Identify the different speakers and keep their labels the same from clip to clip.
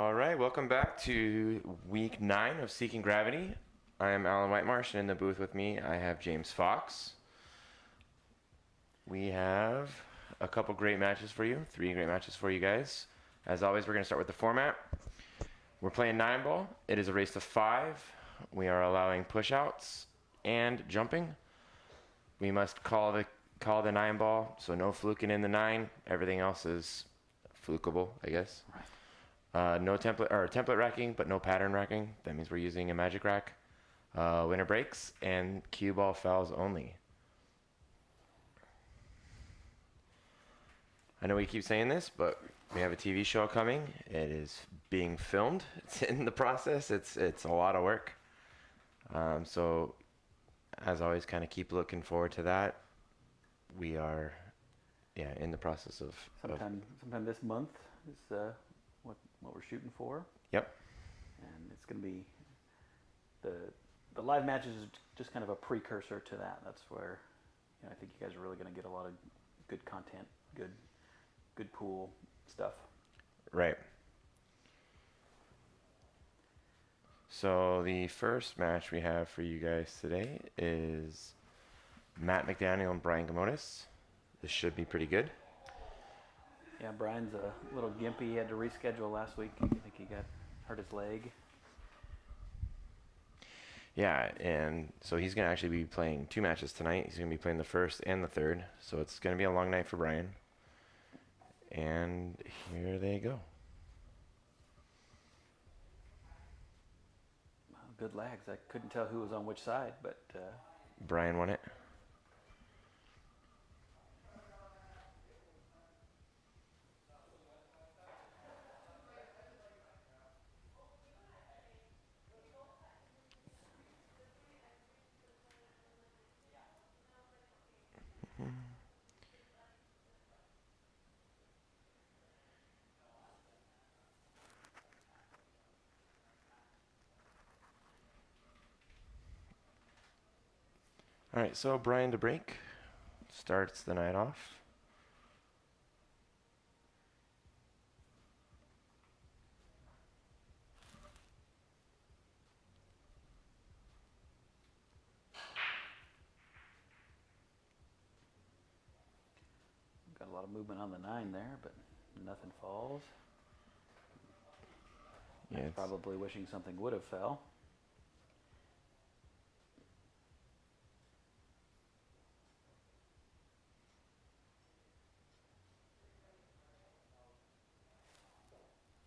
Speaker 1: All right, welcome back to week 9 of Seeking Gravity. I am Alan Whitemarsh, and in the booth with me, I have James Fox. We have a couple great matches for you, 3 great matches for you guys. As always, we're going to start with the format. We're playing 9-ball. It is a race to 5. We are allowing push-outs and jumping. We must call the 9-ball, so no fluking in the 9. Everything else is flukable, I guess.
Speaker 2: Right.
Speaker 1: No template racking, but no pattern racking. That means we're using a magic rack. Winner breaks and cue ball fouls only. I know we keep saying this, but we have a TV show coming. It is being filmed. It's in the process. It's a lot of work. So, as always, kind of keep looking forward to that. We are, in the process of
Speaker 2: Sometime this month is what we're shooting for.
Speaker 1: Yep.
Speaker 2: And it's going to be the live matches is just kind of a precursor to that. That's where I think you guys are really going to get a lot of good content, good pool stuff.
Speaker 1: Right. So the first match we have for you guys today is Matt McDaniel and Brian Gamonis. This should be pretty good.
Speaker 2: Yeah, Brian's a little gimpy. He had to reschedule last week. I think he hurt his leg.
Speaker 1: Yeah, and so he's going to actually be playing 2 matches tonight. He's going to be playing the first and the third. So it's going to be a long night for Brian. And here they go.
Speaker 2: Good lags. I couldn't tell who was on which side, but
Speaker 1: Brian won it. All right, so Brian to break starts the night off.
Speaker 2: got a lot of movement on the 9 there, but nothing falls.
Speaker 1: Yeah,
Speaker 2: probably wishing something would have fell.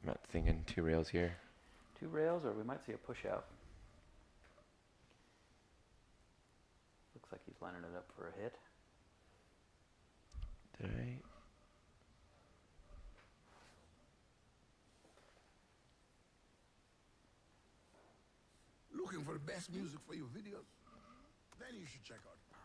Speaker 1: I'm not thinking 2 rails here.
Speaker 2: 2 rails, or we might see a push out. Looks like he's lining it up for a hit.
Speaker 1: Did I?
Speaker 3: Looking for the best music for your videos? Then you should check out Pirates.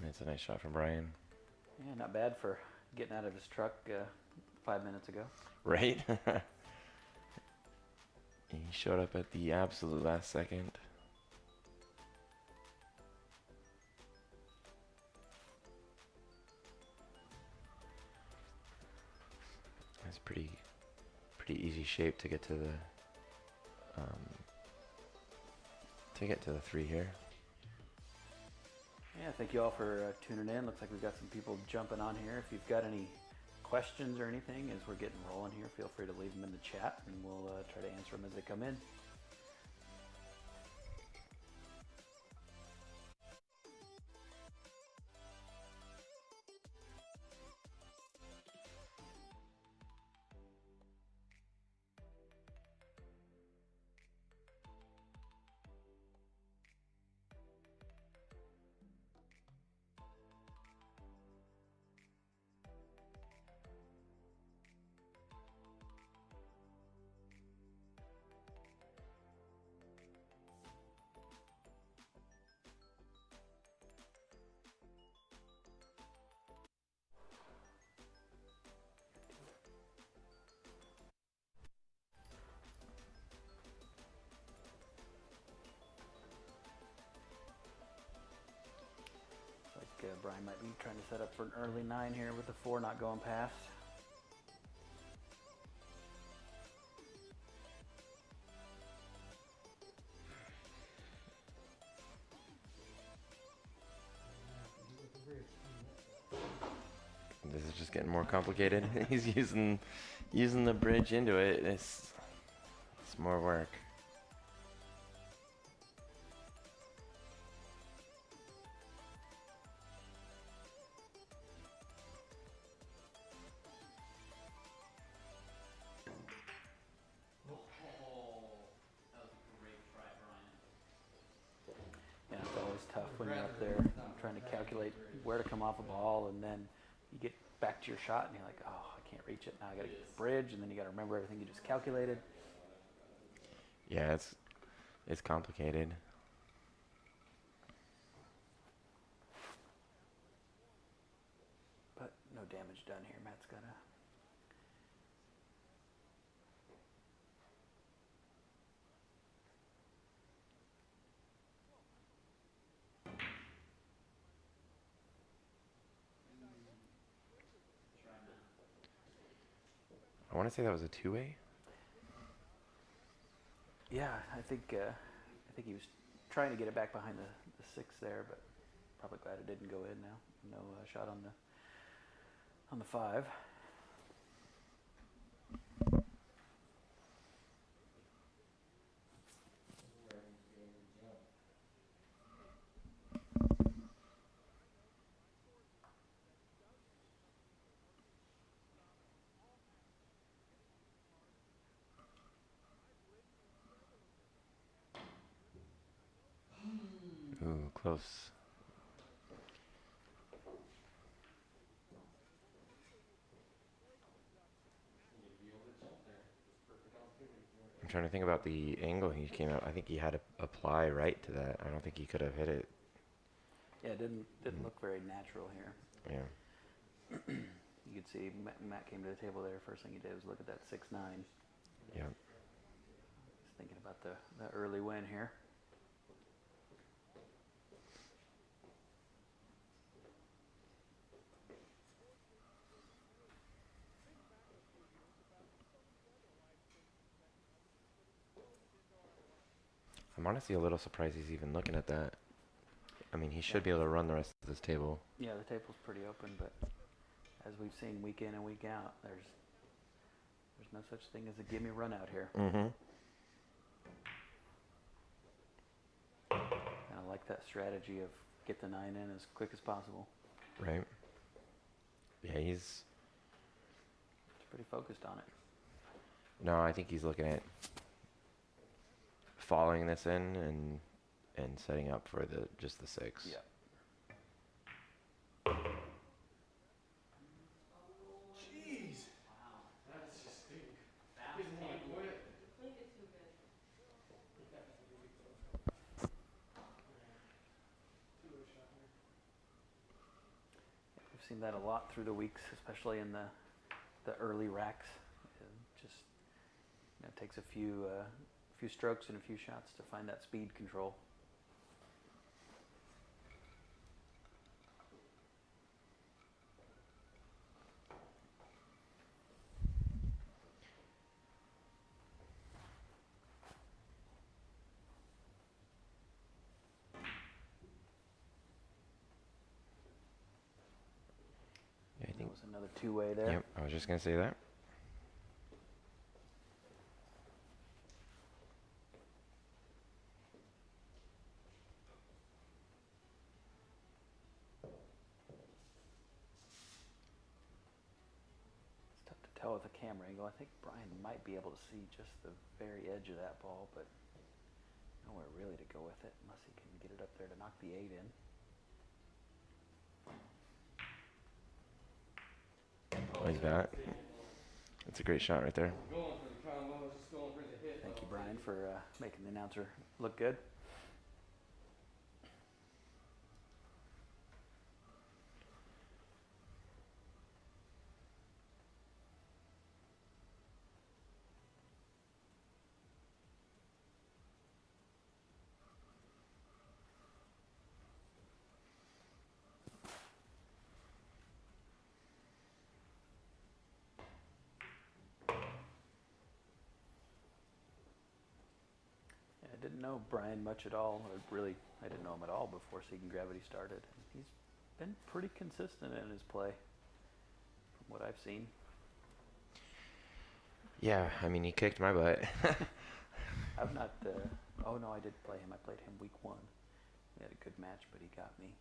Speaker 1: It's a nice shot from Brian.
Speaker 2: Yeah, not bad for getting out of his truck 5 minutes ago.
Speaker 1: Right? He showed up at the absolute last second. That's pretty easy shape to get to the 3 here.
Speaker 2: Yeah, thank you all for tuning in. Looks like we've got some people jumping on here. If you've got any questions or anything as we're getting rolling here, feel free to leave them in the chat and we'll try to answer them as they come in. Brian might be trying to set up for an early 9 here with the 4 not going past.
Speaker 1: This is just getting more complicated. He's using the bridge into it. It's more work.
Speaker 2: Yeah, it's always tough when you're up there trying to calculate where to come off a ball, and then you get back to your shot and you're like, oh, I can't reach it. Now I got to bridge, and then you got to remember everything you just calculated.
Speaker 1: Yeah, it's complicated.
Speaker 2: But no damage done here. Matt's got to.
Speaker 1: I want to say that was a two-way.
Speaker 2: Yeah, I think he was trying to get it back behind the 6 there, but probably glad it didn't go in now. No shot on the 5.
Speaker 1: Ooh, close. I'm trying to think about the angle he came out. I think he had to apply right to that. I don't think he could have hit it.
Speaker 2: Yeah, it didn't look very natural here.
Speaker 1: Yeah.
Speaker 2: You could see Matt came to the table there. First thing he did was look at that 6-9.
Speaker 1: Yeah.
Speaker 2: He's thinking about the early win here.
Speaker 1: I'm honestly a little surprised he's even looking at that. I mean, he should be able to run the rest of this table.
Speaker 2: Yeah, the table's pretty open, but as we've seen week in and week out, there's no such thing as a gimme run out here.
Speaker 1: Mm-hmm.
Speaker 2: And I like that strategy of get the 9 in as quick as possible.
Speaker 1: Right. Yeah, he's...
Speaker 2: pretty focused on it.
Speaker 1: No, I think he's looking at following this in and setting up for just the 6.
Speaker 2: Yeah.
Speaker 4: Jeez. Wow. That's just big. He doesn't want to quit.
Speaker 5: Think it's too good.
Speaker 2: We've seen that a lot through the weeks, especially in the early racks. Just it takes a few strokes and a few shots to find that speed control.
Speaker 1: Yeah, I think.
Speaker 2: That was another 2-way there.
Speaker 1: Yep, I was just gonna say that.
Speaker 2: It's tough to tell with the camera angle. I think Brian might be able to see just the very edge of that ball, but nowhere really to go with it unless he can get it up there to knock the 8 in.
Speaker 1: Like that. That's a great shot right there.
Speaker 4: Going for the combo, just going for the hit.
Speaker 2: Thank you, Brian, for making the announcer look good. know Brian much at all. Really, I didn't know him at all before Seeking Gravity started. He's been pretty consistent in his play, from what I've seen.
Speaker 1: Yeah, I mean, he kicked my butt.
Speaker 2: I've not. Oh no, I did play him. I played him week 1. We had a good match, but he got me.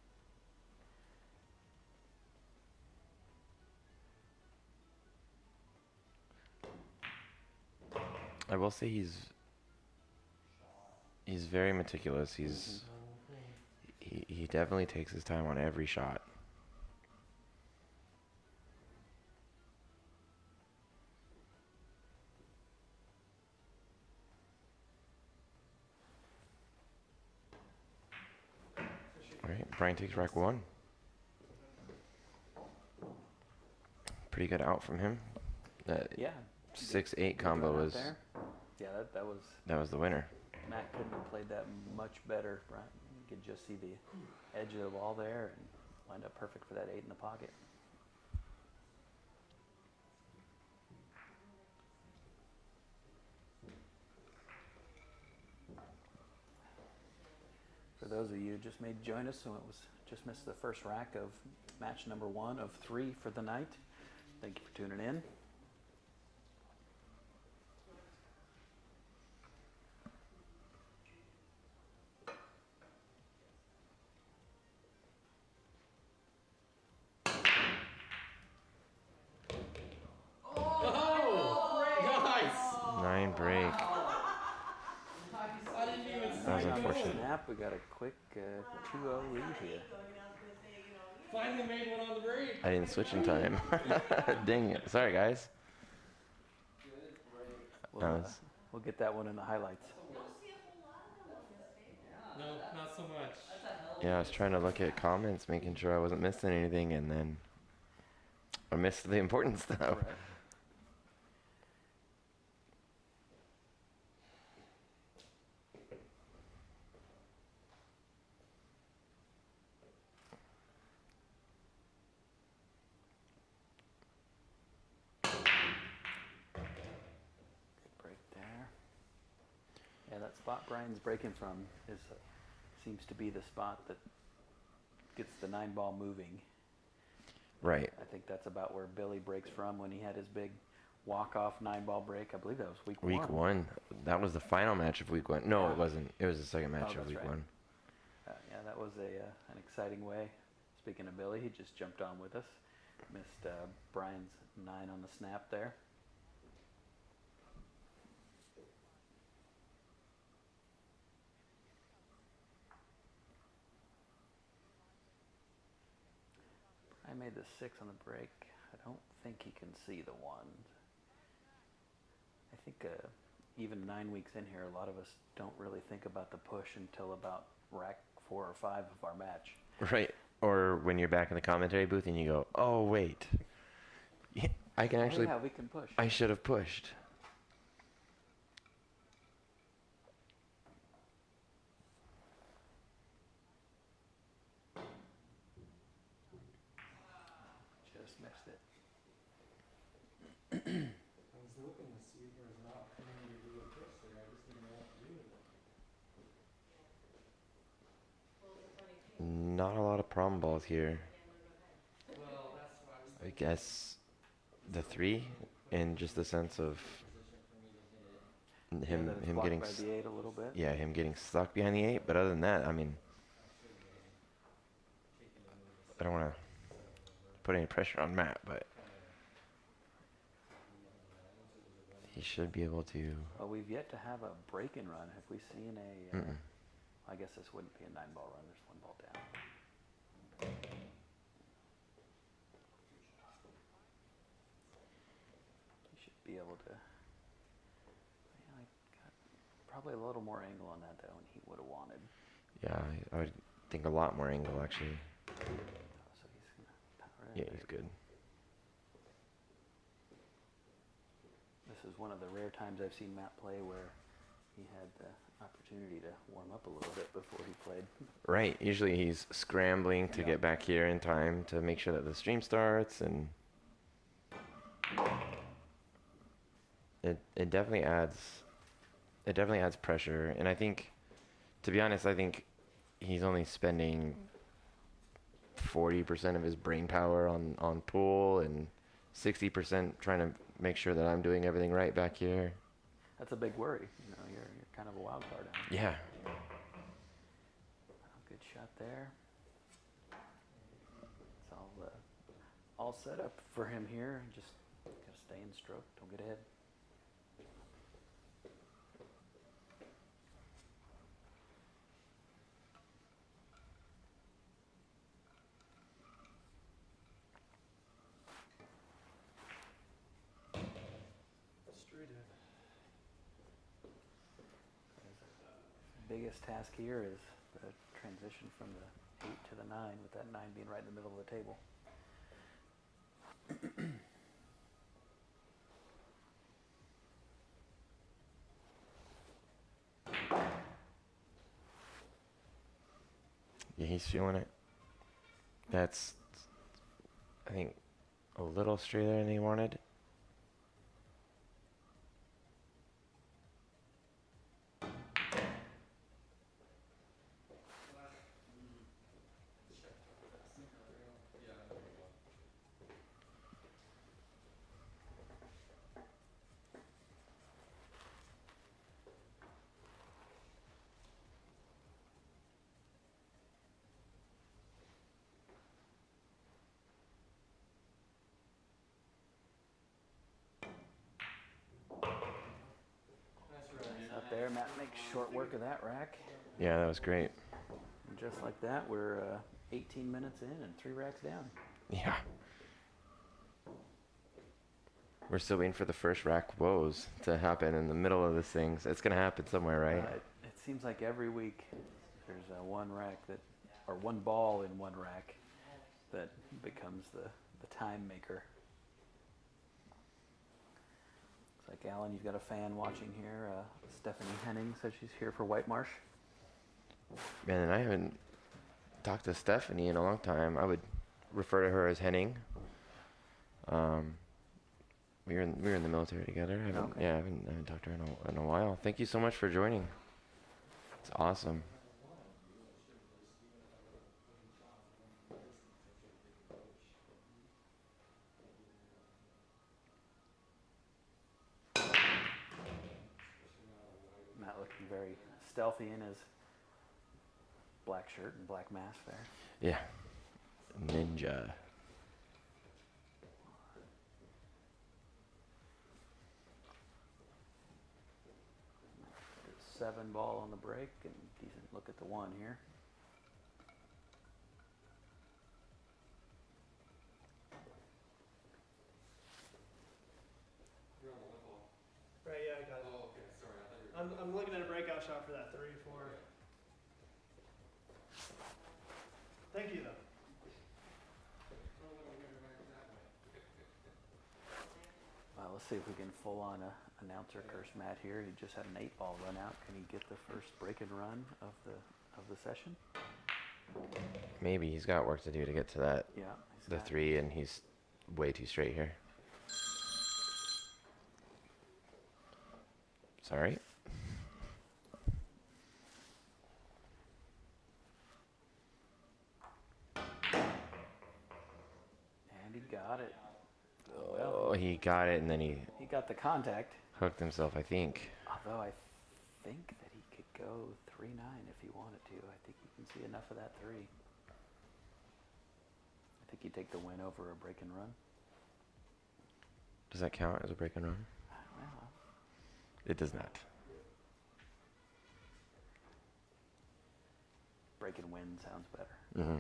Speaker 1: I will say he's very meticulous. He definitely takes his time on every shot. All right, Brian takes rack 1. Pretty good out from him. That
Speaker 2: Yeah.
Speaker 1: 6-8
Speaker 2: Good
Speaker 1: combo
Speaker 2: run out
Speaker 1: was
Speaker 2: there. Yeah, that was.
Speaker 1: that was the winner.
Speaker 2: Matt couldn't have played that much better. Right? You could just see the edge of the ball there and lined up perfect for that 8 in the pocket. For those of you who just may join us, so it was just missed the first rack of match number 1 of 3 for the night. Thank you for tuning in.
Speaker 4: Nice.
Speaker 1: 9 break.
Speaker 4: I didn't even
Speaker 1: That was
Speaker 2: On the
Speaker 1: unfortunate.
Speaker 2: snap, we got a quick 2-0 lead here.
Speaker 4: finally made one on the break.
Speaker 1: I didn't switch in time. Dang it. Sorry, guys.
Speaker 2: We'll get that one in the highlights.
Speaker 4: No, not so much.
Speaker 1: Yeah, I was trying to look at comments, making sure I wasn't missing anything, and then I missed the important stuff.
Speaker 2: Right. Break there. Yeah, that spot Brian's breaking from seems to be the spot that gets the 9-ball moving.
Speaker 1: Right.
Speaker 2: I think that's about where Billy breaks from when he had his big walk-off 9-ball break. I believe that was week 1.
Speaker 1: Week 1. That was the final match of week 1. No,
Speaker 2: Yeah.
Speaker 1: it wasn't. It was the second match
Speaker 2: Oh,
Speaker 1: of
Speaker 2: that's
Speaker 1: week
Speaker 2: right.
Speaker 1: 1.
Speaker 2: Yeah, that was an exciting way. Speaking of Billy, he just jumped on with us. Missed Brian's 9 on the snap there. I made the 6 on the break. I don't think he can see the 1. I think even 9 weeks in here, a lot of us don't really think about the push until about rack 4 or 5 of our match.
Speaker 1: Right. Or when you're back in the commentary booth and you go, oh, wait. I can actually...
Speaker 2: Oh, yeah, we can push.
Speaker 1: I should have pushed.
Speaker 2: Just missed it.
Speaker 4: I was looking to see if there was an opportunity to do a push there. I just didn't know what to do with it.
Speaker 1: Not a lot of problem balls here.
Speaker 4: Well, that's why I was
Speaker 1: I guess the 3, in just the sense of him
Speaker 2: that it's
Speaker 1: him
Speaker 2: blocked
Speaker 1: getting
Speaker 2: by the 8 a little bit.
Speaker 1: yeah, him getting stuck behind the 8. But other than that, I mean, I don't want to put any pressure on Matt, but he should be able to.
Speaker 2: Well, we've yet to have a break-in run. Have we seen a...
Speaker 1: Mm-mm.
Speaker 2: I guess this wouldn't be a 9-ball run. There's 1 ball down. You should be able to... Yeah, I got probably a little more angle on that than he would have wanted.
Speaker 1: Yeah, I would think a lot more angle actually.
Speaker 2: So he's gonna power it.
Speaker 1: Yeah, he's good.
Speaker 2: This is one of the rare times I've seen Matt play where he had the opportunity to warm up a little bit before he played.
Speaker 1: Right. Usually he's scrambling to
Speaker 2: Yeah.
Speaker 1: get back here in time to make sure that the stream starts, and it definitely adds pressure. And I think To be honest, I think he's only spending 40% of his brain power on pool and 60% trying to make sure that I'm doing everything right back here.
Speaker 2: That's a big worry. You know, you're kind of a wild card.
Speaker 1: Yeah.
Speaker 2: Good shot there. It's all set up for him here. Just gotta stay in stroke. Don't get ahead.
Speaker 4: Straight in.
Speaker 2: Biggest task here is the transition from the 8 to the 9, with that 9 being right in the middle of the table.
Speaker 1: Yeah, he's feeling it. That's, I think, a little straighter than he wanted.
Speaker 2: Nice up there. Matt makes short work of that rack.
Speaker 1: Yeah, that was great.
Speaker 2: And just like that, we're 18 minutes in and 3 racks down.
Speaker 1: Yeah. We're still waiting for the first rack woes to happen in the middle of this thing. So it's going to happen somewhere, right?
Speaker 2: It seems like every week there's one rack that, or one ball in one rack that becomes the time maker. Looks like, Alan, you've got a fan watching here. Stephanie Henning says she's here for White Marsh.
Speaker 1: Man, and I haven't talked to Stephanie in a long time. I would refer to her as Henning. We were in the military together. I haven't talked to her in a while. Thank you so much for joining. It's awesome.
Speaker 2: Matt looking very stealthy in his black shirt and black mask there.
Speaker 1: Yeah. Ninja.
Speaker 2: 7 ball on the break, and decent look at the 1 here.
Speaker 4: You're on the lip ball. Right, yeah, I got it. Oh, okay, sorry. I thought you were. I'm looking at a breakout shot for that 3-4. Thank you, though.
Speaker 2: Let's see if we can full on announcer curse Matt here. He just had an 8 ball run out. Can he get the first break and run of the session?
Speaker 1: Maybe he's got work to do to get to that.
Speaker 2: Yeah.
Speaker 1: The 3, and he's way too straight here. Sorry.
Speaker 2: And he got it.
Speaker 1: Oh, he got it, and then he
Speaker 2: He got the contact.
Speaker 1: hooked himself, I think.
Speaker 2: Although I think that he could go 3-9 if he wanted to. I think you can see enough of that 3. I think you take the win over a break and run.
Speaker 1: Does that count as a break and run?
Speaker 2: Well,
Speaker 1: It does not.
Speaker 2: break and win sounds better.
Speaker 1: Mm-hmm.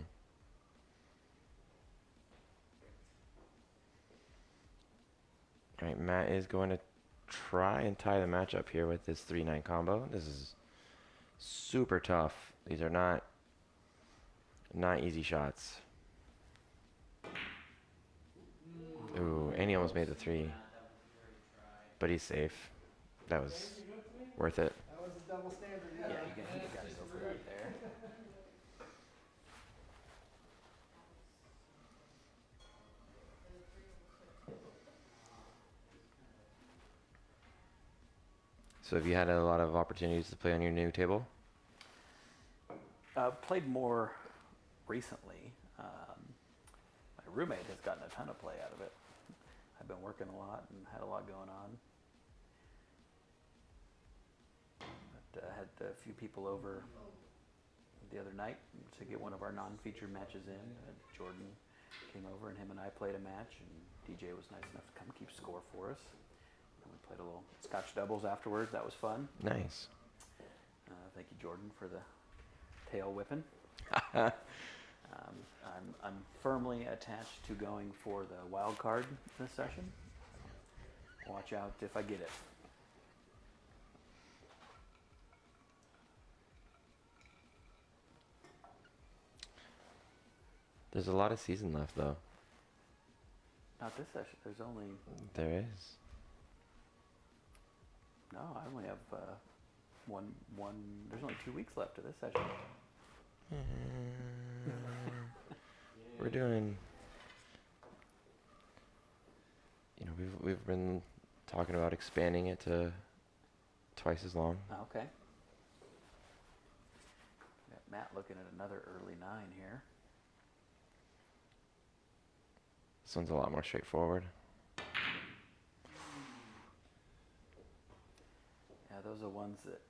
Speaker 1: All right, Matt is going to try and tie the matchup here with this 3-9 combo. This is super tough. These are not easy shots. Ooh, and he almost made the 3. But he's safe. That was worth it.
Speaker 4: That was a double standard.
Speaker 2: Yeah, you got to go for that there.
Speaker 1: So have you had a lot of opportunities to play on your new table?
Speaker 2: Played more recently. My roommate has gotten a ton of play out of it. I've been working a lot and had a lot going on. But had a few people over the other night to get one of our non-featured matches in. Jordan came over and him and I played a match, and DJ was nice enough to come keep score for us. And we played a little scotch doubles afterwards. That was fun.
Speaker 1: Nice.
Speaker 2: Thank you, Jordan, for the tail whipping. I'm firmly attached to going for the wild card this session. Watch out if I get it.
Speaker 1: There's a lot of season left, though.
Speaker 2: Not this session. There's only...
Speaker 1: There is.
Speaker 2: No, I only have one. There's only 2 weeks left to this session.
Speaker 1: We're doing... You know, we've been talking about expanding it to twice as long.
Speaker 2: Okay. Got Matt looking at another early 9 here.
Speaker 1: This one's a lot more straightforward.
Speaker 2: Yeah, those are ones that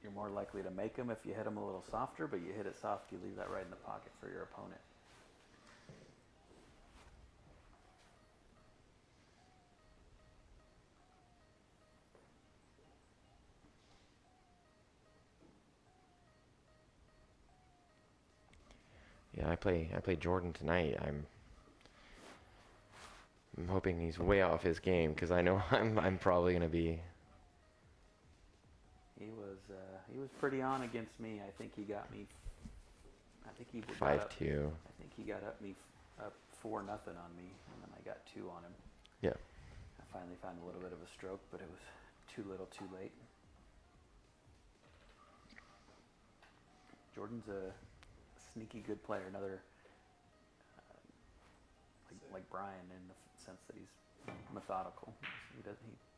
Speaker 2: you're more likely to make them if you hit them a little softer, but you hit it soft, you leave that right in the pocket for your opponent.
Speaker 1: Yeah, I play Jordan tonight. I'm hoping he's way off his game because I know I'm probably gonna be.
Speaker 2: He was pretty on against me. I think he got me. I think he got
Speaker 1: 5-2.
Speaker 2: up, I think he got up 4-0 on me, and then I got 2 on him.
Speaker 1: Yeah.
Speaker 2: I finally found a little bit of a stroke, but it was too little, too late. Jordan's a sneaky good player. Another like Brian in the sense that he's methodical.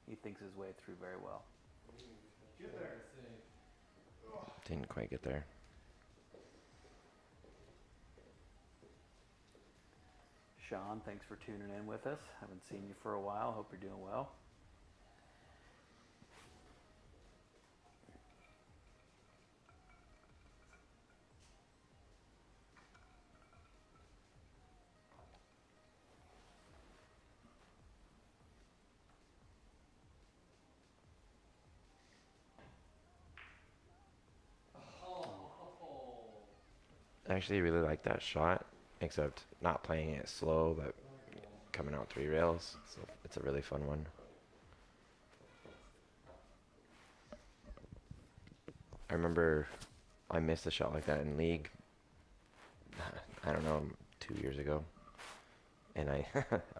Speaker 2: He thinks his way through very well.
Speaker 4: Get there.
Speaker 1: Didn't quite get there.
Speaker 2: Sean, thanks for tuning in with us. Haven't seen you for a while. Hope you're doing well.
Speaker 1: I actually really like that shot, except not playing it slow, but coming out 3 rails. So it's a really fun one. I remember I missed a shot like that in league. I don't know, 2 years ago, and I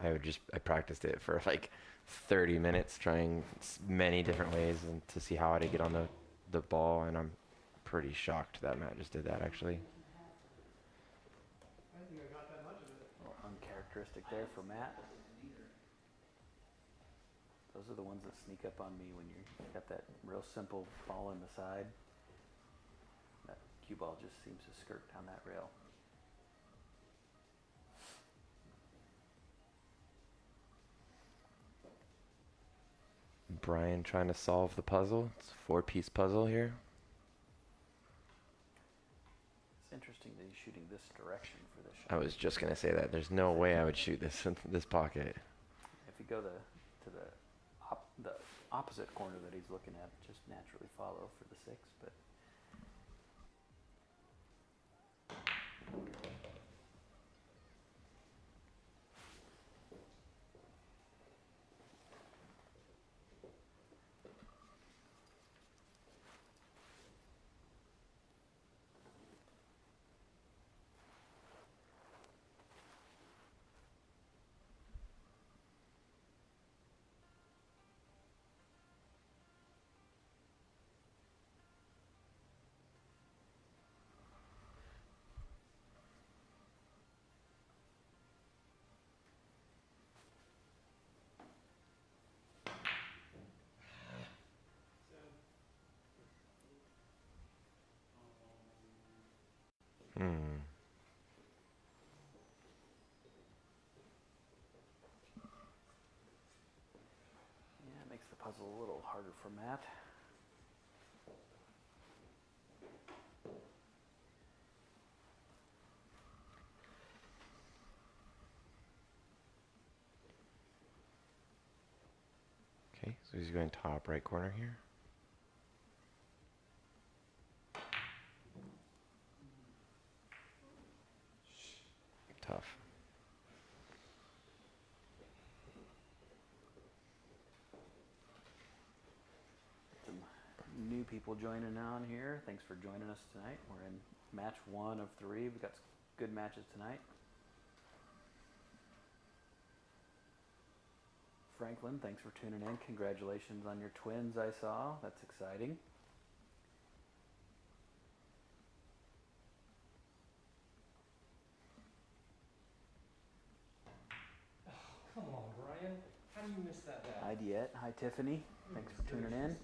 Speaker 1: I practiced it for like 30 minutes, trying many different ways and to see how to get on the ball, and I'm pretty shocked that Matt just did that actually.
Speaker 4: I think I got that much of it.
Speaker 2: A little uncharacteristic there for Matt. Those are the ones that sneak up on me when you got that real simple ball in the side. That cue ball just seems to skirt down that rail.
Speaker 1: Brian trying to solve the puzzle. It's a 4-piece puzzle here.
Speaker 2: It's interesting that he's shooting this direction for this
Speaker 1: I
Speaker 2: shot.
Speaker 1: was just gonna say that. There's no way I would shoot this in this pocket.
Speaker 2: If you go to the opposite corner that he's looking at, just naturally follow for the 6, but
Speaker 1: Hmm.
Speaker 2: Yeah, it makes the puzzle a little harder for Matt.
Speaker 1: Okay, so he's going top right corner here. Tough.
Speaker 2: Some new people joining on here. Thanks for joining us tonight. We're in match 1 of 3. We've got good matches tonight. Franklin, thanks for tuning in. Congratulations on your twins I saw. That's exciting.
Speaker 4: Come on, Brian. How do you miss that bad?
Speaker 2: Hi Diet. Hi Tiffany. Thanks for tuning in.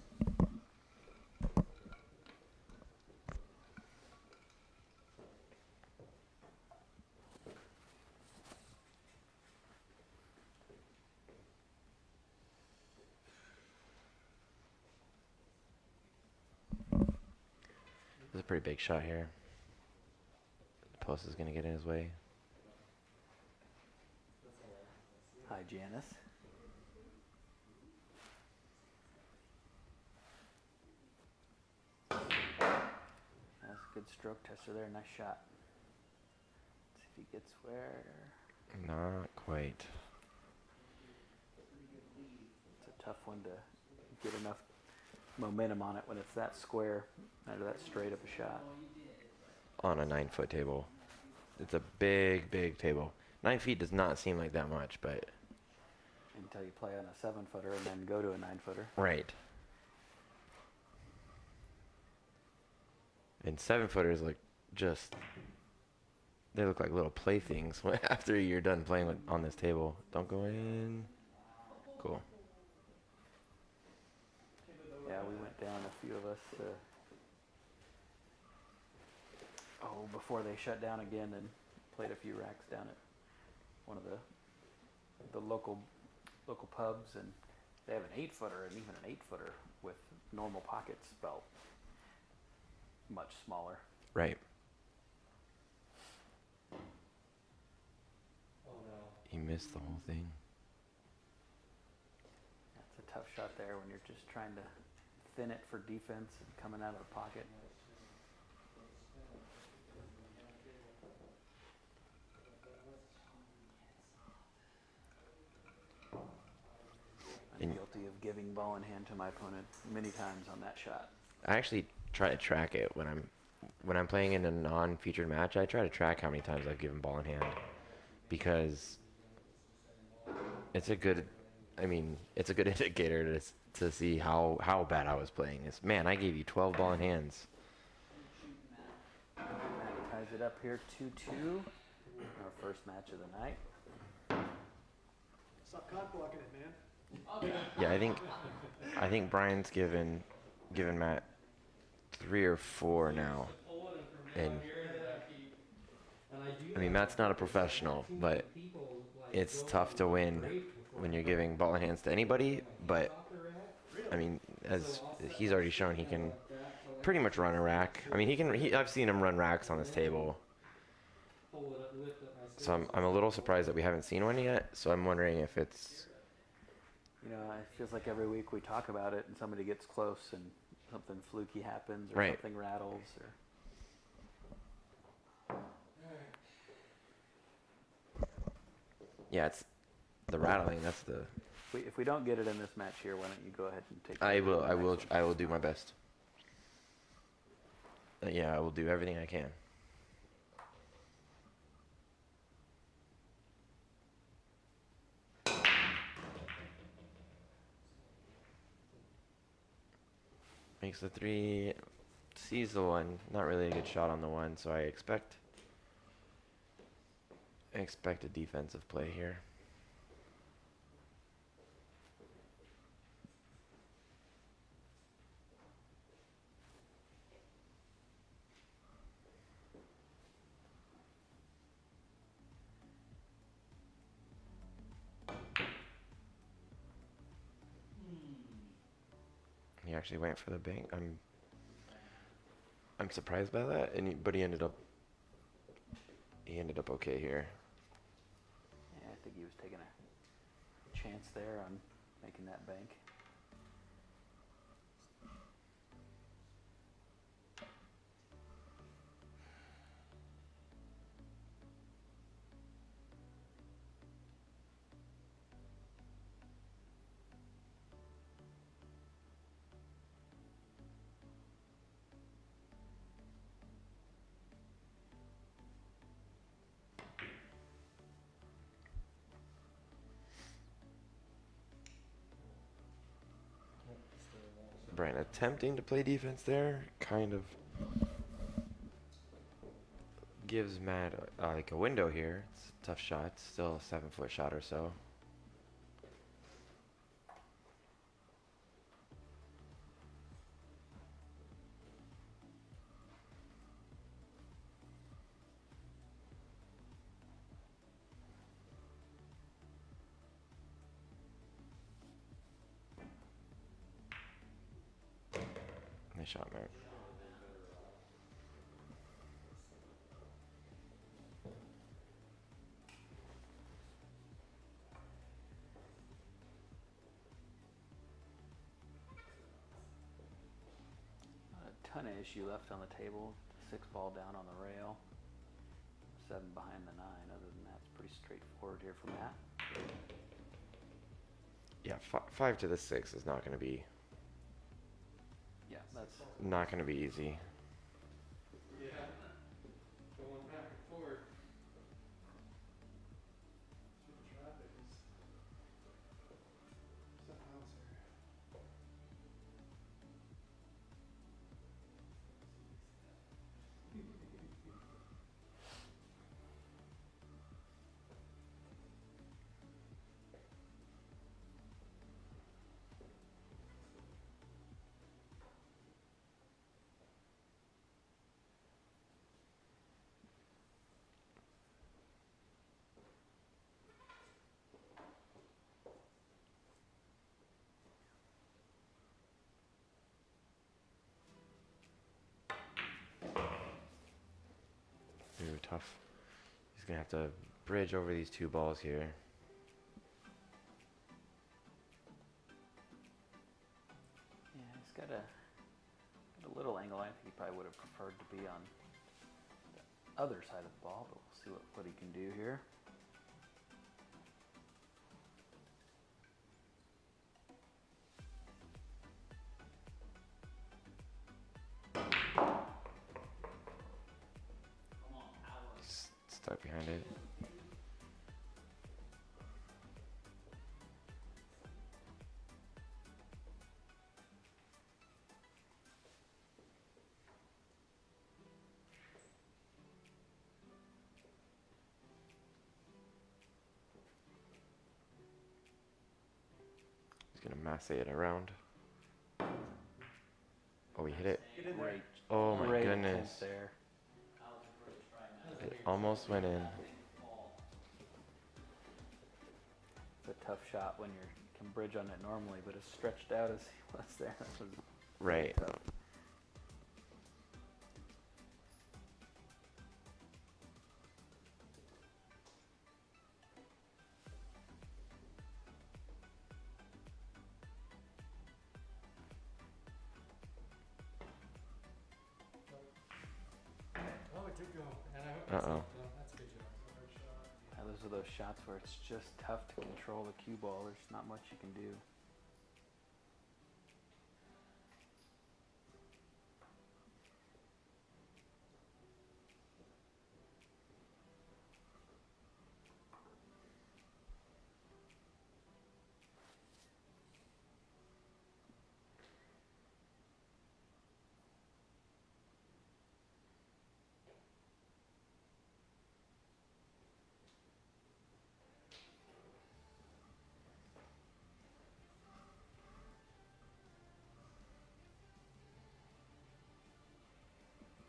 Speaker 1: This is a pretty big shot here. The post is going to get in his way.
Speaker 2: Hi Janice. That's a good stroke tester there. Nice shot. Let's see if he gets where.
Speaker 1: Not quite.
Speaker 2: It's a tough one to get enough momentum on it when it's that square out of that straight of a shot.
Speaker 1: On a 9-foot table. It's a big, big table. 9 feet does not seem like that much, but...
Speaker 2: Until you play on a 7-footer and then go to a 9-footer.
Speaker 1: Right. And 7-footers look just... They look like little playthings after you're done playing on this table. Don't go in. Cool.
Speaker 2: Yeah, we went down, a few of us, before they shut down again, and played a few racks down at one of the local pubs, and they have an 8-footer, and even an 8-footer with normal pockets felt much smaller.
Speaker 1: Right.
Speaker 4: Oh no.
Speaker 1: He missed the whole thing.
Speaker 2: That's a tough shot there when you're just trying to thin it for defense and coming out of the pocket. I'm guilty of giving ball in hand to my opponent many times on that shot.
Speaker 1: I actually try to track it when I'm playing in a non-featured match. I try to track how many times I've given ball in hand, because it's a good indicator to see how bad I was playing. It's, man, I gave you 12 ball in hands.
Speaker 2: Matt ties it up here 2-2. Our first match of the night.
Speaker 4: Stop cock blocking it, man.
Speaker 1: Yeah, I think Brian's given Matt 3 or 4 now, and I mean, Matt's not a professional, but it's tough to win when you're giving ball in hands to anybody. But I mean, as he's already shown, he can pretty much run a rack. I mean, I've seen him run racks on this table. So I'm a little surprised that we haven't seen one yet. So I'm wondering if it's...
Speaker 2: You know, it feels like every week we talk about it and somebody gets close and something fluky happens or
Speaker 1: Right.
Speaker 2: something rattles. Or
Speaker 1: Yeah, it's the rattling. That's the...
Speaker 2: if we don't get it in this match here, why don't you go ahead and take it?
Speaker 1: I
Speaker 2: to the next one?
Speaker 1: will do my best. Yeah, I will do everything I can. Makes the 3, sees the 1. Not really a good shot on the 1, so I expect a defensive play here. actually went for the bank. I'm surprised by that, but he ended up okay here.
Speaker 2: Yeah, I think he was taking a chance there on making that bank.
Speaker 4: Yep, still that.
Speaker 1: Brian attempting to play defense there, kind of gives Matt like a window here. It's a tough shot, still a 7-foot shot or so. Nice shot, Matt.
Speaker 2: Not a ton of issue left on the table. 6 ball down on the rail. 7 behind the 9. Other than that, it's pretty straightforward here for Matt.
Speaker 1: Yeah, 5 to the 6 is not going to be easy.
Speaker 4: Yeah. Going back and forth. Through the traffic is something else here.
Speaker 1: Ooh, tough. He's going to have to bridge over these 2 balls here.
Speaker 2: Yeah, he's got a little angle. I think he probably would have preferred to be on the other side of the ball, but we'll see what he can do here.
Speaker 1: He's stuck behind it. He's going to masse it around. Oh, he hit it.
Speaker 4: Get in there.
Speaker 2: Great,
Speaker 1: Oh my
Speaker 2: great
Speaker 1: goodness.
Speaker 2: attempt there.
Speaker 1: It almost went in.
Speaker 2: It's a tough shot when you can bridge on it normally, but as stretched out as he was there, that was
Speaker 1: Right.
Speaker 2: tough.
Speaker 4: Oh, it did go. And I hope
Speaker 1: Uh-oh.
Speaker 4: that's a good job. Hard shot.
Speaker 2: Yeah, those are those shots where it's just tough to control the cue ball. There's not much you can do.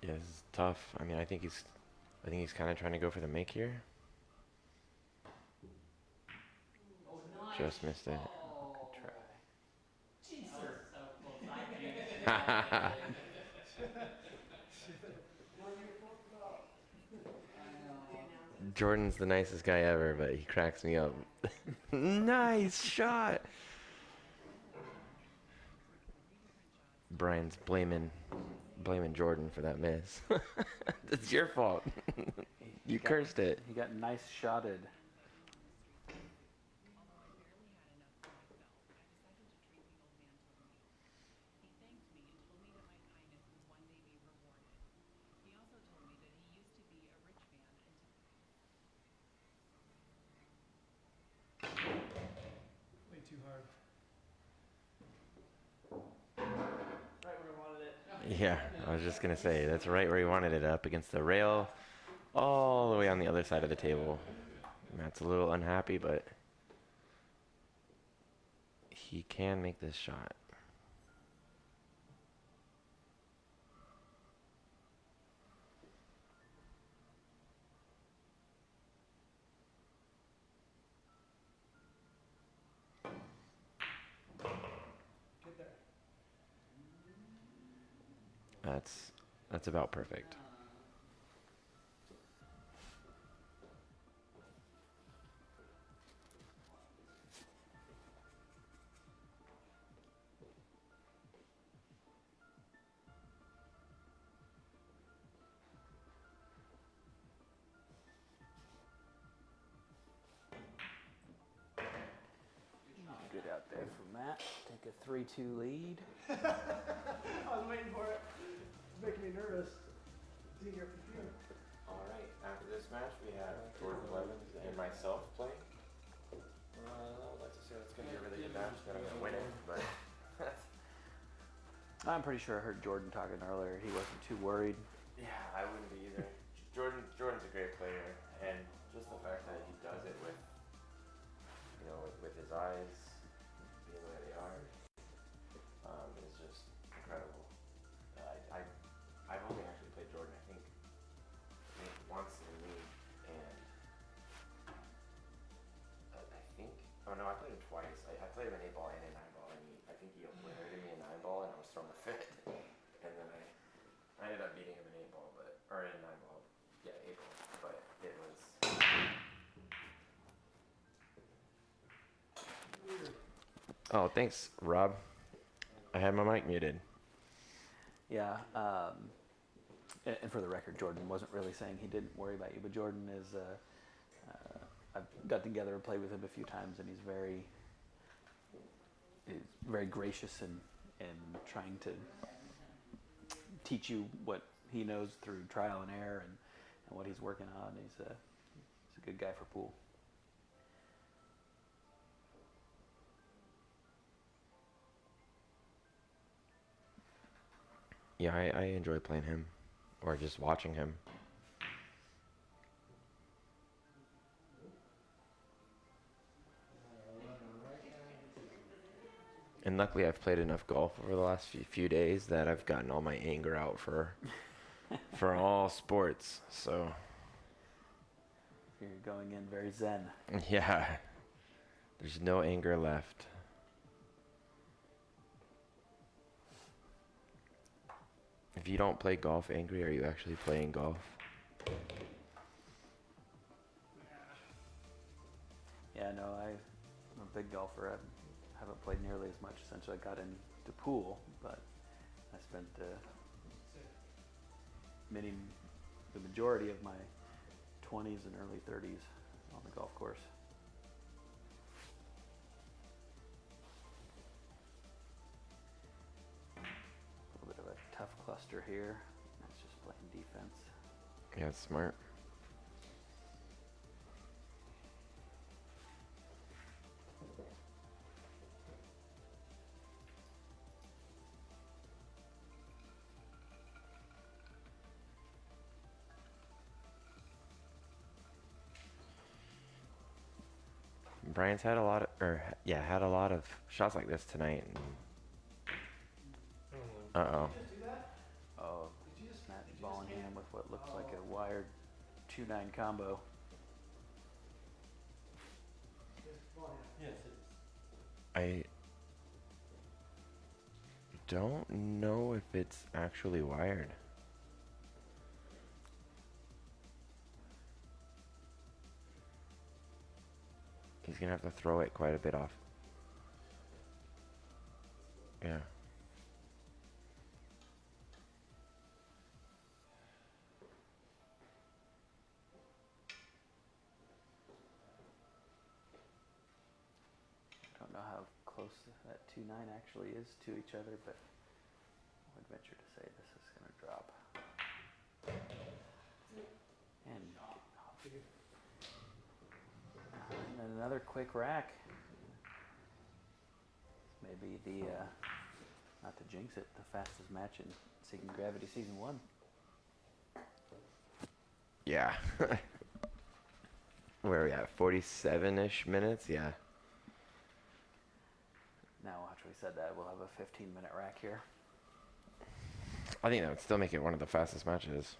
Speaker 1: Yeah, this is tough. I mean, I think he's kind of trying to go for the make here. Just missed it.
Speaker 2: Good try.
Speaker 1: Jordan's the nicest guy ever, but he cracks me up. Nice shot. Brian's blaming Jordan for that miss. It's your fault. You cursed it.
Speaker 2: He got nice shotted.
Speaker 4: Way too hard. Right where I wanted it.
Speaker 1: Yeah, I was just gonna say that's right where he wanted it, up against the rail, all the way on the other side of the table. Matt's a little unhappy, but he can make this shot.
Speaker 4: Get there.
Speaker 1: That's about perfect.
Speaker 2: Good out there for Matt. Take a 3-2 lead.
Speaker 4: I was waiting for it. It's making me nervous. Seeing your computer.
Speaker 1: All right, after this match, we have Jordan Levins and myself playing. I'd like to say that's going to be a really good match, that I'm going to win it, but
Speaker 2: I'm pretty sure I heard Jordan talking earlier. He wasn't too worried.
Speaker 1: yeah, I wouldn't be either. Jordan's a great player, and just the fact that he does it with, with his eyes being the way they are, is just incredible. I've only actually played Jordan, I think once in the league, and I think, oh no, I played him twice. I played him in 8-ball and in 9-ball, and I think he obliterated me in 9-ball, and I was throwing a fit, and then I ended up beating him in 8-ball, or in 9-ball, yeah, 8-ball, but it was. Oh, thanks, Rob. I had my mic muted.
Speaker 2: Yeah. And for the record, Jordan wasn't really saying he didn't worry about you, but Jordan is. I've got together and played with him a few times, and he's very gracious and trying to teach you what he knows through trial and error and what he's working on. He's a good guy for pool.
Speaker 1: Yeah, I enjoy playing him, or just watching him. And luckily, I've played enough golf over the last few days that I've gotten all my anger out for all sports. So
Speaker 2: You're going in very zen.
Speaker 1: yeah, there's no anger left. If you don't play golf angry, are you actually playing golf?
Speaker 2: Yeah, no, I'm a big golfer. I haven't played nearly as much since I got into pool, but I spent the majority of my 20s and early 30s on the golf course. A little bit of a tough cluster here. That's just playing defense.
Speaker 1: Yeah, it's smart. Brian's had a lot of shots like this tonight. Uh-oh.
Speaker 2: Oh, Matt Ballingham with what looks like a wired 2-9 combo.
Speaker 4: Yes, it is.
Speaker 1: don't know if it's actually wired. He's gonna have to throw it quite a bit off. Yeah.
Speaker 2: I don't know how close that 2.9 actually is to each other, but I would venture to say this is going to drop. And then another quick rack. Maybe the, not to jinx it, the fastest match in Seeking Gravity Season 1.
Speaker 1: Yeah. Where are we at? 47-ish minutes? Yeah.
Speaker 2: Now, after we said that, we'll have a 15-minute rack here.
Speaker 1: I think that would still make it one of the fastest matches.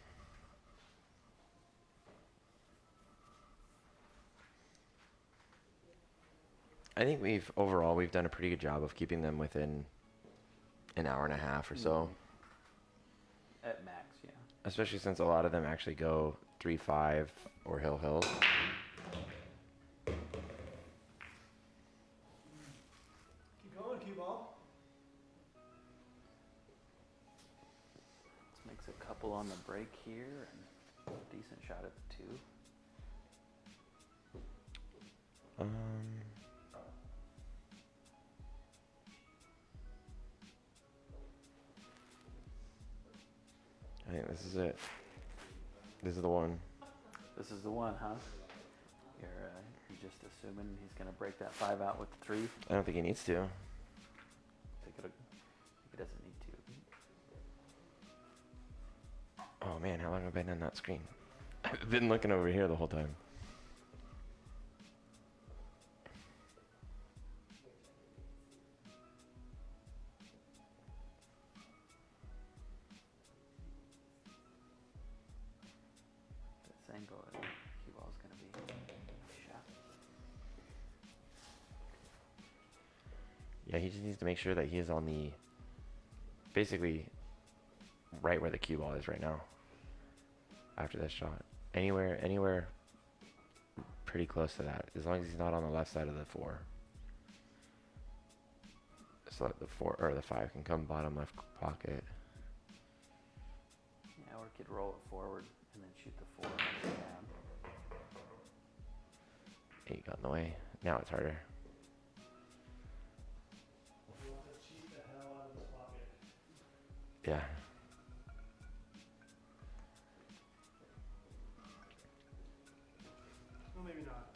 Speaker 1: I think overall we've done a pretty good job of keeping them within an hour and a half or so.
Speaker 2: At max, yeah.
Speaker 1: Especially since a lot of them actually go 3-5 or hill.
Speaker 4: Keep going, cue ball.
Speaker 2: This makes a couple on the break here, and a decent shot at the 2.
Speaker 1: I think this is it. This is the one.
Speaker 2: This is the one, huh? You're just assuming he's going to break that 5 out with the 3.
Speaker 1: I don't think he needs to.
Speaker 2: I think he doesn't need to.
Speaker 1: Oh man, how long have I been on that screen? I've been looking over here the whole time.
Speaker 2: This angle, cue ball's going to be shot.
Speaker 1: Yeah, he just needs to make sure that he is on the, basically, right where the cue ball is right now. After that shot, anywhere, pretty close to that. As long as he's not on the left side of the 4, so that the 4 or the 5 can come bottom left pocket.
Speaker 2: Yeah, or could roll it forward and then shoot the 4 down.
Speaker 1: 8 got in the way. Now it's harder.
Speaker 4: You want to cheat the hell out of this pocket.
Speaker 1: Yeah.
Speaker 4: Well, maybe not.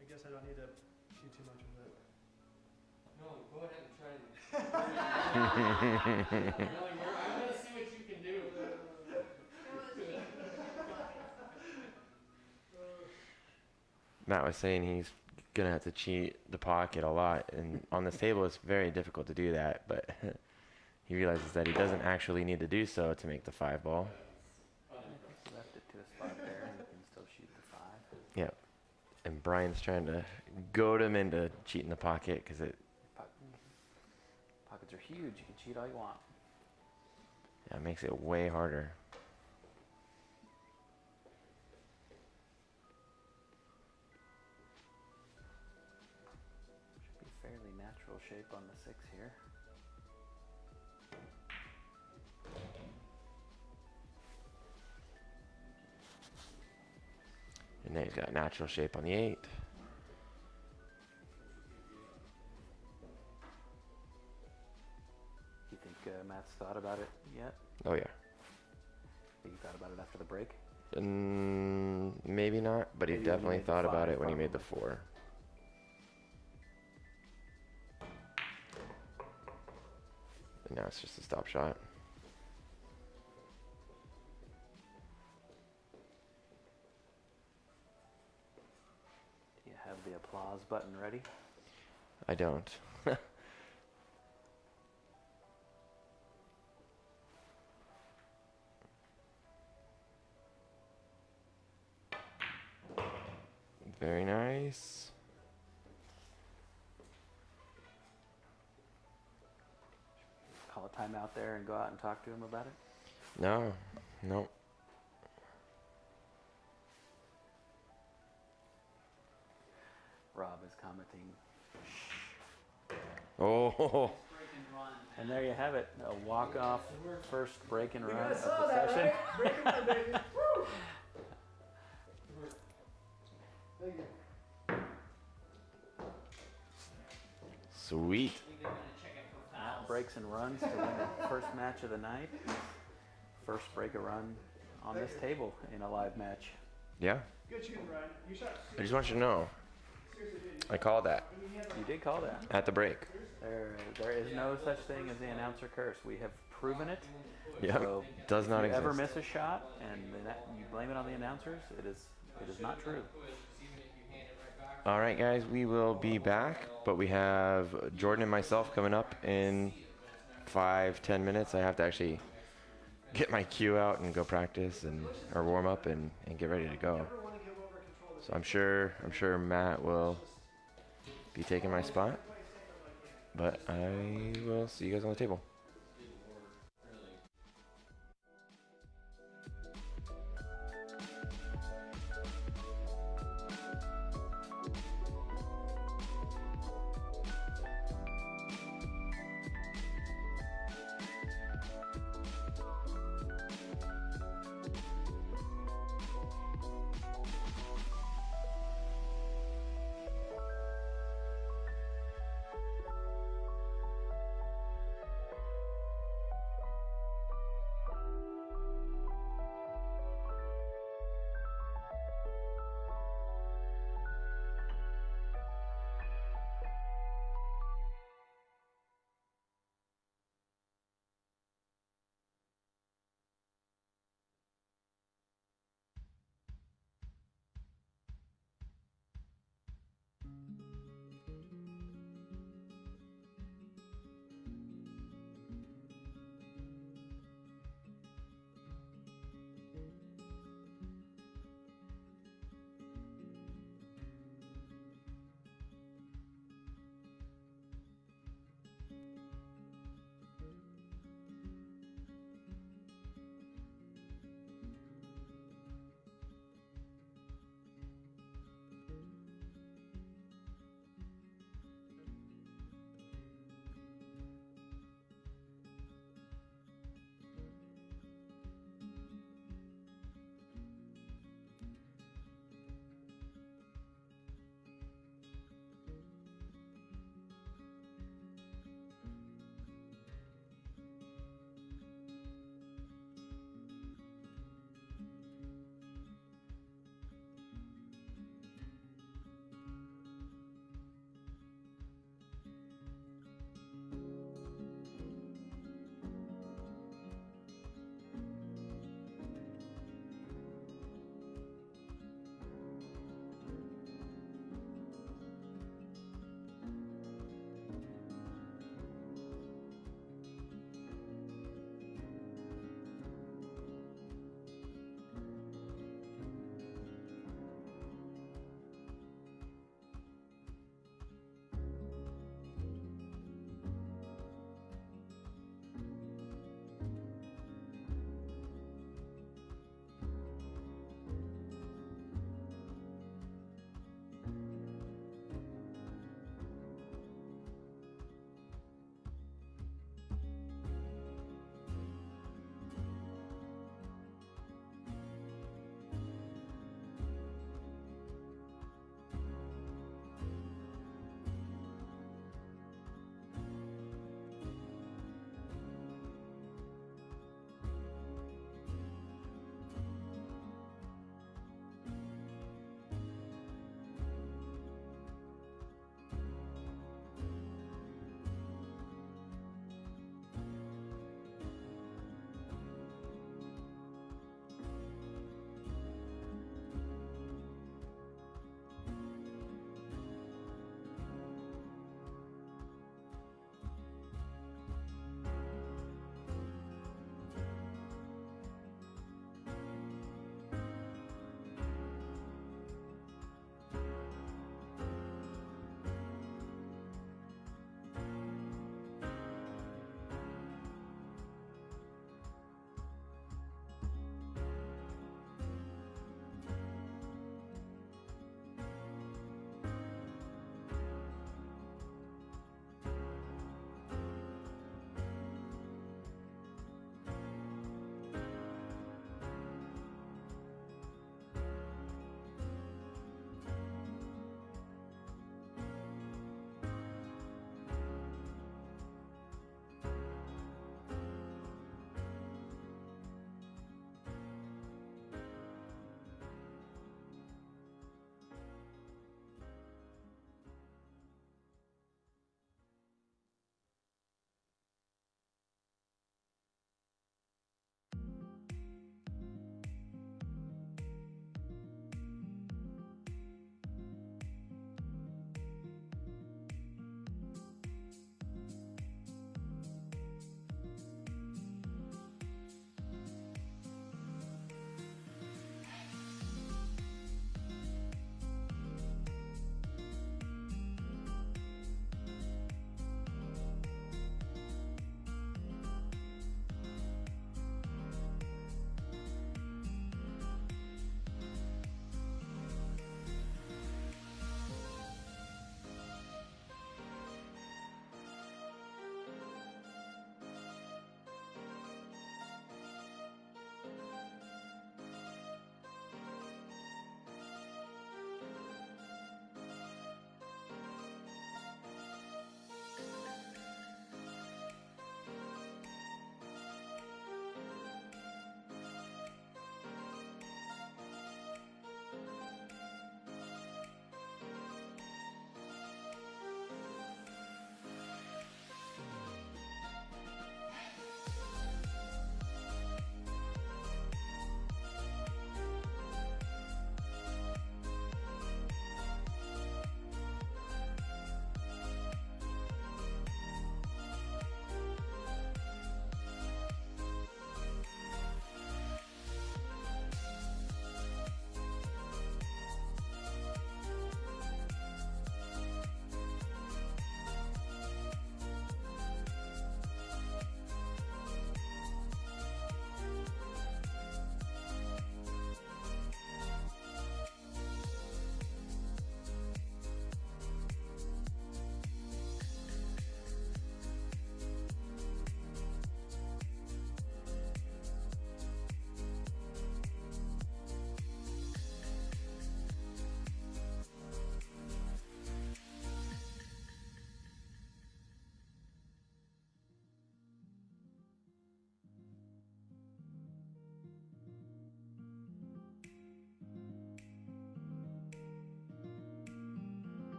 Speaker 4: I guess I don't need to do too much of it.
Speaker 5: No, go ahead and try it. I'm gonna see what you can do.
Speaker 1: Matt was saying he's gonna have to cheat the pocket a lot, and on this table it's very difficult to do that, but he realizes that he doesn't actually need to do so to make the 5 ball.
Speaker 2: He left it to a spot there and he can still shoot the 5.
Speaker 1: Yep. And Brian's trying to goad him into cheating the pocket because it
Speaker 2: Pockets are huge. You can cheat all you want.
Speaker 1: makes it way harder.
Speaker 2: Should be fairly natural shape on the 6 here.
Speaker 1: And then he's got natural shape on the 8.
Speaker 2: You think Matt's thought about it yet?
Speaker 1: Oh yeah.
Speaker 2: Think he thought about it after the break?
Speaker 1: Maybe not, but he
Speaker 2: Maybe when he
Speaker 1: definitely
Speaker 2: made the
Speaker 1: thought about
Speaker 2: 5,
Speaker 1: it when he made the
Speaker 2: probably.
Speaker 1: 4. And now it's just a stop shot.
Speaker 2: Do you have the applause button ready?
Speaker 1: I don't. Very nice.
Speaker 2: a timeout there and go out and talk to him about it?
Speaker 1: No, no.
Speaker 2: Rob is commenting.
Speaker 1: Oh,
Speaker 2: And there you have it, a walk-off first break and run of the session.
Speaker 4: Right? Break and run, baby. Woo! Thank you.
Speaker 1: sweet.
Speaker 2: Matt breaks and runs to win the first match of the night. First break a run on this table in a live match.
Speaker 1: Yeah.
Speaker 4: Good shooting, Ryan. You shot
Speaker 1: I just want you to know,
Speaker 4: seriously, didn't
Speaker 1: I called that
Speaker 2: You did call that.
Speaker 1: at the break.
Speaker 2: There is no such thing as the announcer curse. We have proven it.
Speaker 1: Yeah,
Speaker 2: So
Speaker 1: does not
Speaker 2: if you ever
Speaker 1: exist.
Speaker 2: miss a shot and you blame it on the announcers, it is not true.
Speaker 1: All right, guys, we will be back, but we have Jordan and myself coming up in 5-10 minutes. I have to actually get my cue out and go practice and or warm up and get ready to go. So I'm sure Matt will be taking my spot, but I will see you guys on the table.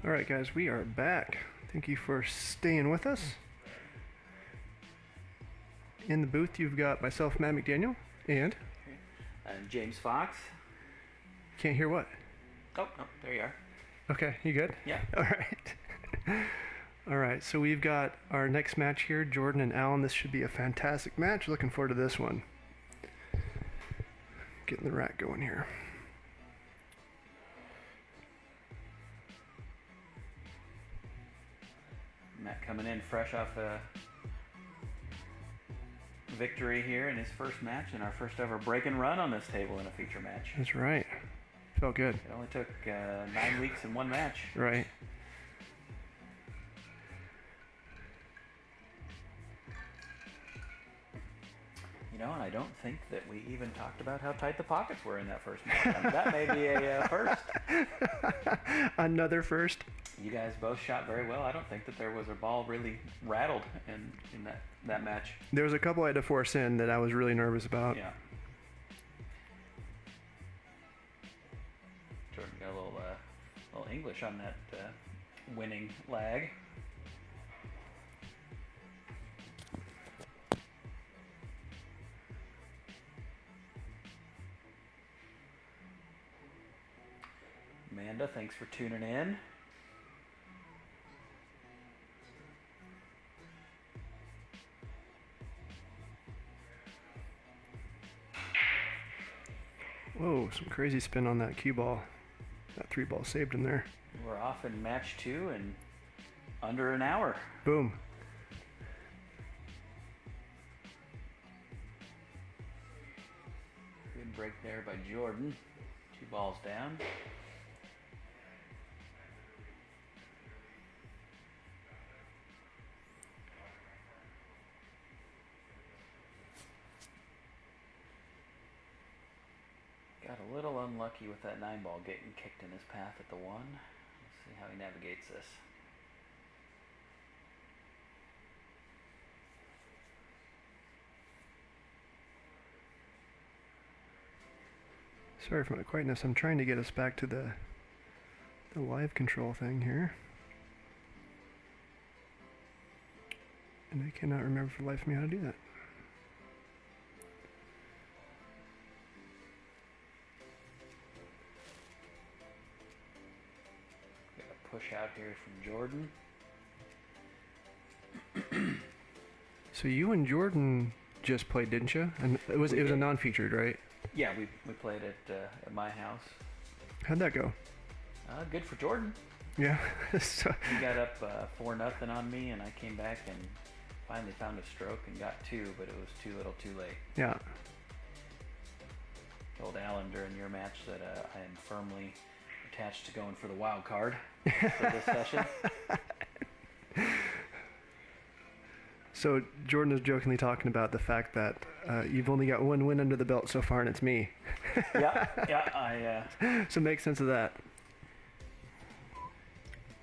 Speaker 6: All right, guys, we are back. Thank you for staying with us. In the booth, you've got myself, Matt McDaniel, and
Speaker 2: James Fox.
Speaker 6: can't hear what?
Speaker 2: Oh, no, there you are.
Speaker 6: Okay, you good?
Speaker 2: Yeah.
Speaker 6: All right. All right, so we've got our next match here, Jordan and Alan. This should be a fantastic match. Looking forward to this one. Getting the rack going here.
Speaker 2: Matt coming in fresh off a victory here in his first match and our first ever break and run on this table in a feature match.
Speaker 6: That's right. Felt good.
Speaker 2: It only took 9 weeks and 1 match.
Speaker 6: Right.
Speaker 2: You know, and I don't think that we even talked about how tight the pockets were in that first match. I mean, that may be a first.
Speaker 6: Another first.
Speaker 2: You guys both shot very well. I don't think that there was a ball really rattled in that match.
Speaker 6: There was a couple I had to force in that I was really nervous about.
Speaker 2: Yeah. Jordan got a little English on that winning lag. Amanda, thanks for tuning in.
Speaker 6: Whoa, some crazy spin on that cue ball. That 3 ball saved him there.
Speaker 2: We're off in match 2 in under an hour.
Speaker 6: Boom.
Speaker 2: Good break there by Jordan. 2 balls down. Got a little unlucky with that 9 ball getting kicked in his path at the 1. Let's see how he navigates this.
Speaker 6: Sorry for my quietness. I'm trying to get us back to the live control thing here. And I cannot remember for the life of me how to do that.
Speaker 2: Got a push out here from Jordan.
Speaker 6: So you and Jordan just played, didn't you? And it was a non-featured, right?
Speaker 2: Yeah, we played at my house.
Speaker 6: How'd that go?
Speaker 2: Good for Jordan.
Speaker 6: Yeah. So,
Speaker 2: He got up 4-0 on me, and I came back and finally found a stroke and got 2, but it was too little, too late.
Speaker 6: yeah.
Speaker 2: Told Alan during your match that I am firmly attached to going for the wild card for this session.
Speaker 6: So Jordan was jokingly talking about the fact that you've only got 1 win under the belt so far, and it's me.
Speaker 2: Yeah,
Speaker 6: So make sense of that.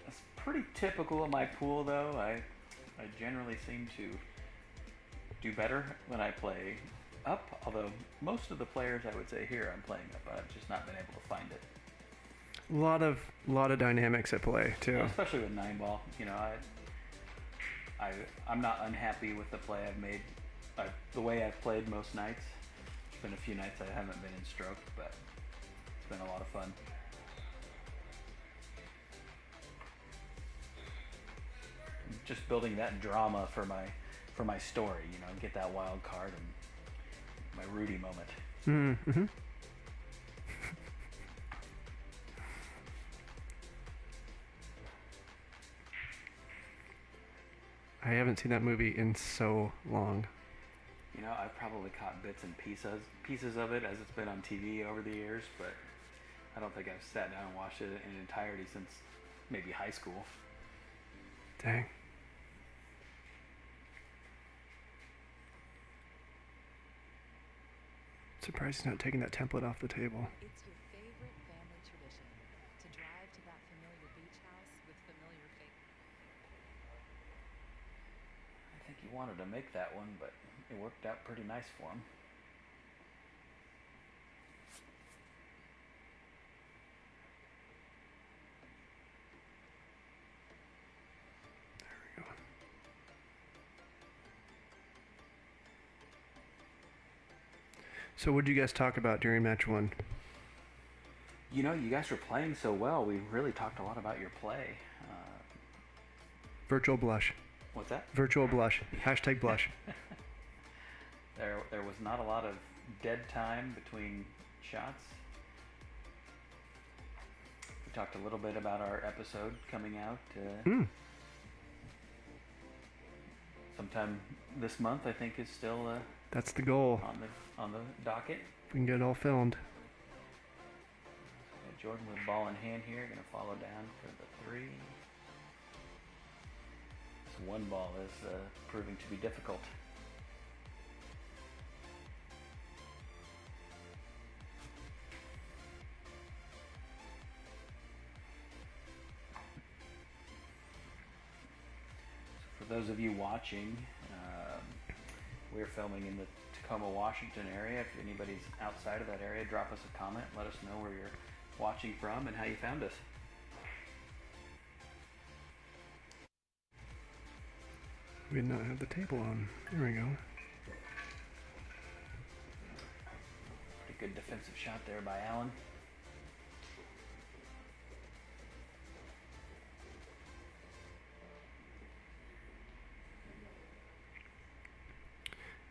Speaker 2: that's pretty typical of my pool, though. I generally seem to do better when I play up, although most of the players I would say here I'm playing up. I've just not been able to find it.
Speaker 6: A lot of dynamics at play too.
Speaker 2: Especially with 9 ball. You know, I'm not unhappy with the play I've made. The way I've played most nights. It's been a few nights I haven't been in stroke, but it's been a lot of fun. Just building that drama for my story, you know, get that wild card and my Rudy moment.
Speaker 6: Mm-hmm. I haven't seen that movie in so long.
Speaker 2: You know, I've probably caught bits and pieces of it as it's been on TV over the years, but I don't think I've sat down and watched it in entirety since maybe high school.
Speaker 6: Dang. Surprised he's not taking that template off the table.
Speaker 7: It's your favorite family tradition to drive to that familiar beach house with familiar faces.
Speaker 2: I think he wanted to make that one, but it worked out pretty nice for him.
Speaker 6: There we go. So what did you guys talk about during match 1?
Speaker 2: You know, you guys were playing so well. We really talked a lot about your play.
Speaker 6: Virtual blush.
Speaker 2: What's that?
Speaker 6: Virtual blush. Hashtag blush.
Speaker 2: There was not a lot of dead time between shots. We talked a little bit about our episode coming out sometime this month. I think is still
Speaker 6: That's the goal.
Speaker 2: on the docket.
Speaker 6: If we can get it all filmed.
Speaker 2: Jordan with ball in hand here, going to follow down for the 3. This one ball is proving to be difficult. So for those of you watching, we're filming in the Tacoma, Washington area. If anybody's outside of that area, drop us a comment. Let us know where you're watching from and how you found us.
Speaker 6: We did not have the table on. There we go.
Speaker 2: Pretty good defensive shot there by Allen.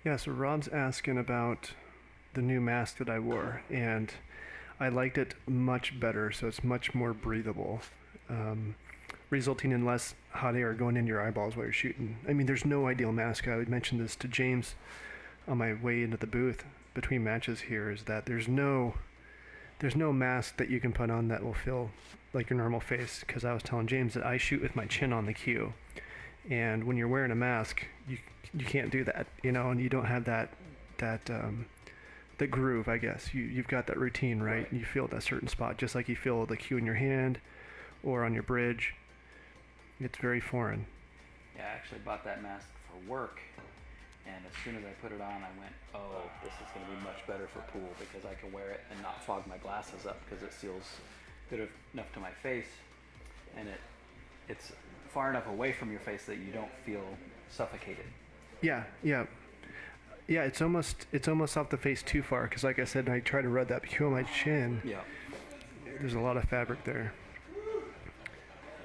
Speaker 6: Yeah, so Rob's asking about the new mask that I wore, and I liked it much better, so it's much more breathable, resulting in less hot air going into your eyeballs while you're shooting. I mean, there's no ideal mask. I would mention this to James on my way into the booth between matches here, is that there's no mask that you can put on that will feel like your normal face, because I was telling James that I shoot with my chin on the cue, and when you're wearing a mask, you can't do that, you know, and you don't have that the groove, I guess. You've got that routine, right? You feel that certain spot, just like you feel the cue in your hand or on your bridge. It's very foreign.
Speaker 2: Yeah, I actually bought that mask for work, and as soon as I put it on, I went, oh, this is going to be much better for pool, because I can wear it and not fog my glasses up, because it seals good enough to my face, and it's far enough away from your face that you don't feel suffocated.
Speaker 6: Yeah, it's almost off the face too far, because like I said, I try to rub that cue on my chin.
Speaker 2: Yeah.
Speaker 6: There's a lot of fabric there.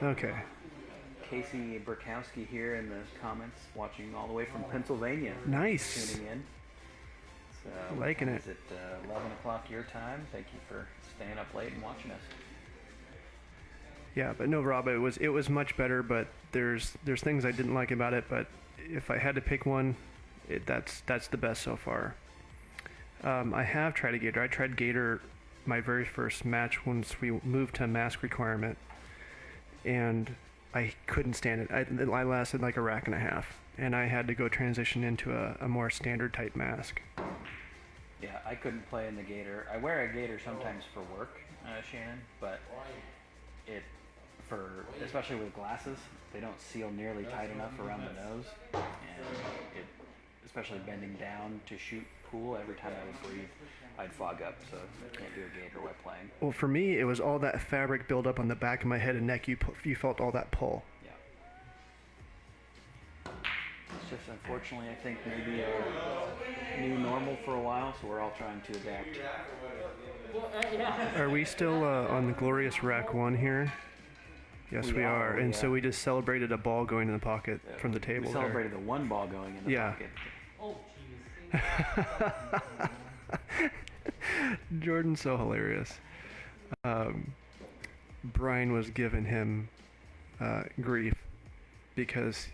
Speaker 6: Okay.
Speaker 2: Casey Burkowski here in the comments, watching all the way from Pennsylvania.
Speaker 6: Nice.
Speaker 2: Tuning in. So,
Speaker 6: Liking it.
Speaker 2: Is it 11 o'clock your time? Thank you for staying up late and watching us.
Speaker 6: Yeah, but no, Rob, it was much better, but there's things I didn't like about it, but if I had to pick one, that's the best so far. I have tried a gator. I tried gator my very first match once we moved to a mask requirement, and I couldn't stand it. I lasted like a rack and a half, and I had to go transition into a more standard type mask.
Speaker 2: Yeah, I couldn't play in the gator. I wear a gator sometimes for work, Shannon, but especially with glasses, they don't seal nearly tight enough around the nose, and especially bending down to shoot pool, every time I would breathe, I'd fog up, so I can't do a gator while playing.
Speaker 6: Well, for me, it was all that fabric build up on the back of my head and neck. You felt all that pull.
Speaker 2: Yeah. It's just, unfortunately, I think maybe a new normal for a while, so we're all trying to adapt.
Speaker 6: Are we still on the glorious rack 1 here? Yes, we are. And so we just celebrated a ball going in the pocket from the table.
Speaker 2: We celebrated the one ball going in the pocket.
Speaker 5: Oh, jeez.
Speaker 6: Jordan's so hilarious. Brian was giving him grief because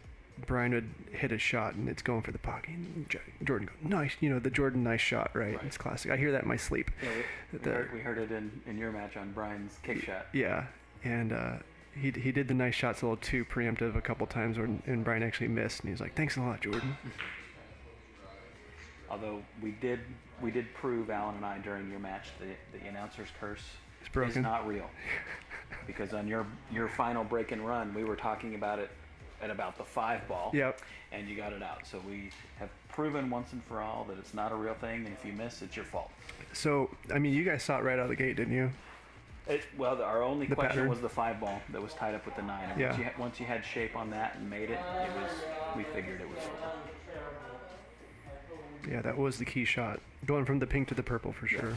Speaker 6: Brian would hit a shot and it's going for the pocket. And Jordan go, nice, the Jordan nice shot, right?
Speaker 2: Right.
Speaker 6: It's classic. I hear that in my sleep.
Speaker 2: Yeah,
Speaker 6: The-
Speaker 2: we heard it in your match on Brian's kick shot.
Speaker 6: Yeah, and he did the nice shots a little too preemptive a couple times, and Brian actually missed, and he's like, "Thanks a lot, Jordan."
Speaker 2: Although we did prove, Alan and I, during your match, the announcer's curse
Speaker 6: It's broken.
Speaker 2: is not real. Because on your final break and run, we were talking about it at about the 5 ball.
Speaker 6: Yep.
Speaker 2: And you got it out. So we have proven once and for all that it's not a real thing, and if you miss, it's your fault.
Speaker 6: So, I mean, you guys saw it right out of the gate, didn't you?
Speaker 2: Well, our only
Speaker 6: The
Speaker 2: question
Speaker 6: pattern.
Speaker 2: was the 5 ball that was tied up with the 9. And
Speaker 6: Yeah.
Speaker 2: once you had shape on that and made it, we figured it was over.
Speaker 6: Yeah, that was the key shot. Going from the pink to the purple for sure.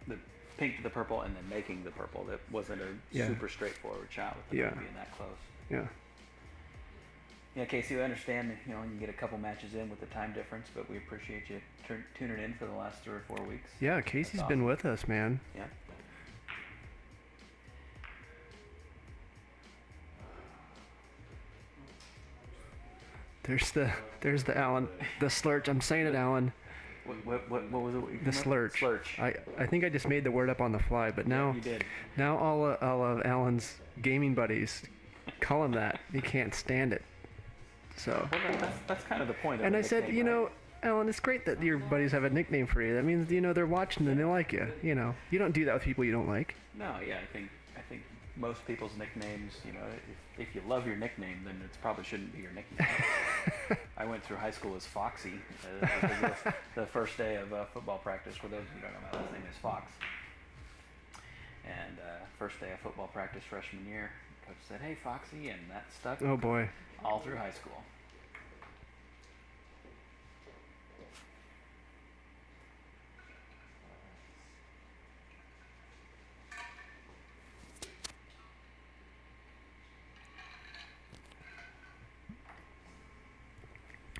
Speaker 2: The pink to the purple and then making the purple. That wasn't a
Speaker 6: Yeah.
Speaker 2: super straightforward shot with the
Speaker 6: Yeah.
Speaker 2: pink being that close.
Speaker 6: Yeah.
Speaker 2: Yeah, Casey, I understand, you get a couple matches in with the time difference, but we appreciate you tuning in for the last 3 or 4 weeks.
Speaker 6: Yeah, Casey's
Speaker 2: That's
Speaker 6: been
Speaker 2: awesome.
Speaker 6: with us, man.
Speaker 2: Yeah.
Speaker 6: There's the Alan, the slurch. I'm saying it, Alan.
Speaker 2: What was it?
Speaker 6: The slurch.
Speaker 2: Slurch.
Speaker 6: I think I just made the word up on the fly, but now
Speaker 2: You did.
Speaker 6: now all of Alan's gaming buddies call him that. He can't stand it. So,
Speaker 2: Well, that's kind of the point of
Speaker 6: and
Speaker 2: the
Speaker 6: I said,
Speaker 2: nickname, right?
Speaker 6: Alan, it's great that your buddies have a nickname for you. That means they're watching and they like you. You don't do that with people you don't like.
Speaker 2: No, yeah, I think most people's nicknames, if you love your nickname, then it probably shouldn't be your nickname. I went through high school as Foxy because of the first day of football practice. For those of you who don't know, my last name is Fox. And first day of football practice freshman year, coach said, "Hey, Foxy," and that stuck
Speaker 6: Oh boy.
Speaker 2: all through high school.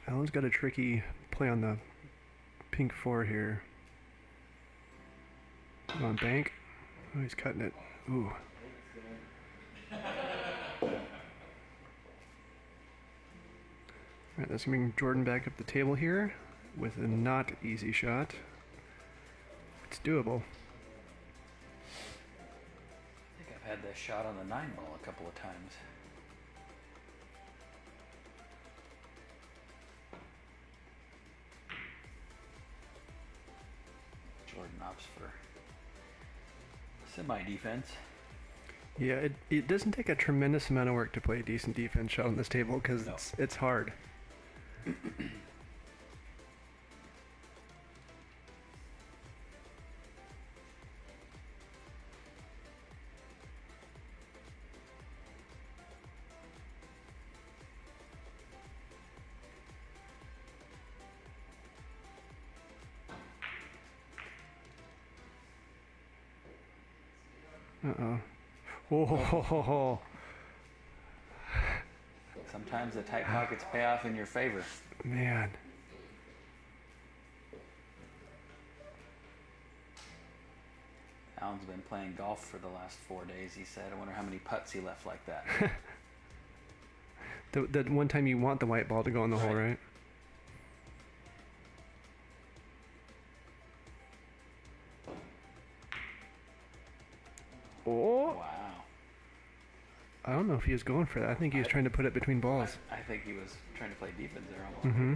Speaker 6: Alan's got a tricky play on the pink 4 here. Come on, bank. Oh, he's cutting it. Ooh. Alright, that's gonna bring Jordan back up the table here with a not easy shot. It's doable.
Speaker 2: I think I've had this shot on the 9 ball a couple of times. Jordan opts for semi-defense.
Speaker 6: Yeah, it doesn't take a tremendous amount of work to play a decent defense shot on this table because
Speaker 2: No.
Speaker 6: it's hard. Uh-oh. Whoa.
Speaker 2: Sometimes the tight pockets pay off in your favor.
Speaker 6: Man.
Speaker 2: Alan's been playing golf for the last 4 days, he said. I wonder how many putts he left like that.
Speaker 6: The one time you want the white ball to go in the hole,
Speaker 2: Right.
Speaker 6: right? Oh,
Speaker 2: Wow.
Speaker 6: I don't know if he was going for that. I think he was trying to put it between balls.
Speaker 2: I think he was trying to play defense there almost.
Speaker 6: Mm-hmm.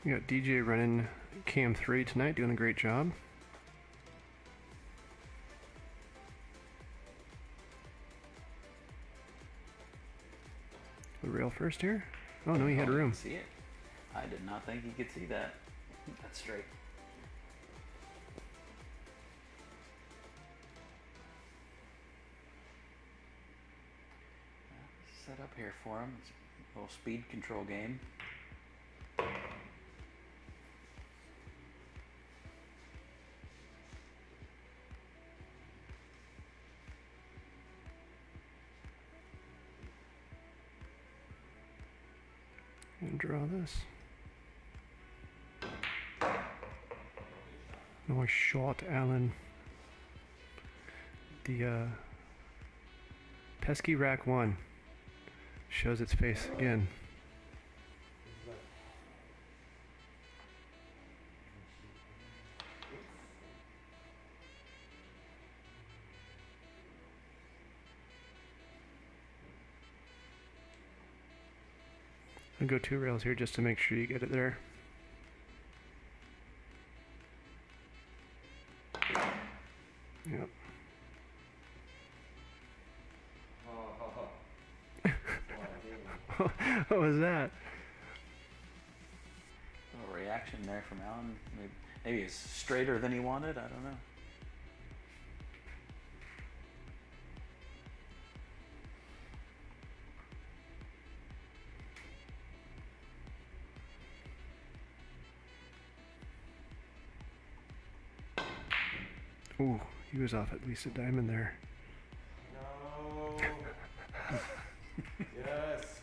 Speaker 6: We got DJ running cam 3 tonight, doing a great job. The rail first here. Oh no, he had
Speaker 2: Oh, you
Speaker 6: room.
Speaker 2: can see it. I did not think he could see that. That's straight. Set up here for him. It's a little speed control game.
Speaker 6: And draw this. Nice shot, Alan. The pesky rack 1 shows its face again. I'll go 2 rails here just to make sure you get it there. Yep. What was that?
Speaker 2: A little reaction there from Alan. Maybe it's straighter than he wanted. I don't know.
Speaker 6: Ooh, he was off at least a diamond there.
Speaker 1: No. Yes.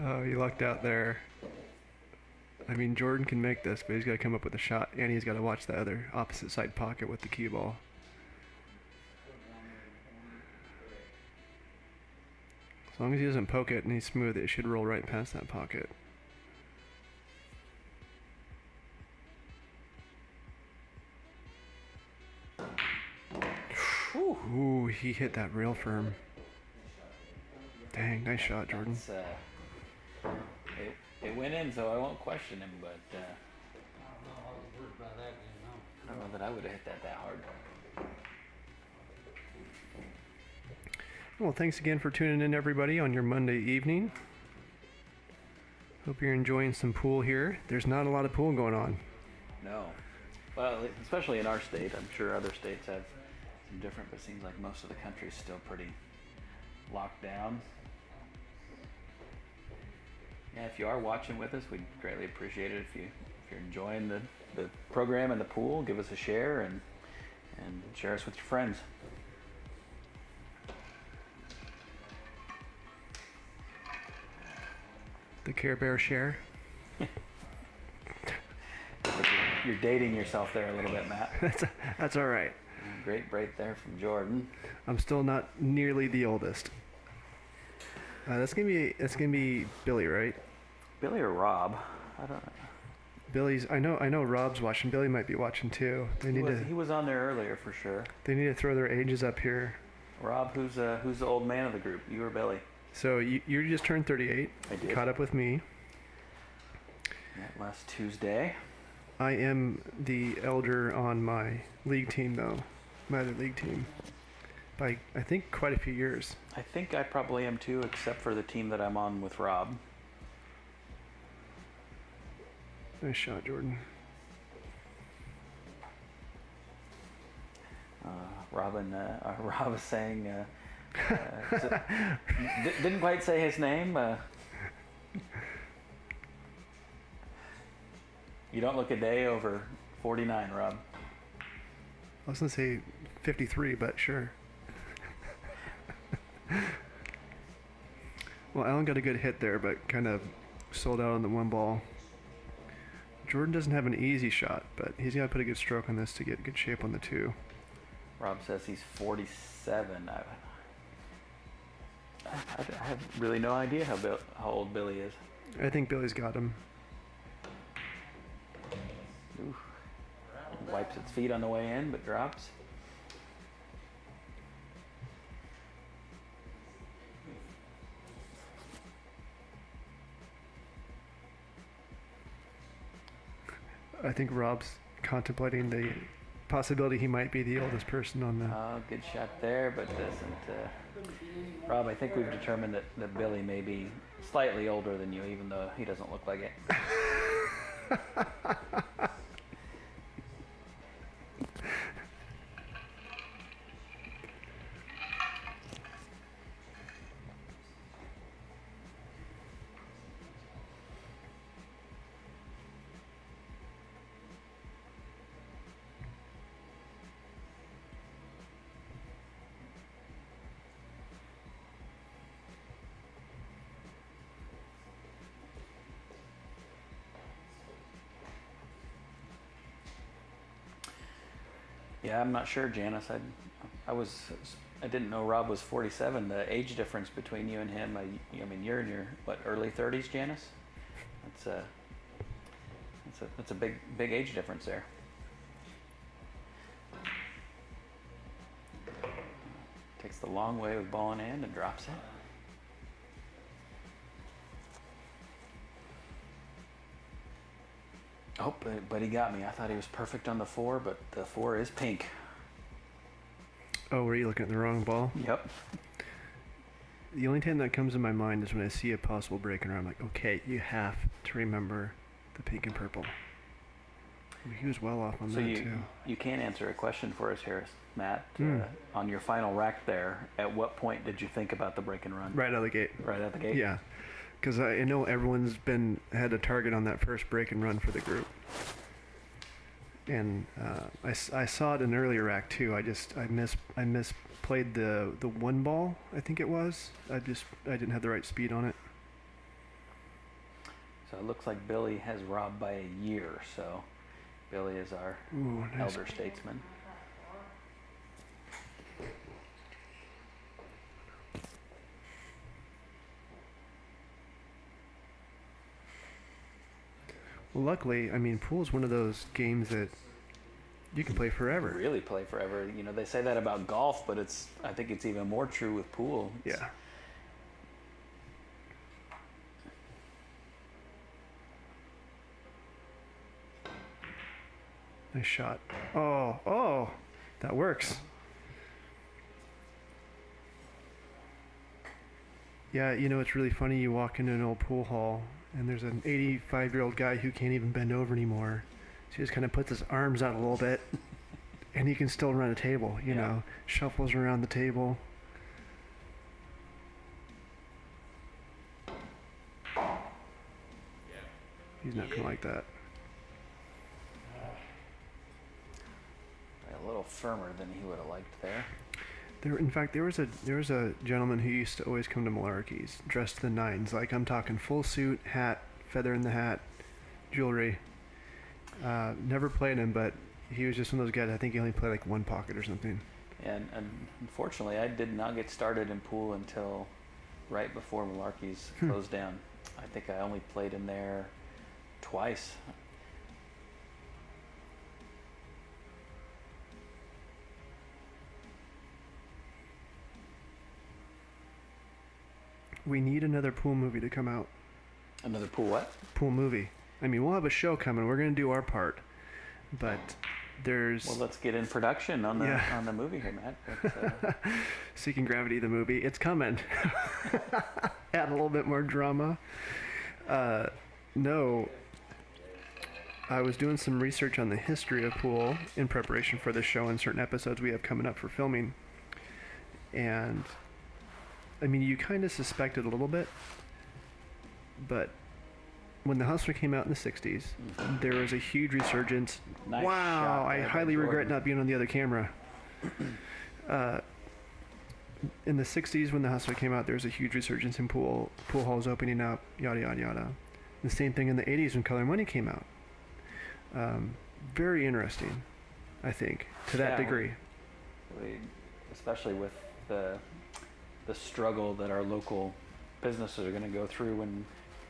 Speaker 6: Oh, he lucked out there. I mean, Jordan can make this, but he's got to come up with a shot, and he's got to watch the other opposite side pocket with the cue ball. As long as he doesn't poke it and he's smooth, it should roll right past that pocket. Ooh, he hit that real firm. Dang, nice shot, Jordan.
Speaker 2: It's, it went in, so I won't question him, but
Speaker 5: I don't know, I was worried about that, you know.
Speaker 2: I don't know that I would have hit that hard.
Speaker 6: Well, thanks again for tuning in, everybody, on your Monday evening. Hope you're enjoying some pool here. There's not a lot of pool going on.
Speaker 2: No. Well, especially in our state. I'm sure other states have some different, but it seems like most of the country is still pretty locked down. Yeah, if you are watching with us, we'd greatly appreciate it if you're enjoying the program and the pool, give us a share and share us with your friends.
Speaker 6: The Care Bear share.
Speaker 2: You're dating yourself there a little bit, Matt.
Speaker 6: That's all right.
Speaker 2: Great break there from Jordan.
Speaker 6: I'm still not nearly the oldest. That's gonna be Billy, right?
Speaker 2: Billy or Rob? I don't know.
Speaker 6: Billy's. I know. Rob's watching. Billy might be watching too.
Speaker 2: He was on there earlier for sure.
Speaker 6: They need to throw their ages up here.
Speaker 2: Rob, who's the old man of the group? You or Billy?
Speaker 6: So you just turned 38.
Speaker 2: I did.
Speaker 6: Caught up with me.
Speaker 2: Yeah, last Tuesday.
Speaker 6: I am the elder on my league team, though. My other league team. By, I think, quite a few years.
Speaker 2: I think I probably am too, except for the team that I'm on with Rob.
Speaker 6: Nice shot, Jordan.
Speaker 2: Rob is saying, didn't quite say his name. You don't look a day over 49, Rob.
Speaker 6: I was going to say 53, but sure. Well, Alan got a good hit there, but kind of sold out on the one ball. Jordan doesn't have an easy shot, but he's got to put a good stroke on this to get good shape on the 2.
Speaker 2: Rob says he's 47. I have really no idea how old Billy is.
Speaker 6: I think Billy's got him.
Speaker 2: Ooh. Wipes its feet on the way in, but drops.
Speaker 6: I think Rob's contemplating the possibility he might be the oldest person on the...
Speaker 2: Oh, good shot there, but doesn't. Rob, I think we've determined that Billy may be slightly older than you, even though he doesn't look like it. Yeah, I'm not sure, Janice. I didn't know Rob was 47. The age difference between you and him. I mean, you're in your early 30s, Janice. That's a big age difference there. Takes the long way with ball in hand and drops it. Oh, but he got me. I thought he was perfect on the 4, but the 4 is pink.
Speaker 6: Oh, were you looking at the wrong ball?
Speaker 2: Yep.
Speaker 6: The only time that comes to my mind is when I see a possible break and I'm like, okay, you have to remember the pink and purple. He was well off on
Speaker 2: So
Speaker 6: that too.
Speaker 2: you can answer a question for us here, Matt. On your final rack there, at what point did you think about the break and run?
Speaker 6: Right out of the gate.
Speaker 2: Right out the gate?
Speaker 6: Yeah, because I know everyone's had a target on that first break and run for the group. And I saw it in an earlier rack too. I misplayed the one ball, I think it was. I didn't have the right speed on it.
Speaker 2: So it looks like Billy has Rob by a year. So Billy is our
Speaker 6: Ooh, nice.
Speaker 2: elder statesman.
Speaker 6: Well, luckily, I mean, pool's one of those games that you can play forever.
Speaker 2: Really play forever. You know, they say that about golf, but I think it's even more true with pool.
Speaker 6: Yeah. Nice shot. Oh, that works. Yeah, you know, it's really funny. You walk into an old pool hall, and there's an 85-year-old guy who can't even bend over anymore. So he just kind of puts his arms out a little bit, and he can still run a table, you know, shuffles around the table. He's not going to like that.
Speaker 2: A little firmer than he would have liked there.
Speaker 6: In fact, there was a gentleman who used to always come to Malarkey's dressed to the nines. Like, I'm talking full suit, hat, feather in the hat, jewelry. Never played him, but he was just one of those guys. I think he only played like one pocket or something.
Speaker 2: And unfortunately, I did not get started in pool until right before Malarkey's closed down. I think I only played in there twice.
Speaker 6: We need another pool movie to come out.
Speaker 2: Another pool what?
Speaker 6: Pool movie. I mean, we'll have a show coming. We're going to do our part. But there's...
Speaker 2: Well, let's get in production on the movie here, Matt.
Speaker 6: Seeking Gravity, the movie. It's coming. Add a little bit more drama. No. I was doing some research on the history of pool in preparation for this show and certain episodes we have coming up for filming. And... I mean, you kind of suspected a little bit, but when The Hustler came out in the 60s, there was a huge resurgence.
Speaker 2: Nice
Speaker 6: wow,
Speaker 2: shot
Speaker 6: I
Speaker 2: there by
Speaker 6: highly regret
Speaker 2: Jordan.
Speaker 6: not being on the other camera. In the 60s, when The Hustler came out, there was a huge resurgence in pool halls opening up, yada, yada, yada. The same thing in the 80s when Color Money came out. Very interesting, I think, to that degree.
Speaker 2: Especially with the struggle that our local businesses are going to go through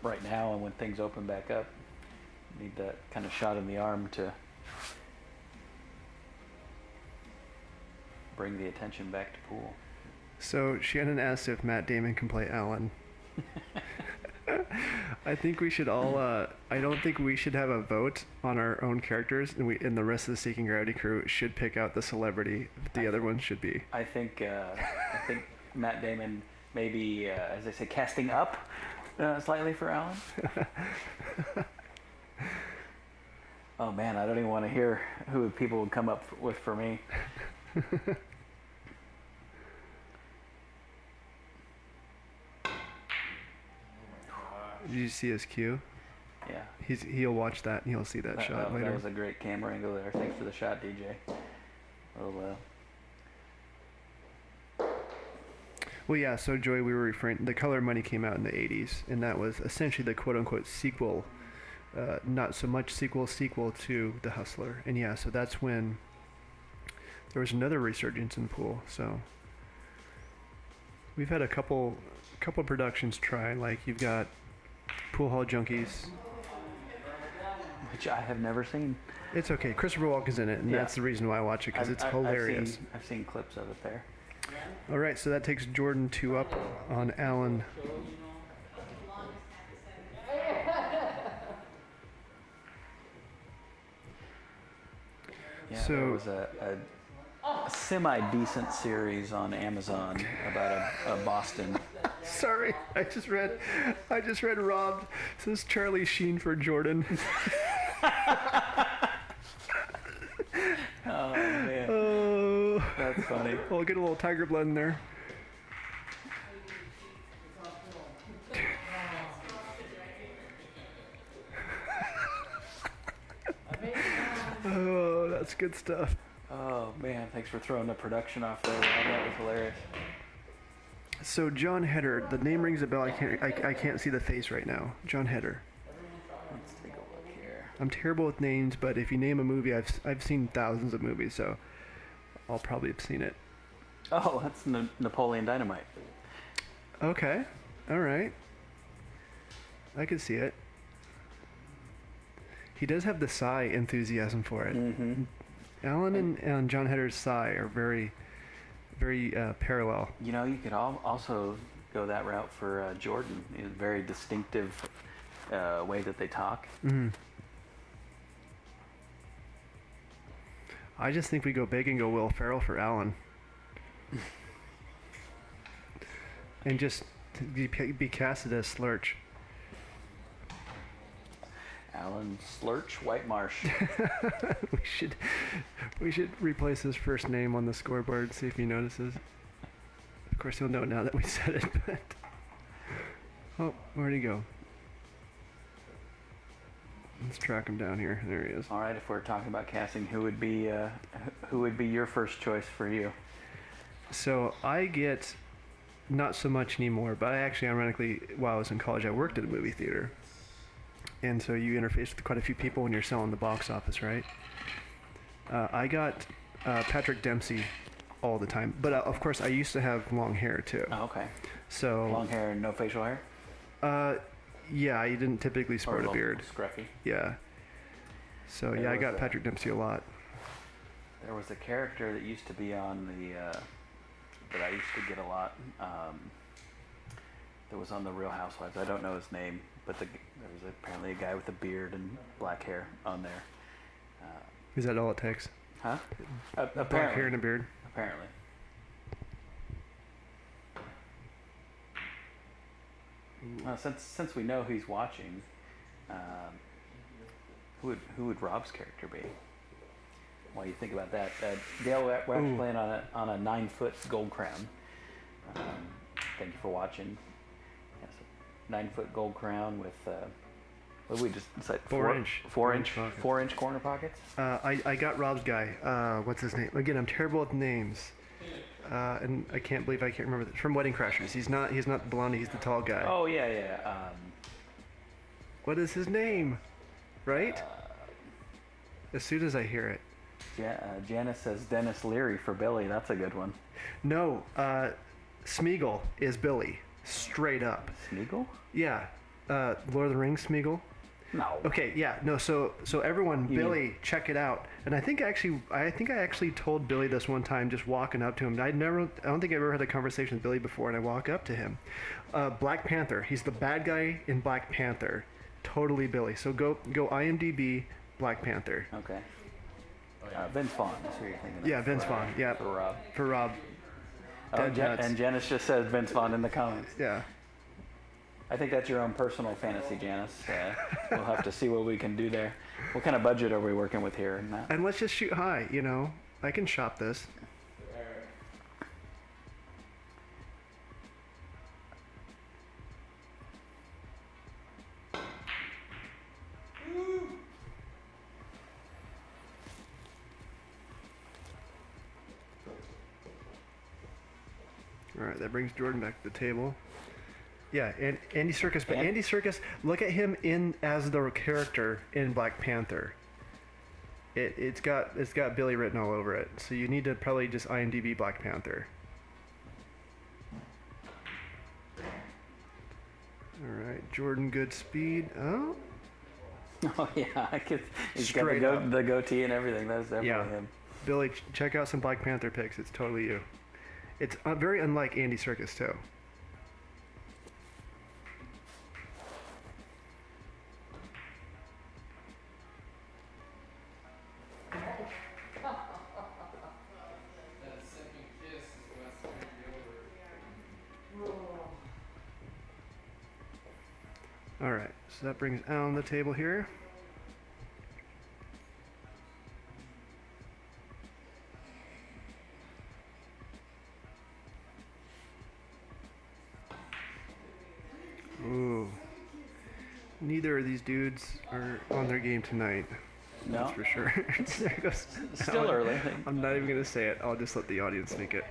Speaker 2: right now and when things open back up. Need that kind of shot in the arm to bring the attention back to pool.
Speaker 6: So Shannon asked if Matt Damon can play Alan. I think we should all. I don't think we should have a vote on our own characters, and the rest of the Seeking Gravity crew should pick out the celebrity the other ones should be.
Speaker 2: I think Matt Damon may be, as they say, casting up slightly for Alan. Oh man, I don't even want to hear who people would come up with for me.
Speaker 6: Did you see his cue?
Speaker 2: Yeah.
Speaker 6: He'll watch that and he'll see that shot later.
Speaker 2: That was a great camera angle there. Thanks for the shot, DJ.
Speaker 6: Well, yeah, so Joy, we were referring, The Color Money came out in the 80s, and that was essentially the quote-unquote sequel, not so much sequel to The Hustler. And yeah, so that's when there was another resurgence in pool. So we've had a couple productions try. Like you've got Pool Hall Junkies.
Speaker 2: Which I have never seen.
Speaker 6: It's okay. Christopher Walken's in it, and
Speaker 2: Yeah.
Speaker 6: that's the reason why I watch it, because it's hilarious.
Speaker 2: I've seen clips of it there.
Speaker 6: All right, so that takes Jordan 2 up on Alan.
Speaker 2: Yeah,
Speaker 6: So-
Speaker 2: there was a semi-decent series on Amazon about a Boston.
Speaker 6: Sorry, I just read Rob says Charlie Sheen for Jordan.
Speaker 2: Oh man,
Speaker 6: Oh,
Speaker 2: that's funny.
Speaker 6: we'll get a little tiger blood in there. Oh, that's good stuff.
Speaker 2: Oh man, thanks for throwing the production off there, Rob. That was hilarious.
Speaker 6: So John Heder, the name rings a bell. I can't see the face right now. John Heder.
Speaker 2: Let's take a look here.
Speaker 6: I'm terrible with names, but if you name a movie, I've seen thousands of movies, so I'll probably have seen it.
Speaker 2: Oh, that's Napoleon Dynamite.
Speaker 6: Okay, all right. I can see it. He does have the sigh enthusiasm for it.
Speaker 2: Mm-hmm.
Speaker 6: Alan and John Heder's sigh are very, very parallel.
Speaker 2: You know, you could also go that route for Jordan. A very distinctive way that they talk.
Speaker 6: Mm. I just think we go big and go Will Ferrell for Alan. And just be casted as Slurch.
Speaker 2: Alan Slurch Whitemarsh.
Speaker 6: we should replace his first name on the scoreboard, see if he notices. Of course he'll know now that we said it, but... Oh, where'd he go? Let's track him down here. There he is.
Speaker 2: All right, if we're talking about casting, who would be your first choice for you?
Speaker 6: So I get, not so much anymore, but I actually, ironically, while I was in college, I worked at a movie theater. And so you interface with quite a few people when you're selling the box office, right? I got Patrick Dempsey all the time. But of course, I used to have long hair too.
Speaker 2: Oh, okay.
Speaker 6: So
Speaker 2: Long hair and no facial hair?
Speaker 6: yeah, I didn't typically sport a
Speaker 2: little
Speaker 6: beard.
Speaker 2: Scruffy.
Speaker 6: Yeah. So
Speaker 2: There
Speaker 6: yeah, I
Speaker 2: was
Speaker 6: got
Speaker 2: a-
Speaker 6: Patrick Dempsey a lot.
Speaker 2: There was a character that used to be on the that I used to get a lot. That was on the Real Housewives. I don't know his name, but there was apparently a guy with a beard and black hair on there.
Speaker 6: Is that all it takes?
Speaker 2: Huh?
Speaker 6: Black hair
Speaker 2: Apparently.
Speaker 6: and a beard.
Speaker 2: Apparently. Well, since we know he's watching, who would Rob's character be? While you think about that, Dale, we're actually
Speaker 6: Ooh.
Speaker 2: playing on a 9-foot gold crown. Thank you for watching. Yes, 9-foot gold crown with what did we just decide?
Speaker 6: 4-inch.
Speaker 2: 4-inch,
Speaker 6: 4-inch pockets.
Speaker 2: 4-inch corner pockets.
Speaker 6: I got Rob's guy. What's his name? Again, I'm terrible with names. And I can't believe I can't remember. From Wedding Crashers. He's not the blondie. He's the tall guy.
Speaker 2: Oh yeah.
Speaker 6: What is his name? Right? As soon as I hear it.
Speaker 2: Janice says Dennis Leary for Billy. That's a good one.
Speaker 6: No, Smeagol is Billy. Straight up.
Speaker 2: Smeagol?
Speaker 6: Yeah. Lord of the Rings Smeagol.
Speaker 2: No.
Speaker 6: Okay, yeah, no, so everyone,
Speaker 2: You
Speaker 6: Billy, check it out. And I think I actually told Billy this one time, just walking up to him. I don't think I've ever had a conversation with Billy before, and I walk up to him. Black Panther. He's the bad guy in Black Panther. Totally Billy. So go IMDb Black Panther.
Speaker 2: Okay. Vince Vaughn. That's who you're thinking of.
Speaker 6: Yeah, Vince
Speaker 2: For,
Speaker 6: Vaughn. Yeah,
Speaker 2: For Rob.
Speaker 6: for Rob.
Speaker 2: Oh,
Speaker 6: Dead nuts.
Speaker 2: and Janice just says Vince Vaughn in the comments.
Speaker 6: Yeah.
Speaker 2: I think that's your own personal fantasy, Janice. We'll have to see what we can do there. What kind of budget are we working with here?
Speaker 6: And let's just shoot high. I can shop this. All right, that brings Jordan back to the table. Yeah, and Andy Serkis, but
Speaker 2: And-
Speaker 6: Andy Serkis, look at him as the character in Black Panther. It's got Billy written all over it. So you need to probably just IMDb Black Panther. All right, Jordan Goodspeed. Oh,
Speaker 2: Oh yeah, I could. He's
Speaker 6: Straight
Speaker 2: got
Speaker 6: up.
Speaker 2: the goatee and everything. That's definitely
Speaker 6: Yeah.
Speaker 2: him.
Speaker 6: Billy, check out some Black Panther pics. It's totally you. It's very unlike Andy Serkis too.
Speaker 4: That second kiss is what's going to be over.
Speaker 6: All right, so that brings Alan to the table here. Ooh. Neither of these dudes are on their game tonight.
Speaker 2: No,
Speaker 6: That's for sure. There goes
Speaker 2: still
Speaker 6: Alan.
Speaker 2: early.
Speaker 6: I'm not even gonna say it. I'll just let the audience think it.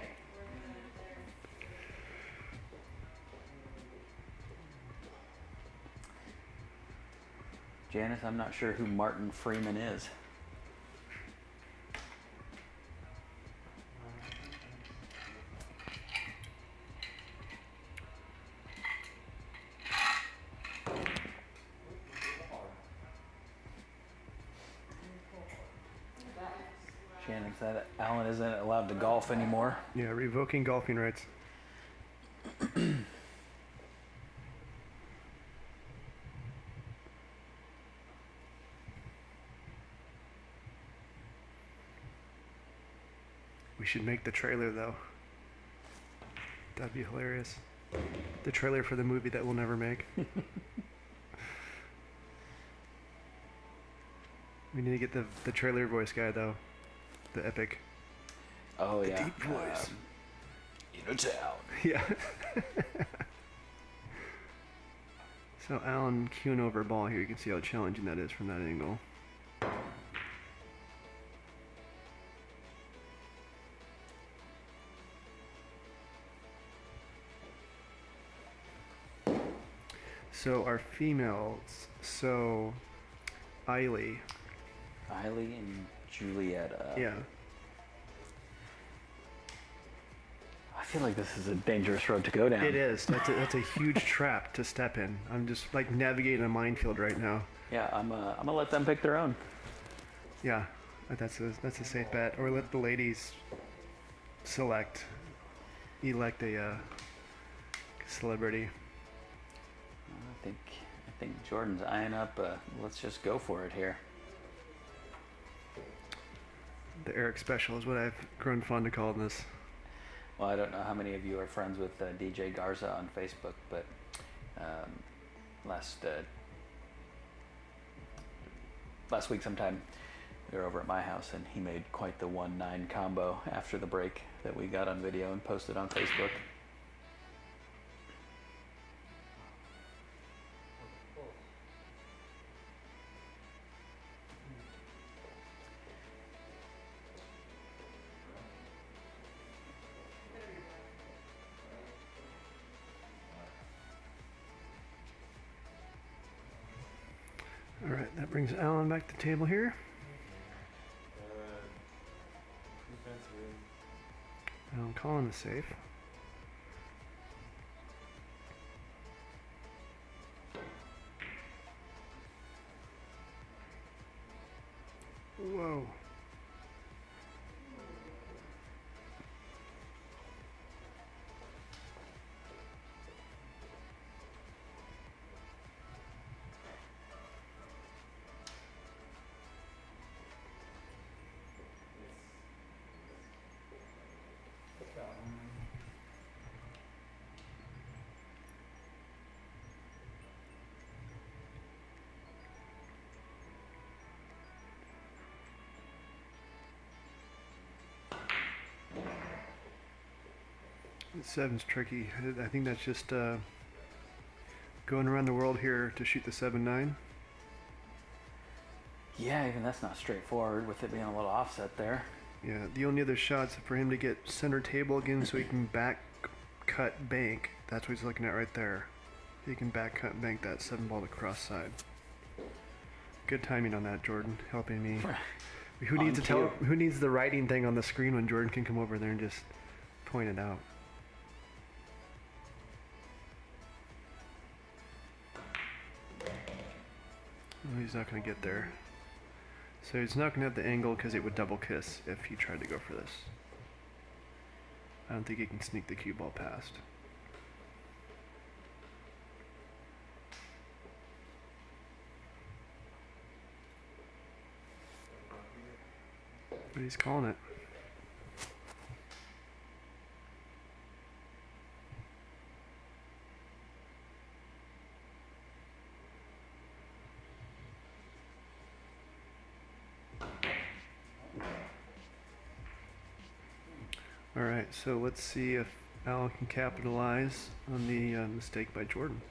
Speaker 2: Janice, I'm not sure who Martin Freeman is. Janice, that Alan isn't allowed to golf anymore.
Speaker 6: Yeah, revoking golfing rights. We should make the trailer though. That'd be hilarious. The trailer for the movie that we'll never make. We need to get the trailer voice guy though. The epic.
Speaker 2: Oh
Speaker 6: The
Speaker 2: yeah.
Speaker 6: deep voice.
Speaker 2: In a town.
Speaker 6: Yeah. So Alan cueing over a ball here, you can see how challenging that is from that angle. So our females, so Eiley,
Speaker 2: Eiley and Julietta.
Speaker 6: yeah.
Speaker 2: I feel like this is a dangerous road to go down.
Speaker 6: It is. That's a huge trap to step in. I'm just like navigating a minefield right now.
Speaker 2: Yeah, I'm gonna let them pick their own.
Speaker 6: Yeah, that's a safe bet. Or let the ladies elect a celebrity.
Speaker 2: I think Jordan's eyeing up. Let's just go for it here.
Speaker 6: The Eric Special is what I've grown fond of calling this.
Speaker 2: Well, I don't know how many of you are friends with DJ Garza on Facebook, but last week sometime we were over at my house and he made quite the 1-9 combo after the break that we got on video and posted on Facebook.
Speaker 6: All right, that brings Alan back to the table here. Alan calling the safe. Whoa. Seven's tricky. I think that's just going around the world here to shoot the 7-9.
Speaker 2: Yeah, even that's not straightforward with it being a little offset there.
Speaker 6: Yeah, the only other shot's for him to get center table again so he can back cut bank. That's what he's looking at right there. He can back cut bank that 7 ball to cross side. Good timing on that, Jordan, helping me Who needs
Speaker 2: On
Speaker 6: to tell?
Speaker 2: cue.
Speaker 6: Who needs the writing thing on the screen when Jordan can come over there and just point it out? Oh, he's not going to get there. So he's not going to have the angle because it would double kiss if he tried to go for this. I don't think he can sneak the cue ball past. But he's calling it. All right, so let's see if Alan can capitalize on the mistake by Jordan.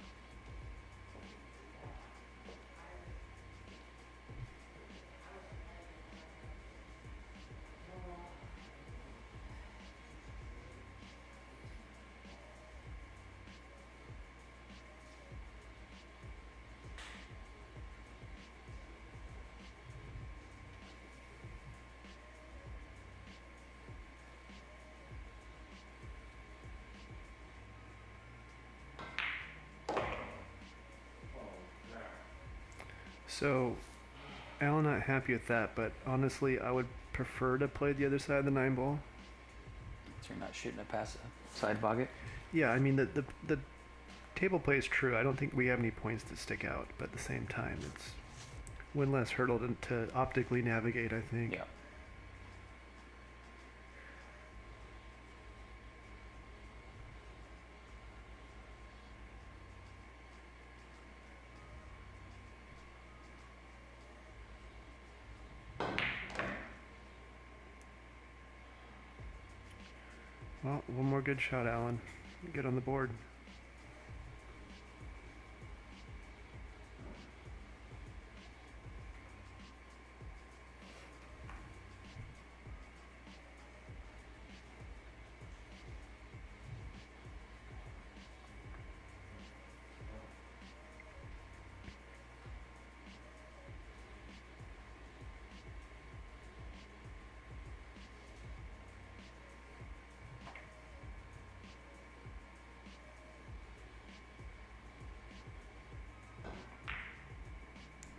Speaker 6: So, Alan not happy with that, but honestly, I would prefer to play the other side of the 9 ball.
Speaker 2: So you're not shooting it past the side pocket.
Speaker 6: Yeah, I mean the table play is true. I don't think we have any points to stick out, but at the same time, it's one less hurdle to optically navigate. I think.
Speaker 2: Yeah.
Speaker 6: Well, one more good shot, Alan. Get on the board.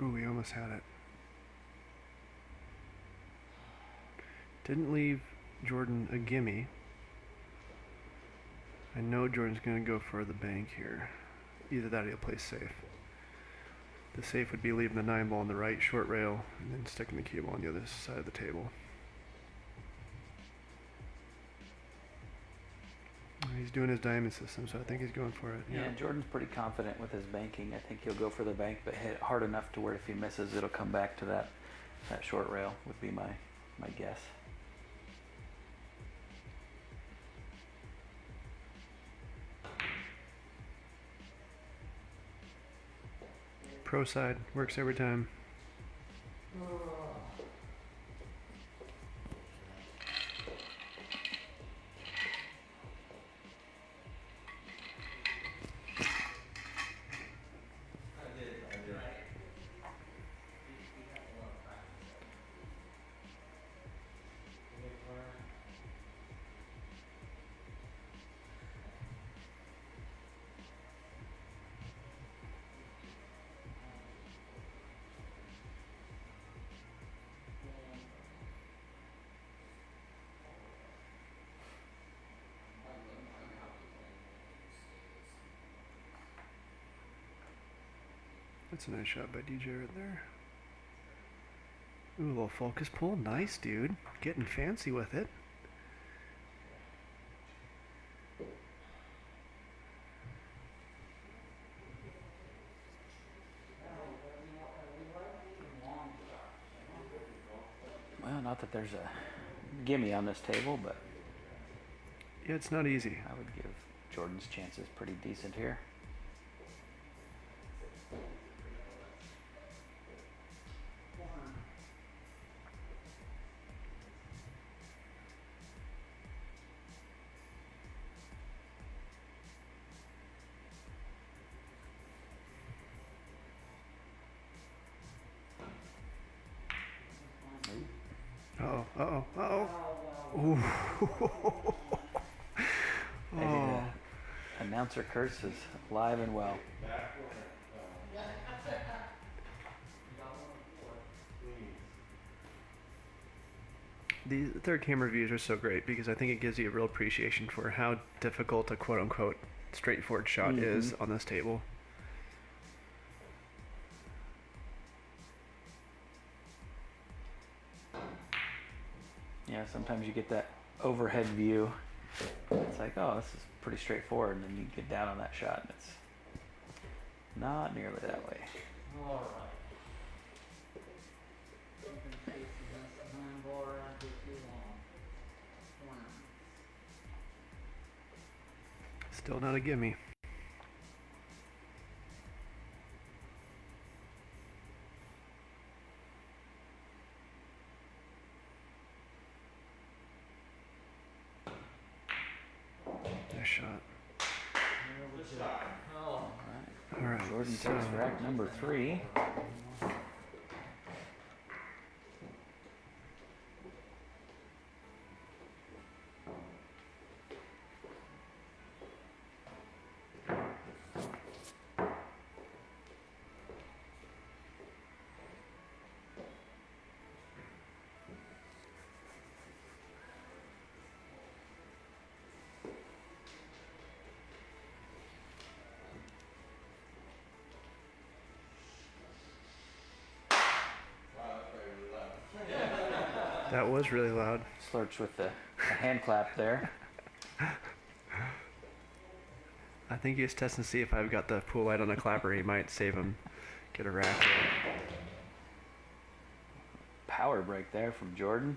Speaker 6: Ooh, we almost had it. Didn't leave Jordan a gimme. I know Jordan's going to go for the bank here. Either that or he'll play safe. The safe would be leaving the 9 ball on the right short rail and then sticking the cue ball on the other side of the table. He's doing his diamond system, so I think he's going for it.
Speaker 2: Yeah, Jordan's pretty confident with his banking. I think he'll go for the bank, but hit it hard enough to where if he misses, it'll come back to that short rail. Would be my guess.
Speaker 6: Pro side works every time. That's a nice shot by DJ right there. Ooh, a little focus pull. Nice, dude. Getting fancy with it.
Speaker 2: Well, not that there's a gimme on this table, but
Speaker 6: Yeah, it's not easy.
Speaker 2: I would give Jordan's chances pretty decent here.
Speaker 6: Uh-oh, uh-oh, uh-oh. Ooh.
Speaker 2: Maybe
Speaker 6: Oh.
Speaker 2: the announcer curse is alive and well.
Speaker 6: These third camera views are so great because I think it gives you a real appreciation for how difficult a quote-unquote straightforward shot is on this table.
Speaker 2: Yeah, sometimes you get that overhead view. It's like, oh, this is pretty straightforward, and then you get down on that shot, and it's not nearly that way.
Speaker 5: All right. You can face against the handbar around here too long.
Speaker 6: Still not a gimme. Nice shot.
Speaker 5: Oh,
Speaker 6: All right.
Speaker 2: Jordan
Speaker 6: So,
Speaker 2: takes rack number 3.
Speaker 6: that was really loud.
Speaker 2: Slurch with the hand clap there.
Speaker 6: I think he's testing to see if I've got the pool light on the clapper. He might save him, get a rack.
Speaker 2: Power break there from Jordan.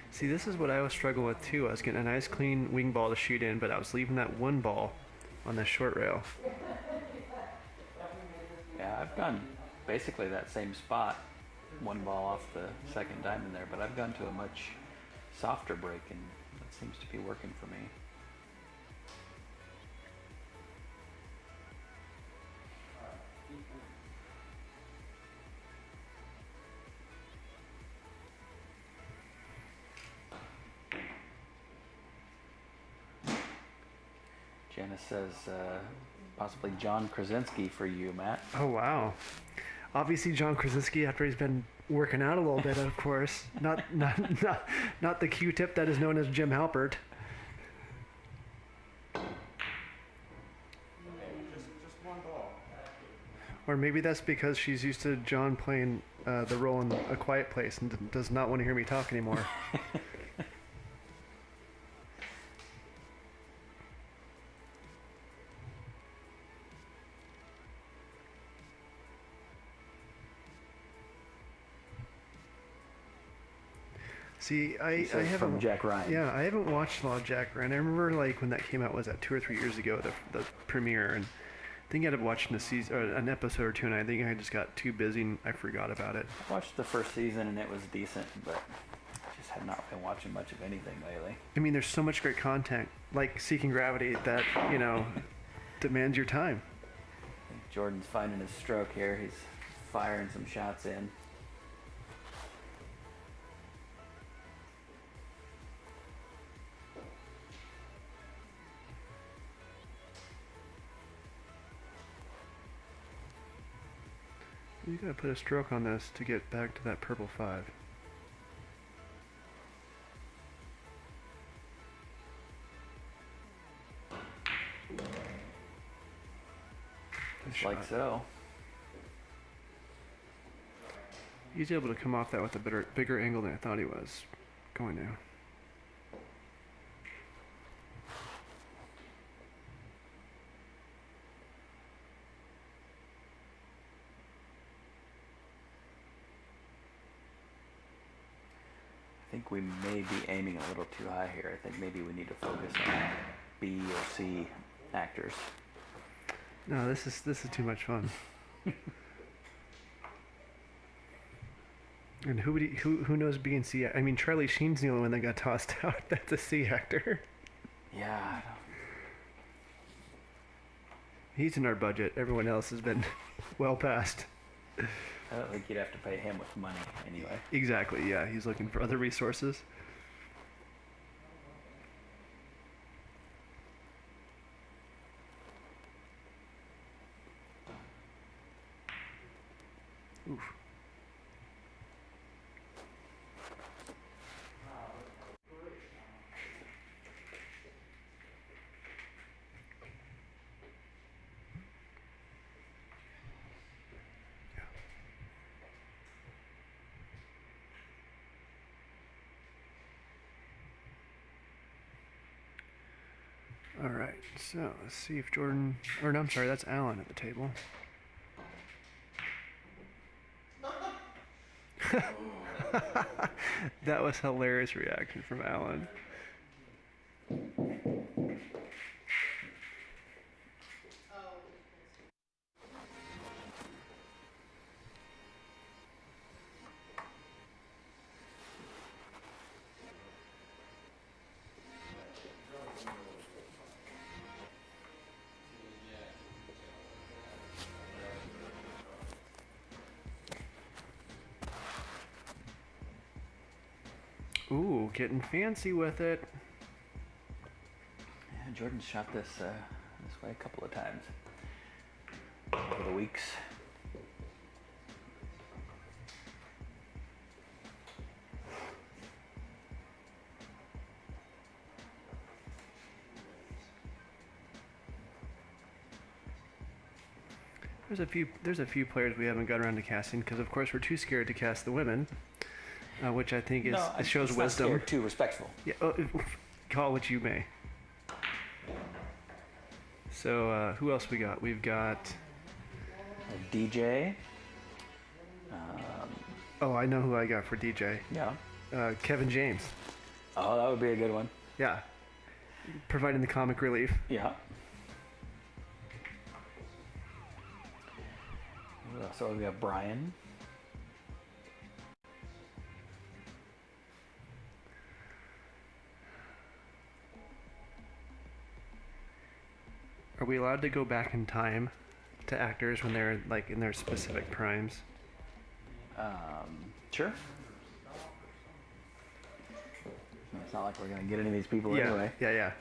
Speaker 6: See, this is what I was struggling with too. I was getting a nice clean wing ball to shoot in, but I was leaving that one ball on the short rail.
Speaker 2: Yeah, I've gone basically that same spot, one ball off the second diamond there, but I've gone to a much softer break, and that seems to be working for me. Janice says possibly John Krasinski for you, Matt.
Speaker 6: Oh wow! Obviously, John Krasinski after he's been working out a little bit, of course. Not the Q-tip that is known as Jim Halpert.
Speaker 1: Just one ball.
Speaker 6: Or maybe that's because she's used to John playing the role in A Quiet Place and does not want to hear me talk anymore. See, I
Speaker 2: This is
Speaker 6: haven't.
Speaker 2: from Jack Ryan.
Speaker 6: Yeah, I haven't watched a lot of Jack Ryan. I remember like when that came out, was that 2 or 3 years ago, the premiere, and I think I ended up watching a season or an episode or two, and I think I just got too busy and I forgot about it.
Speaker 2: I watched the first season and it was decent, but I just have not been watching much of anything lately.
Speaker 6: I mean, there's so much great content, like Seeking Gravity, that demands your time.
Speaker 2: I think Jordan's finding his stroke here. He's firing some shots in.
Speaker 6: You gotta put a stroke on this to get back to that purple 5.
Speaker 2: Just like so.
Speaker 6: He's able to come off that with a bigger angle than I thought he was going to.
Speaker 2: I think we may be aiming a little too high here. I think maybe we need to focus on B or C actors.
Speaker 6: No, this is too much fun. And who knows B and C? I mean, Charlie Sheen's the only one that got tossed out. That's a C actor.
Speaker 2: Yeah. I don't-
Speaker 6: He's in our budget. Everyone else has been well past.
Speaker 2: I don't think you'd have to pay him with money anyway.
Speaker 6: Exactly, yeah. He's looking for other resources. Oof. All right, so let's see if Jordan, or no, I'm sorry, that's Alan at the table. That was hilarious reaction from Alan. Ooh, getting fancy with it.
Speaker 2: Yeah, Jordan shot this this way a couple of times over the weeks.
Speaker 6: There's a few players we haven't got around to casting because, of course, we're too scared to cast the women, which I think it shows
Speaker 2: it's not
Speaker 6: wisdom.
Speaker 2: scared, too respectful.
Speaker 6: Yeah, call what you may. So who else we got? We've got.
Speaker 2: A DJ.
Speaker 6: Oh, I know who I got for DJ.
Speaker 2: Yeah.
Speaker 6: Kevin James.
Speaker 2: Oh, that would be a good one.
Speaker 6: Yeah. Providing the comic relief.
Speaker 2: Yeah. So we got Brian.
Speaker 6: Are we allowed to go back in time to actors when they're like in their specific primes?
Speaker 2: Sure. It's not like we're gonna get any of these people
Speaker 6: Yeah,
Speaker 2: anyway.
Speaker 6: yeah.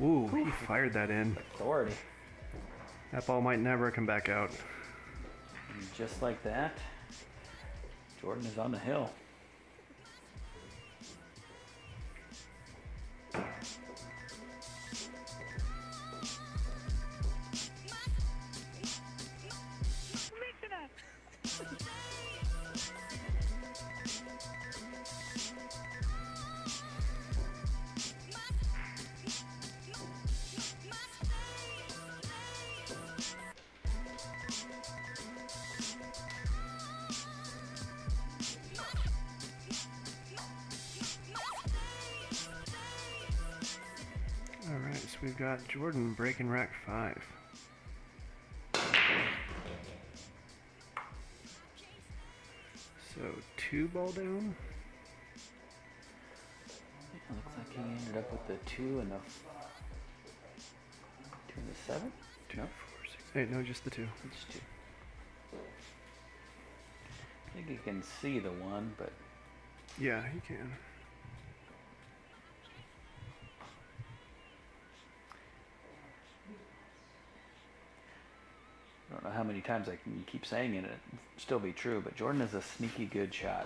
Speaker 6: Ooh, he fired that in.
Speaker 2: Authority.
Speaker 6: That ball might never come back out.
Speaker 2: And just like that, Jordan is on the hill.
Speaker 6: Alright, so we've got Jordan breaking rack 5. So 2 ball down.
Speaker 2: It looks like he ended up with the 2 and the 2 and the 7.
Speaker 6: 2,
Speaker 2: No,
Speaker 6: 4, 6, 8. No, just the 2.
Speaker 2: it's 2. I think you can see the 1, but
Speaker 6: Yeah, he can.
Speaker 2: I don't know how many times I can keep saying it and it still be true, but Jordan is a sneaky good shot.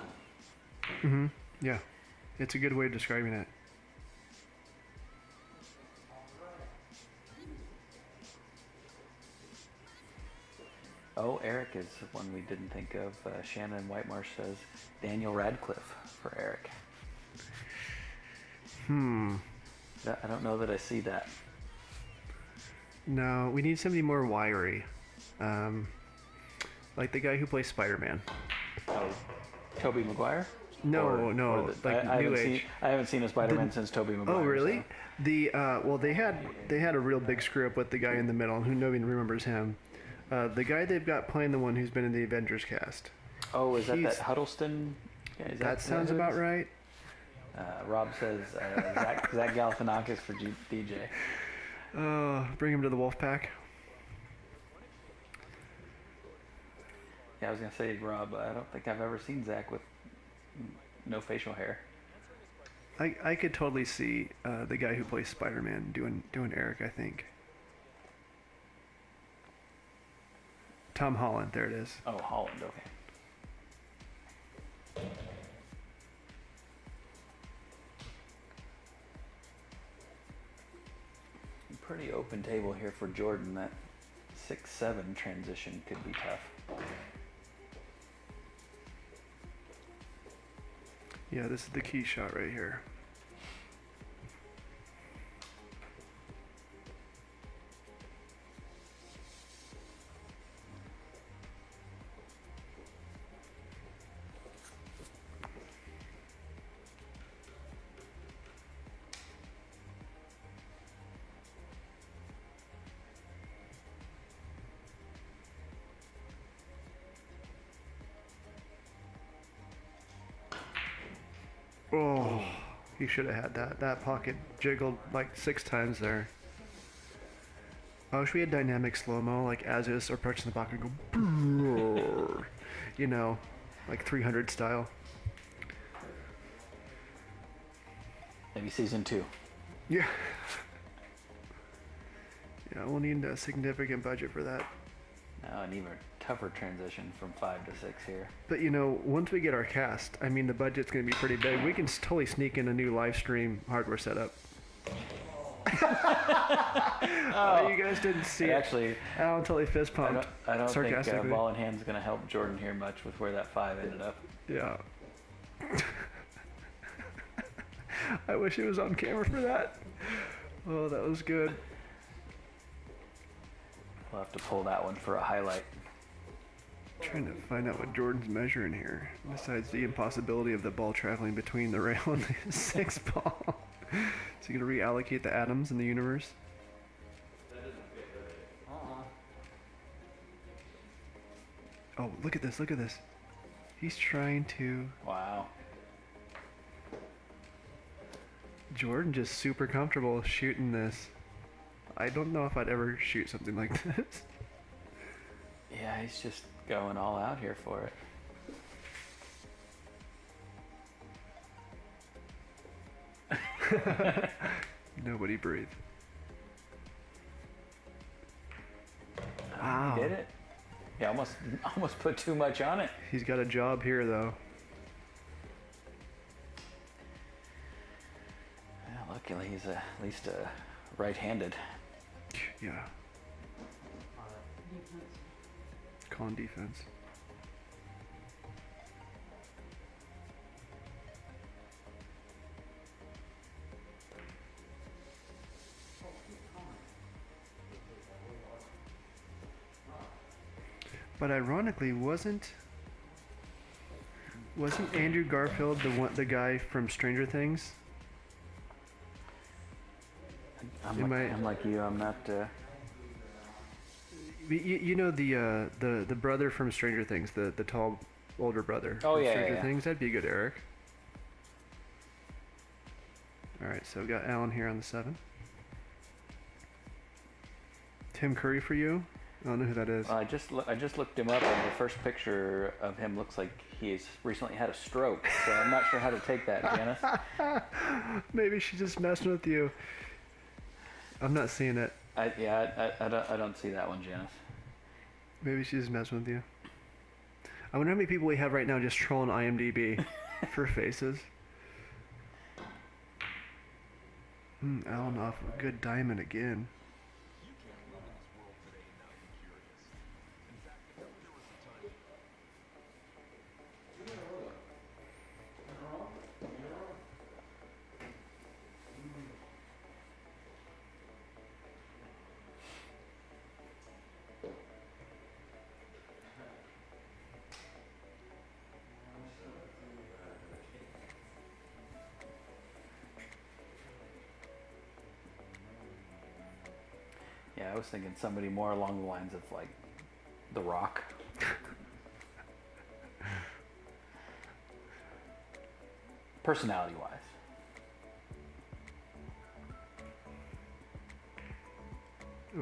Speaker 6: Mm-hmm. Yeah. It's a good way of describing it.
Speaker 2: Oh, Eric is one we didn't think of. Shannon Whitemarsh says Daniel Radcliffe for Eric. I don't know that I see that.
Speaker 6: No, we need somebody more wiry. Like the guy who plays Spider-Man.
Speaker 2: Oh, Tobey Maguire?
Speaker 6: No, like
Speaker 2: I
Speaker 6: New
Speaker 2: haven't
Speaker 6: Age.
Speaker 2: I haven't seen a Spider-Man since Tobey Maguire.
Speaker 6: Oh, really?
Speaker 2: so-
Speaker 6: The well, they had a real big screw up with the guy in the middle, who nobody remembers him. The guy they've got playing the one who's been in the Avengers cast.
Speaker 2: Oh, is that
Speaker 6: He's-
Speaker 2: Huddleston Okay, is
Speaker 6: That
Speaker 2: is
Speaker 6: sounds
Speaker 2: who it
Speaker 6: about
Speaker 2: is?
Speaker 6: right.
Speaker 2: Rob says Zach Galifianakis for DJ.
Speaker 6: Bring him to the wolf pack.
Speaker 2: Yeah, I was gonna say, Rob, I don't think I've ever seen Zach with no facial hair.
Speaker 6: I could totally see the guy who plays Spider-Man doing Eric. I think. Tom Holland. There it is.
Speaker 2: Oh, Holland. Okay. Pretty open table here for Jordan. That 6-7 transition could be tough.
Speaker 6: Yeah, this is the key shot right here. Oh, he should have had that. That pocket jiggled like 6 times there. I wish we had dynamic slow-mo, like as is approaching the pocket and go, you know, like 300 style.
Speaker 2: Maybe season 2.
Speaker 6: Yeah. Yeah, we'll need a significant budget for that.
Speaker 2: Now an even tougher transition from 5 to 6 here.
Speaker 6: But you know, once we get our cast, I mean, the budget's going to be pretty big. We can totally sneak in a new live stream hardware setup. Oh, you guys didn't see it.
Speaker 2: Actually,
Speaker 6: Alan totally fist
Speaker 2: I
Speaker 6: pumped.
Speaker 2: don't think
Speaker 6: sarcastically.
Speaker 2: ball in hand's going to help Jordan here much with where that 5 ended up.
Speaker 6: Yeah. I wish it was on camera for that. Oh, that was good.
Speaker 2: We'll have to pull that one for a highlight.
Speaker 6: Trying to find out what Jordan's measuring here, besides the impossibility of the ball traveling between the rail and the 6 ball. Is he going to reallocate the atoms in the universe? Oh, look at this, look at this. He's trying to...
Speaker 2: Wow.
Speaker 6: Jordan just super comfortable shooting this. I don't know if I'd ever shoot something like this.
Speaker 2: Yeah, he's just going all out here for it.
Speaker 6: Nobody breathe.
Speaker 2: Wow. He did it. He almost put too much on it.
Speaker 6: He's got a job here, though.
Speaker 2: Yeah, luckily he's at least right-handed.
Speaker 6: Yeah. Calling defense. But ironically, wasn't Andrew Garfield the guy from Stranger Things?
Speaker 2: I'm like you. I'm not.
Speaker 6: You know the brother from Stranger Things, the tall older brother.
Speaker 2: Oh,
Speaker 6: from
Speaker 2: yeah,
Speaker 6: Stranger
Speaker 2: yeah.
Speaker 6: Things. That'd be good, Eric. All right, so we got Alan here on the 7. Tim Curry for you. I don't know who that is.
Speaker 2: I just looked him up, and the first picture of him looks like he's recently had a stroke. So I'm not sure how to take that, Janice.
Speaker 6: Maybe she's just messing with you. I'm not seeing it.
Speaker 2: I don't see that one, Janice.
Speaker 6: Maybe she's just messing with you. I wonder how many people we have right now just trolling IMDb for faces. Alan off a good diamond again.
Speaker 2: Yeah, I was thinking somebody more along the lines of like The Rock. personality-wise.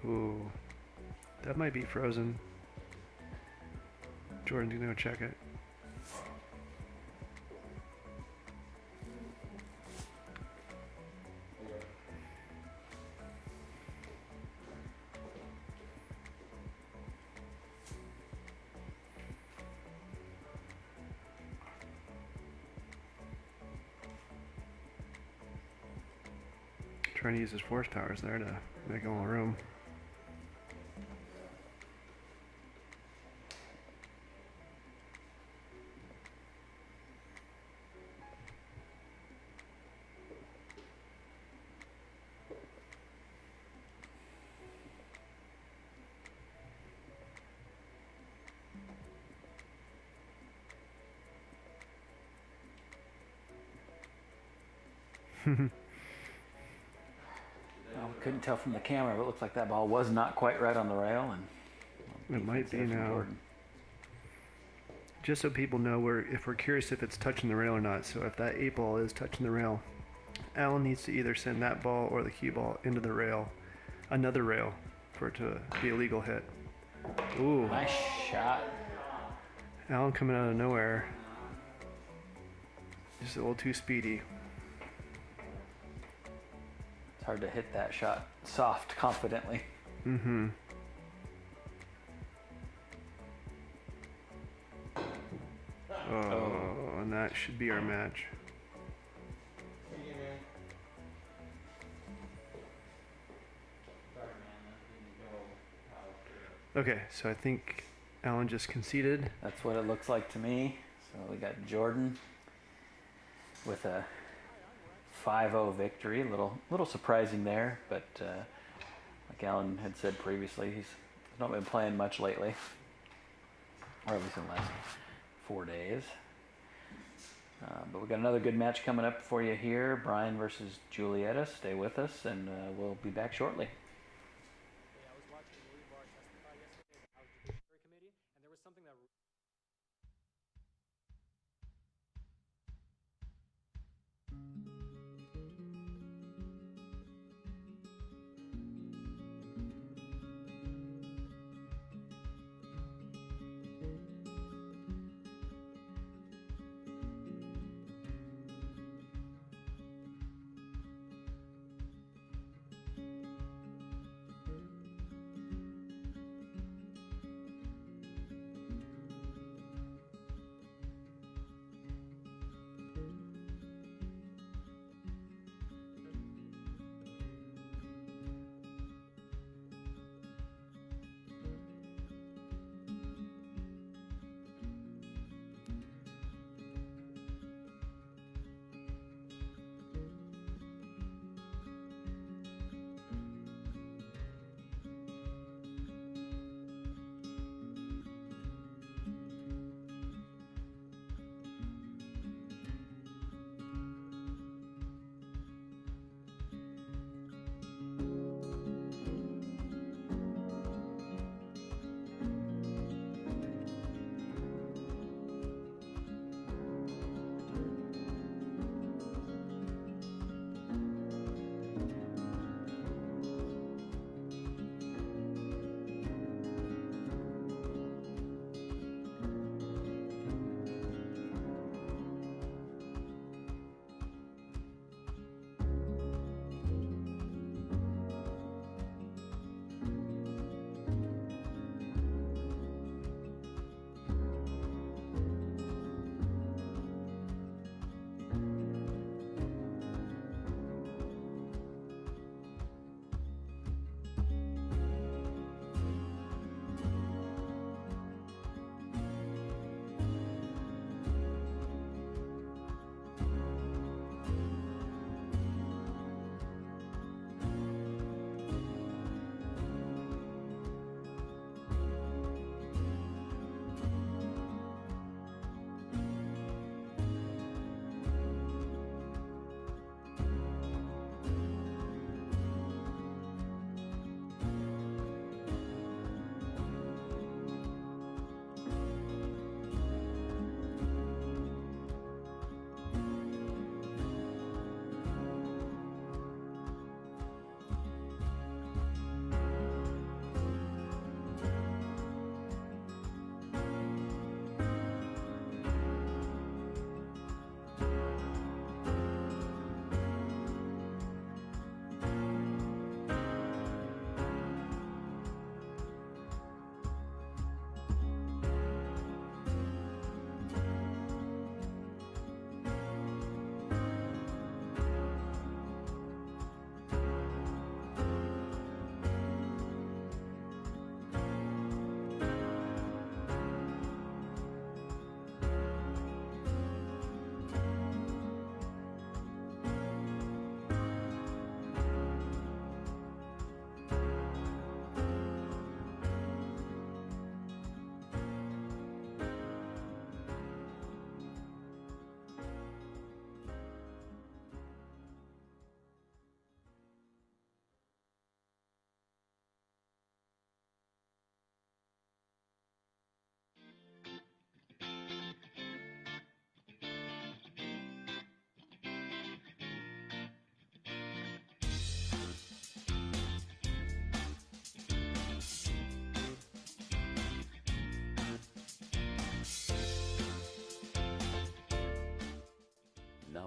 Speaker 6: Ooh, that might be frozen. Jordan's gonna go check it. Trying to use his force powers there to make a little room.
Speaker 2: Well, we couldn't tell from the camera, but it looks like that ball was not quite right on the rail, and
Speaker 6: It might be
Speaker 2: defense there from
Speaker 6: now.
Speaker 2: Jordan.
Speaker 6: Just so people know, if we're curious if it's touching the rail or not. So if that 8 ball is touching the rail, Alan needs to either send that ball or the cue ball into the rail, another rail, for it to be a legal hit. Ooh,
Speaker 2: Nice shot.
Speaker 6: Alan coming out of nowhere. Just a little too speedy.
Speaker 2: It's hard to hit that shot soft, confidently.
Speaker 6: Mm-hmm. Oh, and that should be our match. Okay, so I think Alan just conceded.
Speaker 2: That's what it looks like to me. So we got Jordan with a 5-0 victory. Little surprising there, but like Alan had said previously, he's not been playing much lately, or at least in the last 4 days. But we got another good match coming up for you here. Brian versus Julietta. Stay with us, and we'll be back shortly.
Speaker 4: I was watching Rebar testify yesterday at the House Judiciary Committee, and there was something that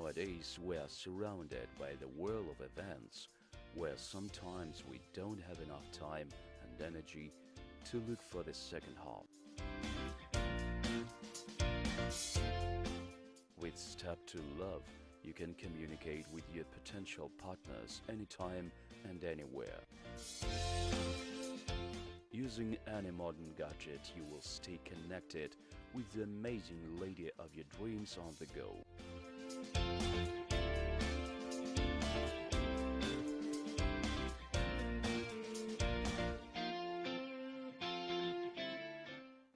Speaker 8: Nowadays, we are surrounded by the whirl of events, where sometimes we don't have enough time and energy to look for the second half. With Step to Love, you can communicate with your potential partners anytime and anywhere. Using any modern gadget, you will stay connected with the amazing lady of your dreams on the go.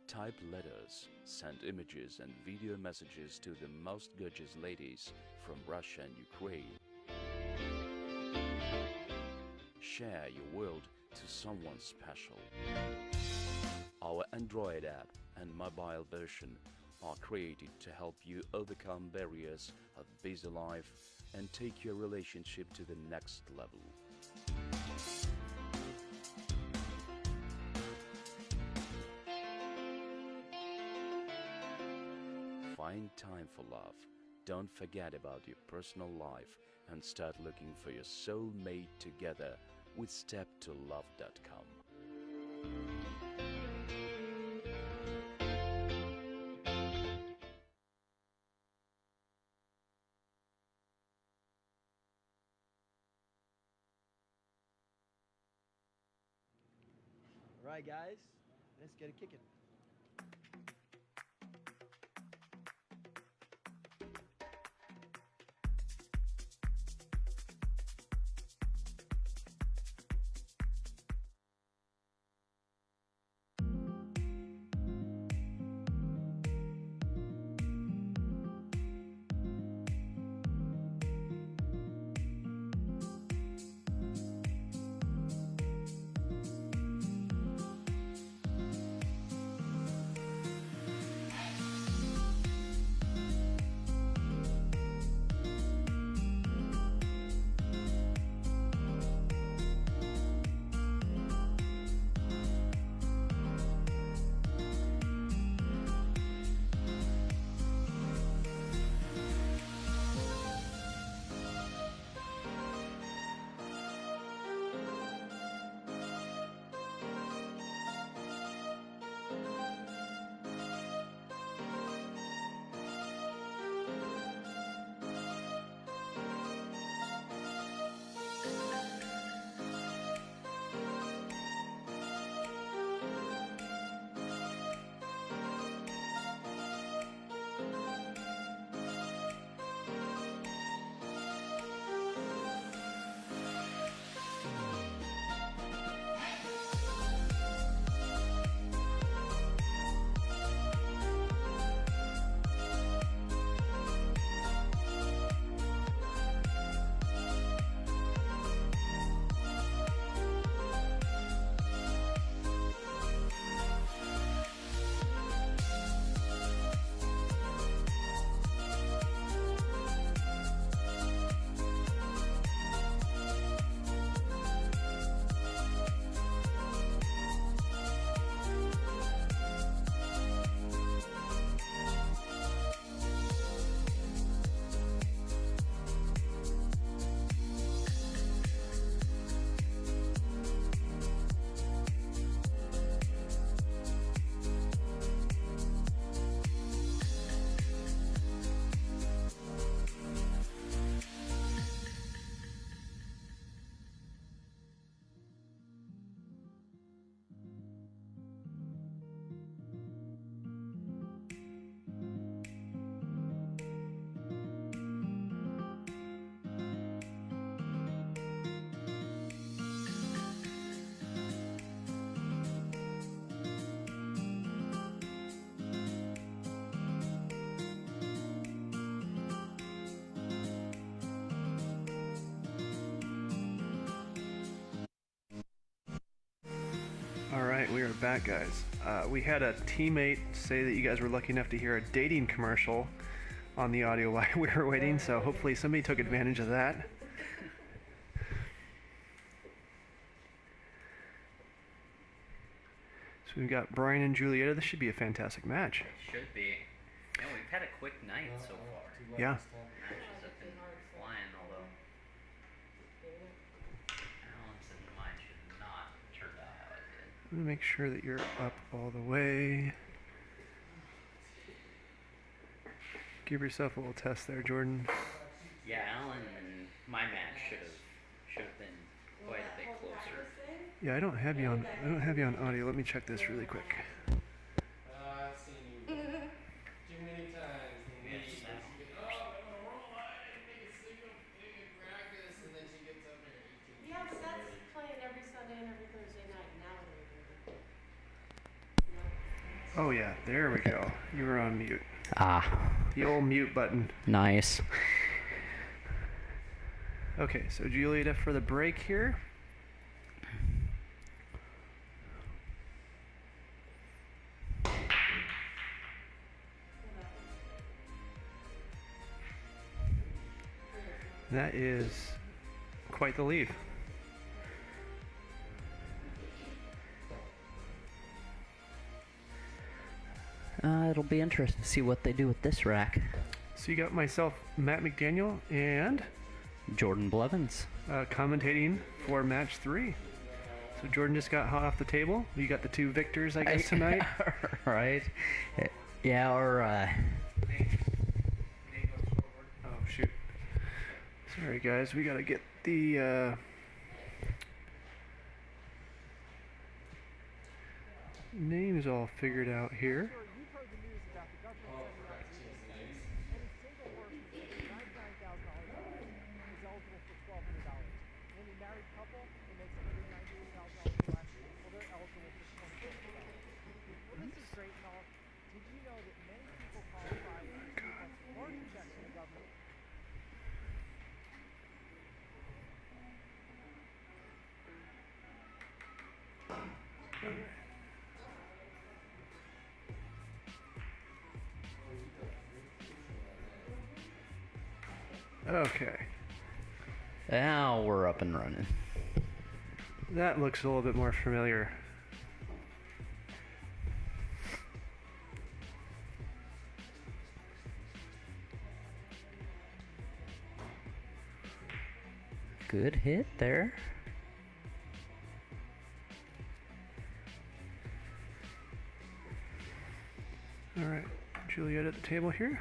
Speaker 8: Type letters, send images and video messages to the most gorgeous ladies from Russia and Ukraine. Share your world to someone special. Our Android app and mobile version are created to help you overcome barriers of busy life and take your relationship to the next level. Find time for love. Don't forget about your personal life and start looking for your soulmate together with StepToLove.com.
Speaker 9: All right, guys, let's get it kicking.
Speaker 6: All right, we are back, guys. We had a teammate say that you guys were lucky enough to hear a dating commercial on the audio while we were waiting, so hopefully somebody took advantage of that. So we've got Brian and Julieta. This should be a fantastic match.
Speaker 10: Should be. And we've had a quick night so far.
Speaker 6: Yeah.
Speaker 10: Matches have
Speaker 6: I'm gonna make sure that you're up all the way. Give yourself a little test there, Jordan.
Speaker 5: Yeah, Alan and my match should have been quite a bit closer.
Speaker 6: Yeah, I don't have you on audio. Let me check this really quick.
Speaker 4: I've seen you too many times.
Speaker 5: Yes, now.
Speaker 4: Oh, I'm gonna roll. I didn't make a single thing in practice, and then she gets up there at 18.
Speaker 10: Yes, that's playing every Sunday and every Thursday night now.
Speaker 6: Oh yeah, there we go. You were on mute.
Speaker 5: Ah,
Speaker 6: The old mute button.
Speaker 5: nice.
Speaker 6: Okay, so Julieta for the break here. That is quite the lead.
Speaker 5: It'll be interesting to see what they do with this rack.
Speaker 6: So you got myself, Matt McDaniel, and
Speaker 5: Jordan Blevins.
Speaker 6: commentating for match 3. So Jordan just got hot off the table. You got the 2 victors, I guess, tonight.
Speaker 5: Right? Yeah, or
Speaker 6: Oh, shoot. Sorry, guys. We got to get the names all figured out here. Okay.
Speaker 5: now we're up and running.
Speaker 6: That looks a little bit more familiar.
Speaker 5: Good hit there.
Speaker 6: All right. Juliet at the table here.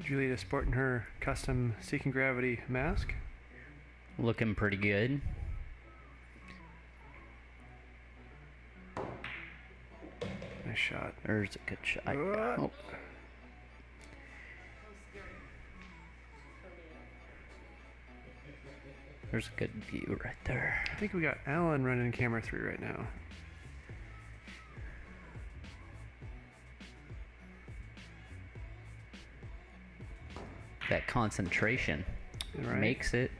Speaker 6: Juliet sporting her custom Seeking Gravity mask.
Speaker 5: Looking pretty good.
Speaker 6: Nice shot.
Speaker 5: There's a good shot.
Speaker 6: What?
Speaker 5: Oh. There's a good view right there.
Speaker 6: I think we got Alan running camera 3 right now.
Speaker 5: That concentration
Speaker 6: Right?
Speaker 5: makes it.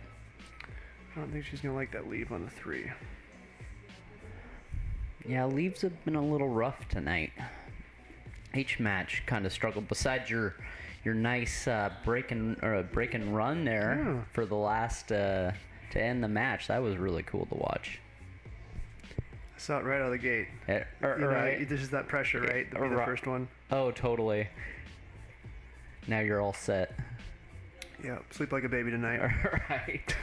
Speaker 6: I don't think she's gonna like that leave on the 3.
Speaker 5: Yeah, leaves have been a little rough tonight. Each match kind of struggled. Besides your nice break and run there
Speaker 6: Yeah.
Speaker 5: for the last to end the match, that was really cool to watch.
Speaker 6: I saw it right out of the gate.
Speaker 5: You
Speaker 6: You know,
Speaker 5: right?
Speaker 6: this is that pressure, right? To be the
Speaker 5: Right.
Speaker 6: first one.
Speaker 5: Oh, totally. Now you're all set.
Speaker 6: Yeah, sleep like a baby tonight.
Speaker 5: Right.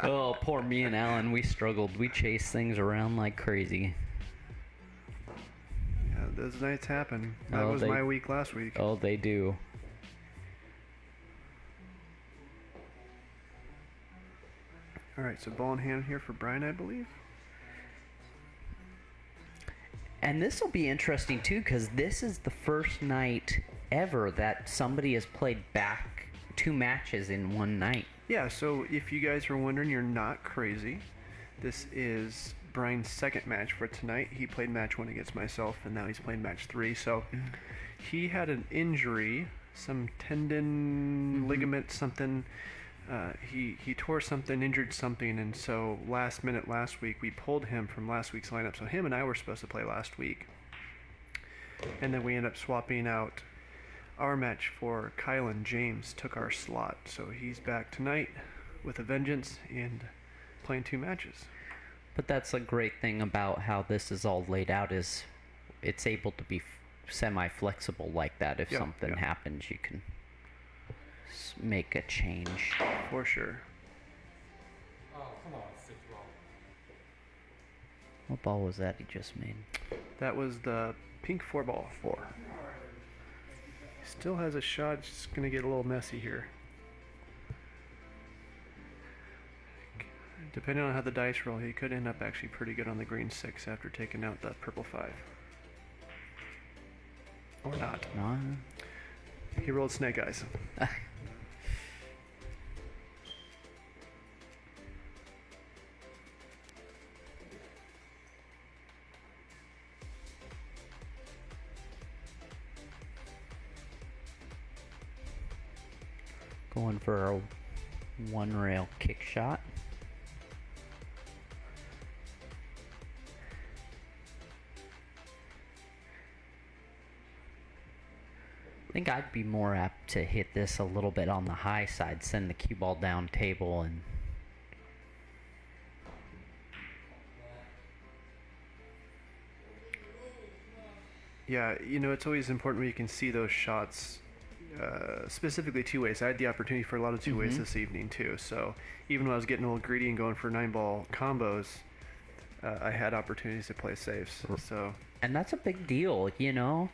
Speaker 5: Oh, poor me and Alan. We struggled. We chased things around like crazy.
Speaker 6: Yeah, those nights happen. That
Speaker 5: Oh,
Speaker 6: was
Speaker 5: they-
Speaker 6: my week last week.
Speaker 5: Oh, they do.
Speaker 6: All right, so ball in hand here for Brian, I believe.
Speaker 5: And this will be interesting too, because this is the first night ever that somebody has played back 2 matches in one night.
Speaker 6: Yeah, so if you guys are wondering, you're not crazy. This is Brian's second match for tonight. He played match 1 against myself, and now he's playing match 3. So he had an injury, some tendon, ligament, something. He tore something, injured something, and so last minute last week we pulled him from last week's lineup. So him and I were supposed to play last week, and then we ended up swapping out our match for Kyle and James. Took our slot, so he's back tonight with a vengeance and playing 2 matches.
Speaker 5: But that's a great thing about how this is all laid out, is it's able to be semi-flexible like that. If
Speaker 6: Yeah,
Speaker 5: something
Speaker 6: yeah.
Speaker 5: happens, you can make a change.
Speaker 6: For sure.
Speaker 4: Oh, come on, 6 ball.
Speaker 5: What ball was that he just made?
Speaker 6: That was the pink 4-ball.
Speaker 5: 4.
Speaker 6: Still has a shot. It's just going to get a little messy here. Depending on how the dice roll, he could end up actually pretty good on the green 6 after taking out that purple 5. Or not.
Speaker 5: No.
Speaker 6: He rolled snake eyes.
Speaker 5: Going for a 1-rail kick shot. I think I'd be more apt to hit this a little bit on the high side, send the cue ball down table, and
Speaker 6: Yeah, you know, it's always important when you can see those shots, specifically two ways. I had the opportunity for a lot of two ways this evening too. So even when I was getting a little greedy and going for 9-ball combos, I had opportunities to play safes. So
Speaker 5: and that's a big deal, you know.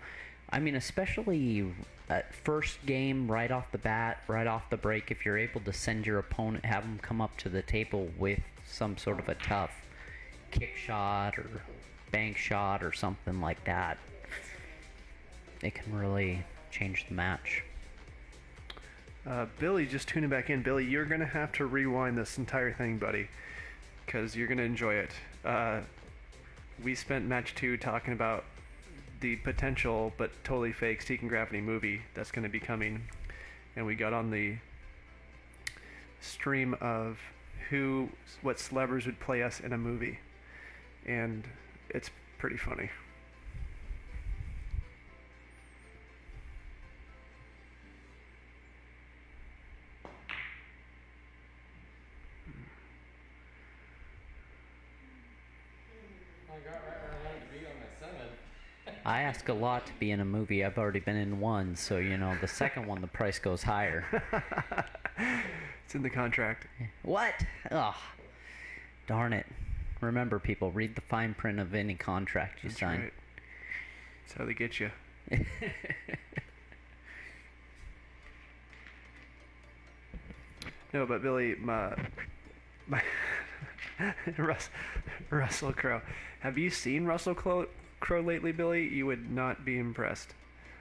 Speaker 5: I mean, especially at first game, right off the bat, right off the break, if you're able to send your opponent, have them come up to the table with some sort of a tough kick shot or bank shot or something like that, it can really change the match.
Speaker 6: Billy, just tuning back in. Billy, you're going to have to rewind this entire thing, buddy, because you're going to enjoy it. We spent match 2 talking about the potential but totally fake Seeking Gravity movie that's going to be coming, and we got on the stream of what celebrities would play us in a movie, and it's pretty funny.
Speaker 4: I got right where I wanted to be on my 7.
Speaker 5: I ask a lot to be in a movie. I've already been in one, so you know the second one the price goes higher.
Speaker 6: It's in the contract.
Speaker 5: What? Ugh. Darn it. Remember, people, read the fine print of any contract you
Speaker 6: That's
Speaker 5: sign.
Speaker 6: right. That's how they get you. No, but Billy, my Russell Crowe. Have you seen Russell Crowe lately, Billy? You would not be impressed.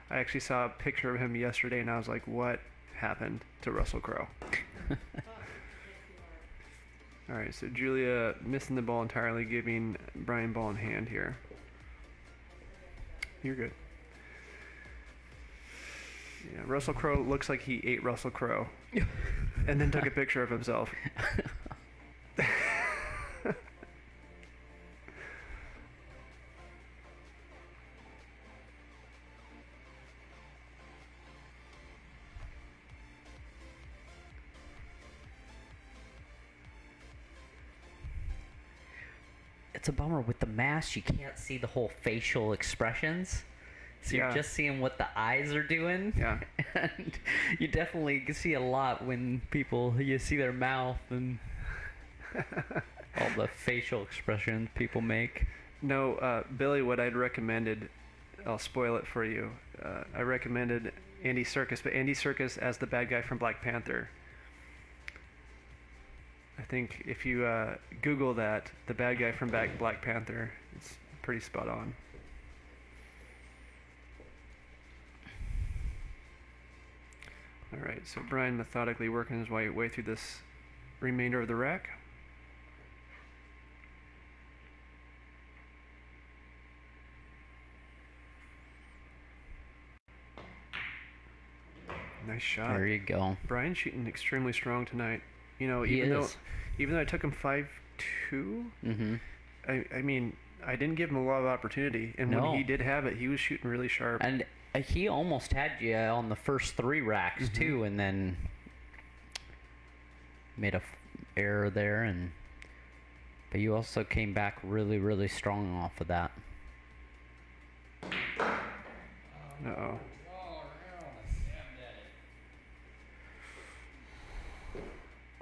Speaker 6: I actually saw a picture of him yesterday, and I was like, what happened to Russell Crowe? All right, so Julia missing the ball entirely, giving Brian ball in hand here. You're good. Yeah, Russell Crowe looks like he ate Russell Crowe and then took a picture of himself.
Speaker 5: It's a bummer with the mask. You can't see the whole facial expressions, so you're just seeing what the eyes are doing.
Speaker 6: Yeah.
Speaker 5: And you definitely can see a lot when you see their mouth and all the facial expressions people make.
Speaker 6: No, Billy, what I'd recommended, I'll spoil it for you. I recommended Andy Serkis, but Andy Serkis as the bad guy from Black Panther. I think if you Google that, the bad guy from Black Panther, it's pretty spot on. All right, so Brian methodically working his way through this remainder of the rack. Nice shot.
Speaker 5: There you go.
Speaker 6: Brian's shooting extremely strong tonight. You know,
Speaker 5: He
Speaker 6: even
Speaker 5: is.
Speaker 6: though I took him 5-2, I mean, I didn't give him a lot of opportunity, and
Speaker 5: No.
Speaker 6: when he did have it, he was shooting really sharp.
Speaker 5: And he almost had you on the first 3 racks too, and then made a error there, but you also came back really, really strong off of that.
Speaker 6: Uh-oh.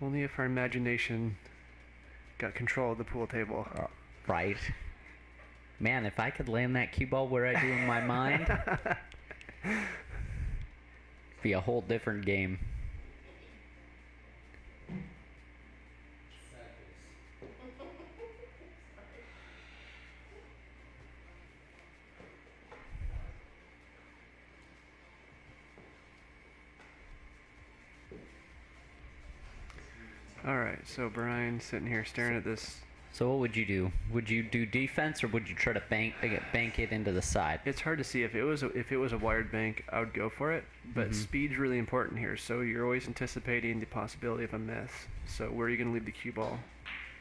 Speaker 6: Only if our imagination got control of the pool table.
Speaker 5: Right. Man, if I could land that cue ball where I do in my mind, be a whole different game.
Speaker 6: All right, so Brian's sitting here staring at this.
Speaker 5: So what would you do? Would you do defense, or would you try to bank it into the side?
Speaker 6: It's hard to see. If it was a wired bank, I would go for it. But speed's really important here. So you're always anticipating the possibility of a miss. So where are you going to leave the cue ball?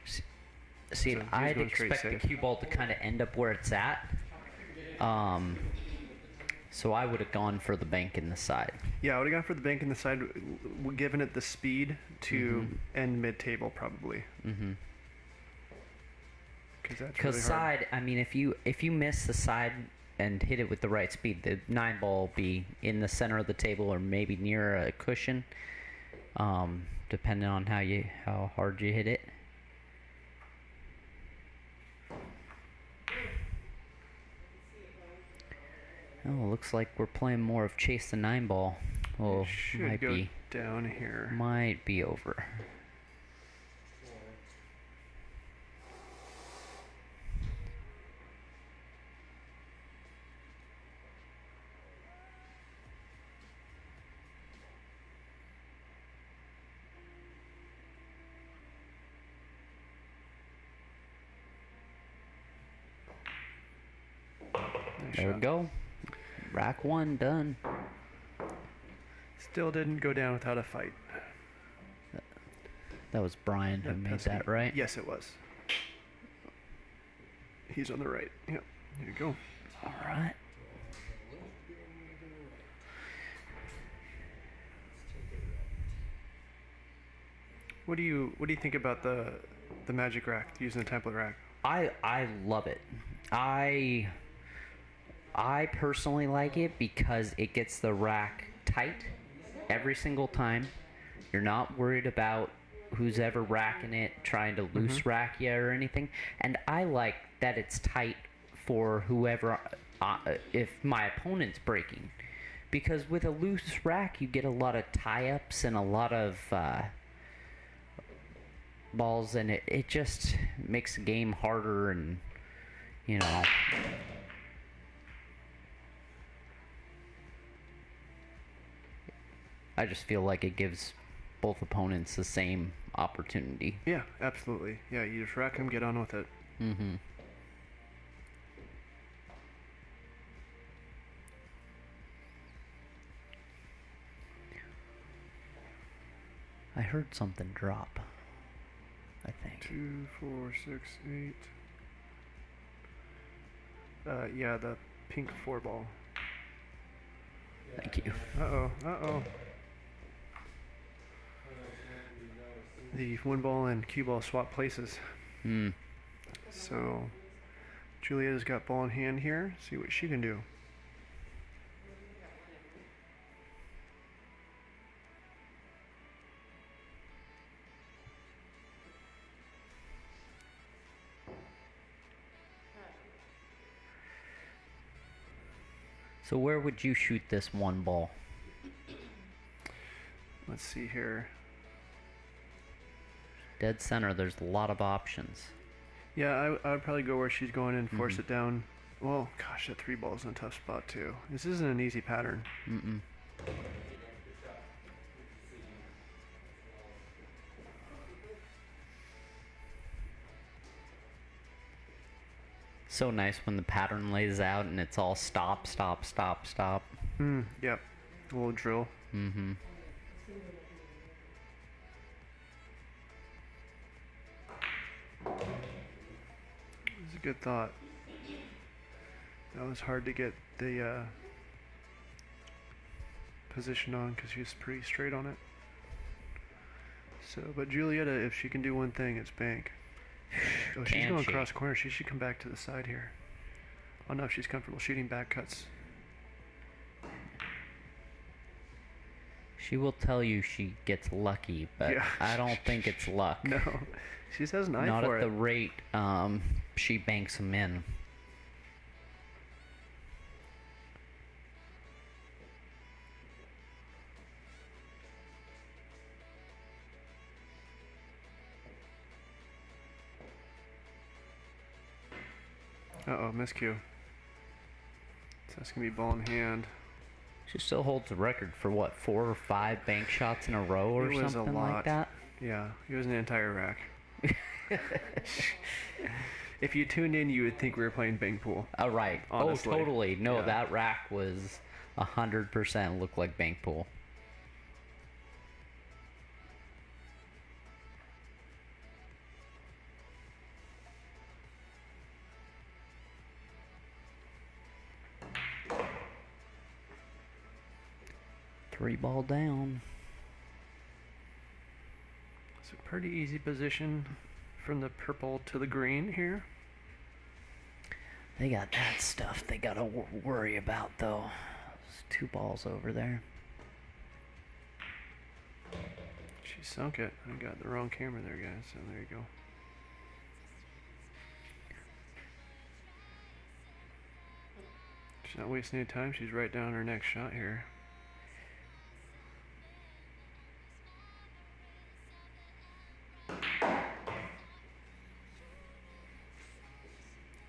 Speaker 5: See,
Speaker 6: So he's
Speaker 5: I'd
Speaker 6: going straight
Speaker 5: expect the
Speaker 6: safe.
Speaker 5: cue ball to kind of end up where it's at. So I would have gone for the bank in the side.
Speaker 6: Yeah, I would have gone for the bank in the side, given it the speed to end mid-table probably.
Speaker 5: Mm-hmm.
Speaker 6: Because that's
Speaker 5: Because
Speaker 6: really hard.
Speaker 5: side, I mean, if you miss the side and hit it with the right speed, the 9 ball will be in the center of the table or maybe near a cushion, depending on how hard you hit it. Oh, looks like we're playing more of chase the 9 ball. Oh,
Speaker 6: Should
Speaker 5: might
Speaker 6: go
Speaker 5: be
Speaker 6: down here.
Speaker 5: might be over.
Speaker 6: Nice
Speaker 5: There we
Speaker 6: shot.
Speaker 5: go. Rack 1 done.
Speaker 6: Still didn't go down without a fight.
Speaker 5: That was Brian who made
Speaker 6: pesky-
Speaker 5: that, right?
Speaker 6: Yes, it was. He's on the right. Yep. There you go.
Speaker 5: All right.
Speaker 6: What do you think about the magic rack, using the template rack?
Speaker 5: I love it. I personally like it because it gets the rack tight every single time. You're not worried about who's ever racking it, trying to loose rack you or anything. And I like that it's tight for whoever, if my opponent's breaking. Because with a loose rack, you get a lot of tie-ups and a lot of balls, and it just makes the game harder, and, you know. I just feel like it gives both opponents the same opportunity.
Speaker 6: Yeah, absolutely. Yeah, you just rack them, get on with it.
Speaker 5: Mm-hmm. I heard something drop, I think.
Speaker 6: 2, 4, 6, 8. Yeah, the pink 4 ball.
Speaker 5: Thank you.
Speaker 6: Uh-oh. The 1 ball and cue ball swap places.
Speaker 5: Hmm.
Speaker 6: So, Julieta's got ball in hand here. See what she can do.
Speaker 5: So where would you shoot this 1 ball?
Speaker 6: Let's see here.
Speaker 5: Dead center, there's a lot of options.
Speaker 6: Yeah, I would probably go where she's going and force it down. Well, gosh, that 3 ball's in a tough spot too. This isn't an easy pattern.
Speaker 5: Mm-mm. So nice when the pattern lays out and it's all stop, stop, stop, stop.
Speaker 6: Yep. A little drill.
Speaker 5: Mm-hmm.
Speaker 6: It's a good thought. That was hard to get the position on because she's pretty straight on it. So, but Julieta, if she can do one thing, it's bank. Oh, she's
Speaker 5: Can
Speaker 6: going
Speaker 5: she?
Speaker 6: cross corner. She should come back to the side here. Oh no, she's comfortable shooting back cuts.
Speaker 5: She will tell you she gets lucky, but
Speaker 6: Yeah.
Speaker 5: I don't think it's luck.
Speaker 6: No, she has an eye
Speaker 5: Not
Speaker 6: for
Speaker 5: at
Speaker 6: it.
Speaker 5: the rate she banks them in.
Speaker 6: Uh-oh, miscue. So that's going to be ball in hand.
Speaker 5: She still holds the record for what, 4 or 5 bank shots in a row or
Speaker 6: It was a
Speaker 5: something like
Speaker 6: lot.
Speaker 5: that?
Speaker 6: Yeah, it was an entire rack. If you tuned in, you would think we were playing Bang Pool.
Speaker 5: Oh, right.
Speaker 6: Honestly.
Speaker 5: Oh, totally. No,
Speaker 6: Yeah.
Speaker 5: that rack was 100% looked like bank pool. Three ball down.
Speaker 6: It's a pretty easy position from the purple to the green here.
Speaker 5: They got that stuff they gotta worry about, though. There's 2 balls over there.
Speaker 6: She sunk it. I got the wrong camera there, guys. So there you go. She's not wasting any time. She's right down her next shot here.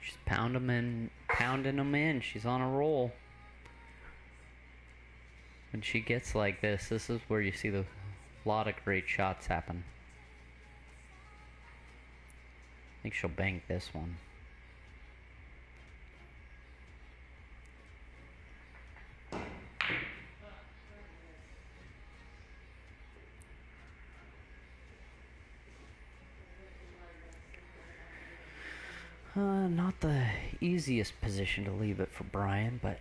Speaker 5: She's pounding them in. She's on a roll. When she gets like this is where you see a lot of great shots happen. I think she'll bank this one. Not the easiest position to leave it for Brian, but...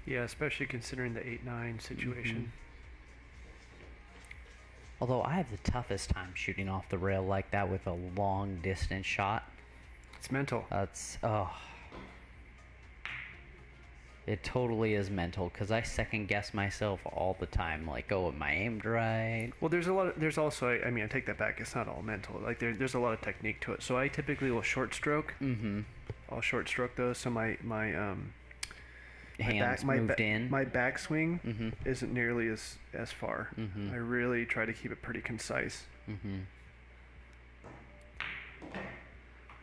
Speaker 6: Yeah, especially considering the 8-9 situation.
Speaker 5: Although I have the toughest time shooting off the rail like that with a long distance shot.
Speaker 6: It's mental.
Speaker 5: That's, it totally is mental, because I second guess myself all the time. Like, oh, am I aimed right?
Speaker 6: Well, there's also, I mean, I take that back. It's not all mental. Like, there's a lot of technique to it. So I typically will short stroke. I'll short stroke those. So my
Speaker 5: Hands moved in.
Speaker 6: My backswing isn't nearly as far. I really try to keep it pretty concise.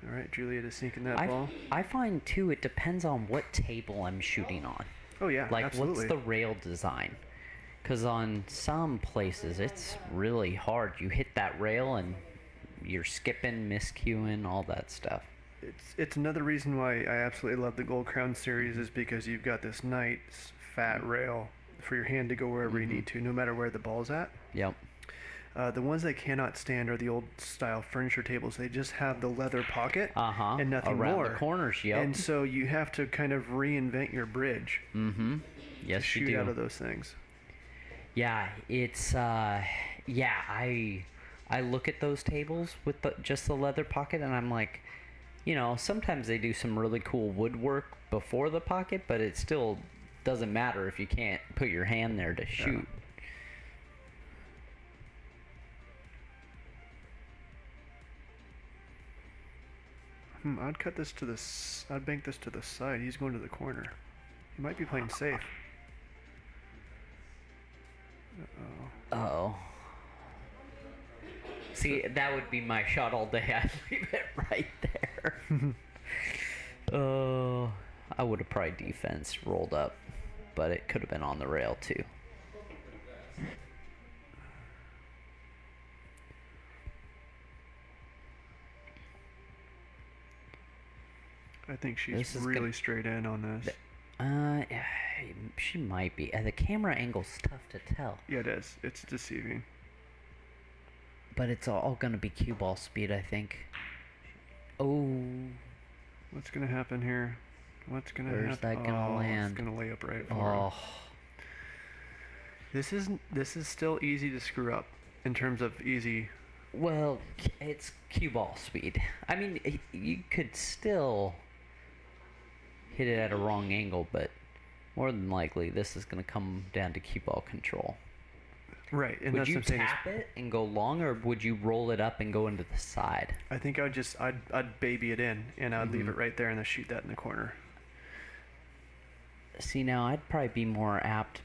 Speaker 6: All right, Juliet is sinking that ball.
Speaker 5: I find, too, it depends on what table I'm shooting on.
Speaker 6: Oh, yeah,
Speaker 5: like,
Speaker 6: absolutely.
Speaker 5: what's the rail design? Because on some places, it's really hard. You hit that rail, and you're skipping, miscuing, all that stuff.
Speaker 6: It's another reason why I absolutely love the Gold Crown series is because you've got this nice, fat rail for your hand to go wherever you need to, no matter where the ball's at.
Speaker 5: Yep.
Speaker 6: The ones I cannot stand are the old style furniture tables. They just have the leather pocket and nothing
Speaker 5: around
Speaker 6: more.
Speaker 5: The corners, yep.
Speaker 6: And so you have to kind of reinvent your bridge.
Speaker 5: Yes,
Speaker 6: to shoot
Speaker 5: you do.
Speaker 6: out of those things.
Speaker 5: Yeah, it's yeah. I look at those tables with just the leather pocket, and I'm like, you know, sometimes they do some really cool woodwork before the pocket, but it still doesn't matter if you can't put your hand there to shoot.
Speaker 6: I'd cut this to the. I'd bank this to the side. He's going to the corner. He might be playing safe.
Speaker 5: Uh-oh. See, that would be my shot all day. I'd leave it right there. Oh, I would have probably defense rolled up, but it could have been on the rail too.
Speaker 6: I think she's really straight in on this.
Speaker 5: She might be. The camera angle's tough to tell.
Speaker 6: Yeah, it is. It's deceiving.
Speaker 5: But it's all going to be cue ball speed, I think. Oh.
Speaker 6: What's going to happen here? What's going to happen?
Speaker 5: Where's that going to land?
Speaker 6: It's going to lay up right for him. This is still easy to screw up in terms of easy.
Speaker 5: Well, it's cue ball speed. I mean, you could still hit it at a wrong angle, but more than likely, this is going to come down to cue ball control.
Speaker 6: Right. And
Speaker 5: would
Speaker 6: that's
Speaker 5: you
Speaker 6: what I'm saying
Speaker 5: tap it and go long, or would you roll it up and go into the side?
Speaker 6: I think I'd baby it in, and I'd leave it right there and then shoot that in the corner.
Speaker 5: See, now I'd probably be more apt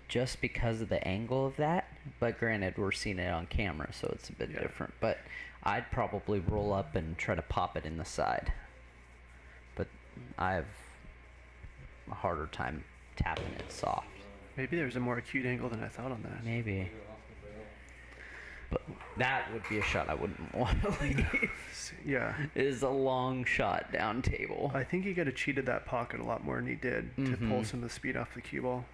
Speaker 5: just because of the angle of that, but granted, we're seeing it on camera, so it's a bit different. But I'd probably roll up and try to pop it in the side. But I have a harder time tapping it soft.
Speaker 6: Maybe there's a more acute angle than I thought on that.
Speaker 5: Maybe. But that would be a shot I wouldn't want to leave.
Speaker 6: Yeah.
Speaker 5: It is a long shot down table.
Speaker 6: I think he could have cheated that pocket a lot more than he did to pull some of the speed off the cue ball.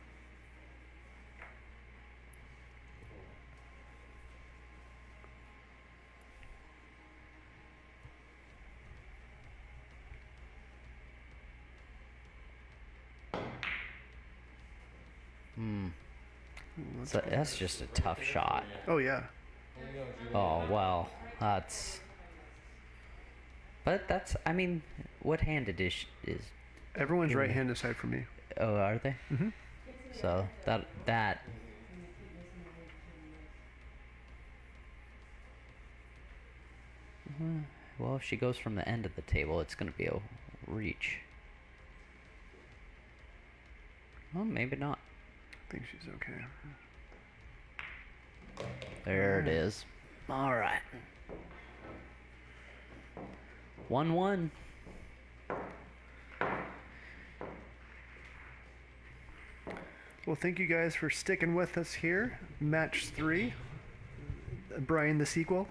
Speaker 5: So that's just a tough shot.
Speaker 6: Oh, yeah.
Speaker 5: Oh, well, that's... But that's, I mean, what handed is...
Speaker 6: Everyone's right hand aside from me.
Speaker 5: Oh, are they?
Speaker 6: Mm-hmm.
Speaker 5: So, that... Well, if she goes from the end of the table, it's going to be a reach. Well, maybe not.
Speaker 6: I think she's okay.
Speaker 5: There it is. All right. 1-1.
Speaker 6: Well, thank you guys for sticking with us here. Match 3. Brian, the sequel.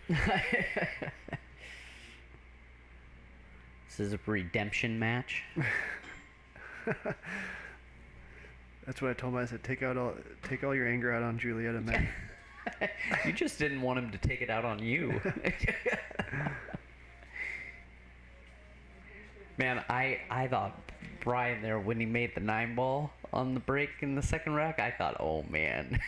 Speaker 5: This is a redemption match.
Speaker 6: That's what I told him. I said, take all your anger out on Julietta, man.
Speaker 5: You just didn't want him to take it out on you. Man, I thought Brian there when he made the 9-ball on the break in the second rack, I thought, oh man,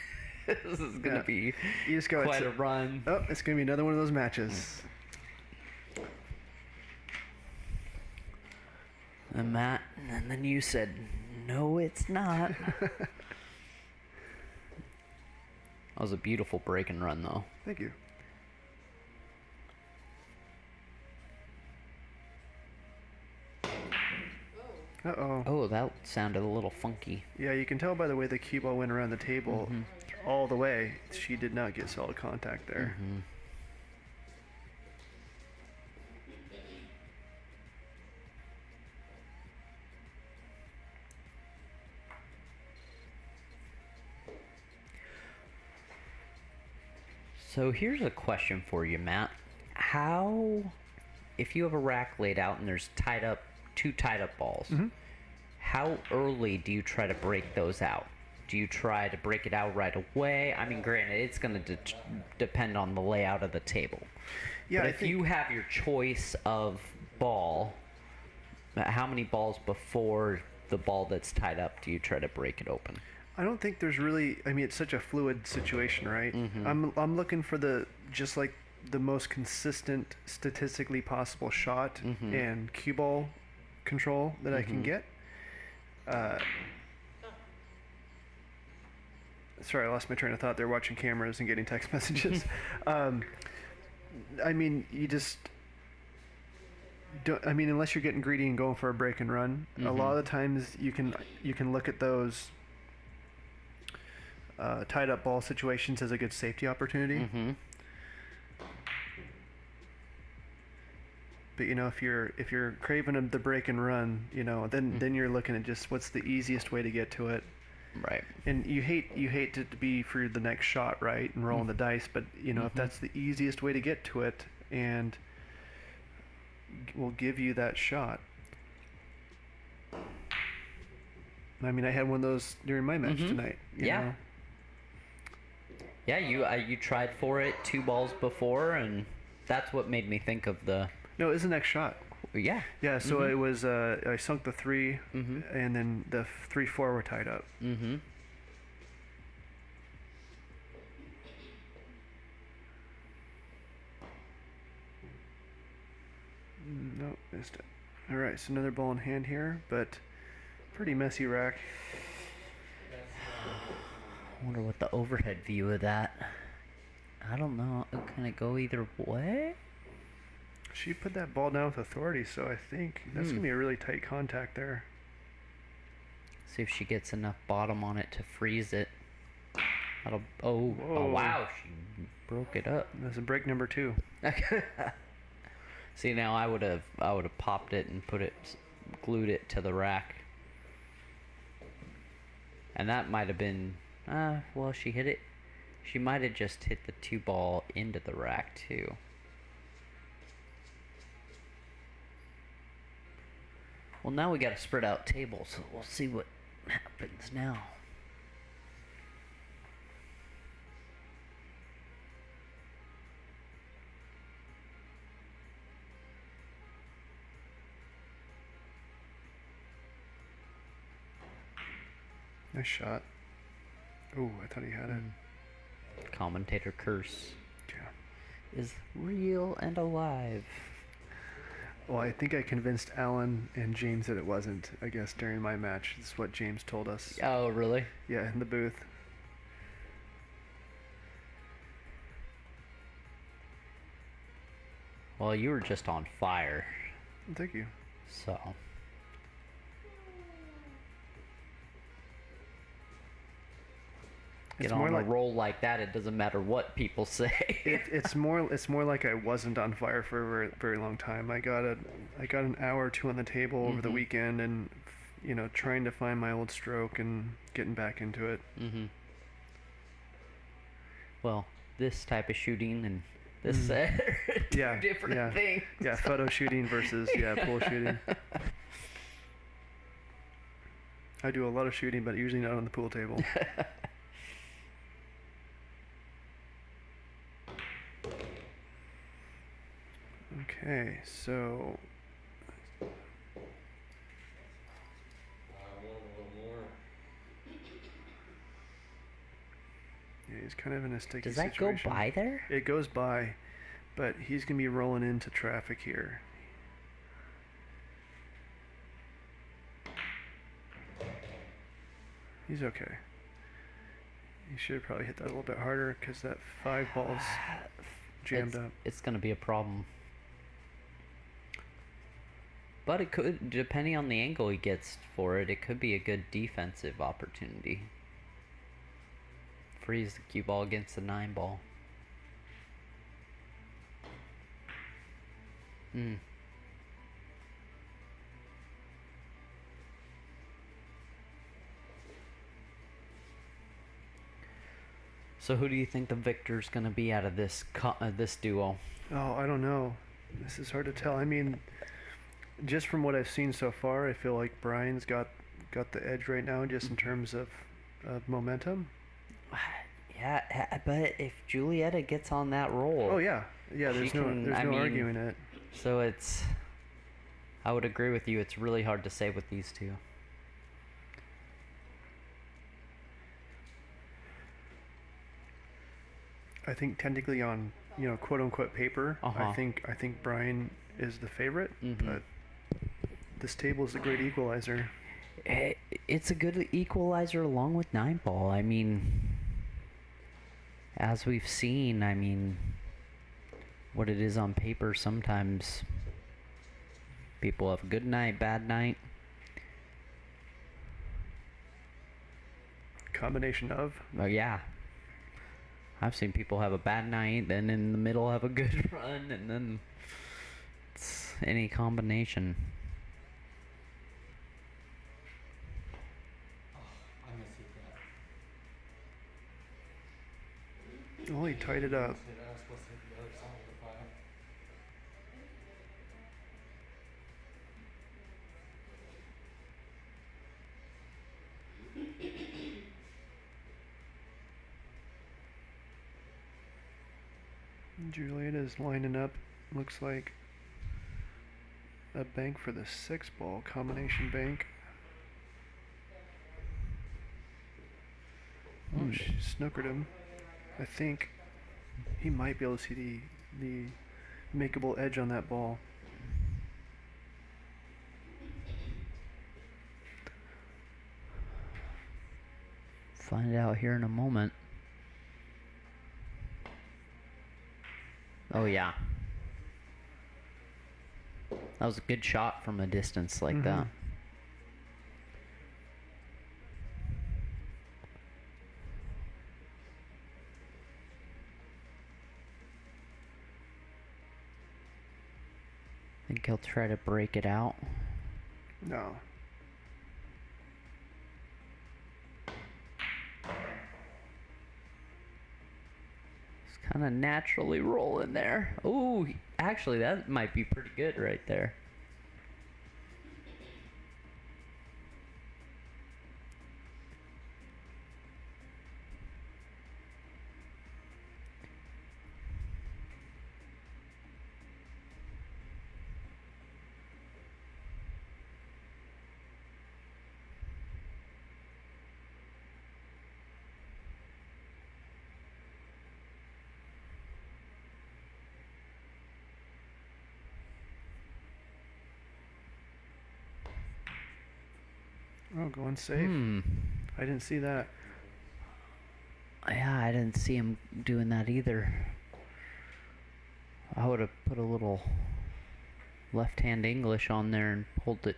Speaker 5: this is gonna be
Speaker 6: you just go,
Speaker 5: quite a run.
Speaker 6: Oh, it's gonna be another one of those matches.
Speaker 5: And Matt, and then you said, no, it's not. That was a beautiful break and run, though.
Speaker 6: Thank you. Uh-oh.
Speaker 5: Oh, that sounded a little funky.
Speaker 6: Yeah, you can tell by the way the cue ball went around the table all the way. She did not get solid contact there.
Speaker 5: So here's a question for you, Matt. How, if you have a rack laid out and there's two tied up balls, how early do you try to break those out? Do you try to break it out right away? I mean, granted, it's going to depend on the layout of the table.
Speaker 6: Yeah,
Speaker 5: but if you have your choice of ball, how many balls before the ball that's tied up do you try to break it open?
Speaker 6: I don't think there's really. I mean, it's such a fluid situation, right? I'm looking for the most consistent, statistically possible shot and cue ball control that I can get. Sorry, I lost my train of thought there, watching cameras and getting text messages. I mean, you just don't. I mean, unless you're getting greedy and going for a break and run, a lot of the times you can look at those tied up ball situations as a good safety opportunity. But you know, if you're craving the break and run, you know, then you're looking at just what's the easiest way to get to it.
Speaker 5: Right.
Speaker 6: And you hate it to be for the next shot, right, and rolling the dice. But you know, if that's the easiest way to get to it, and will give you that shot. I mean, I had one of those during my match tonight. You know?
Speaker 5: Yeah, you tried for it 2 balls before, and that's what made me think of the...
Speaker 6: No, it was the next shot.
Speaker 5: Yeah.
Speaker 6: Yeah, so it was, I sunk the 3, and then the 3-4 were tied up. Nope, missed it. Alright, so another ball in hand here, but pretty messy rack.
Speaker 5: I wonder what the overhead view of that... I don't know. Can it go either way?
Speaker 6: She put that ball down with authority, so I think that's going to be a really tight contact there.
Speaker 5: See if she gets enough bottom on it to freeze it. That'll... Oh,
Speaker 6: Whoa.
Speaker 5: wow. She broke it up.
Speaker 6: That's a break number 2.
Speaker 5: See, now I would have popped it and glued it to the rack. And that might have been, well, she hit it. She might have just hit the 2-ball into the rack too. Well, now we got a spread out table, so we'll see what happens now.
Speaker 6: Nice shot. Oh, I thought he had it.
Speaker 5: Commentator curse
Speaker 6: Yeah.
Speaker 5: is real and alive.
Speaker 6: Well, I think I convinced Alan and James that it wasn't, I guess, during my match. This is what James told us.
Speaker 5: Oh, really?
Speaker 6: Yeah, in the booth.
Speaker 5: Well, you were just on fire,
Speaker 6: Thank you.
Speaker 5: so. Get on a roll like that, it doesn't matter what people say.
Speaker 6: It's more like I wasn't on fire for a very, very long time. I got an hour or two on the table over the weekend, and trying to find my old stroke and getting back into it.
Speaker 5: Well, this type of shooting and this are two different things.
Speaker 6: Yeah, photo shooting versus pool shooting. I do a lot of shooting, but usually not on the pool table. Okay, so
Speaker 4: I want a little more.
Speaker 6: yeah, he's kind of in a sticky
Speaker 5: Does that
Speaker 6: situation.
Speaker 5: go by there?
Speaker 6: It goes by, but he's gonna be rolling into traffic here. He's okay. He should have probably hit that a little bit harder because that 5 ball's jammed up.
Speaker 5: It's going to be a problem. But it could, depending on the angle he gets for it, it could be a good defensive opportunity. Freeze the cue ball against the 9 ball. So who do you think the victor's going to be out of this this duo?
Speaker 6: Oh, I don't know. This is hard to tell. I mean, just from what I've seen so far, I feel like Brian's got the edge right now, just in terms of momentum.
Speaker 5: Yeah, but if Julietta gets on that roll,
Speaker 6: Oh yeah, there's no arguing it.
Speaker 5: So it's, I would agree with you. It's really hard to say with these two.
Speaker 6: I think technically on quote unquote paper, I think Brian is the favorite, but this table is a great equalizer.
Speaker 5: It's a good equalizer along with 9 ball. I mean, as we've seen, I mean, what it is on paper, sometimes people have a good night, bad night.
Speaker 6: Combination of?
Speaker 5: Oh yeah. I've seen people have a bad night, then in the middle have a good run, and then it's any combination.
Speaker 4: I miss that.
Speaker 6: Oh, he tied it up.
Speaker 4: I was supposed to hit the other side of the fire.
Speaker 6: Juliet is lining up. Looks like a bank for the 6 ball, combination bank. Oh, she snookered him. I think he might be able to see the makeable edge on that ball.
Speaker 5: Find out here in a moment. Oh yeah. That was a good shot from a distance like that. Think he'll try to break it out.
Speaker 6: No.
Speaker 5: It's kind of naturally rolling there. Ooh, actually, that might be pretty good right there.
Speaker 6: Oh, going safe. I didn't see that.
Speaker 5: Yeah, I didn't see him doing that either. I would have put a little left-hand English on there and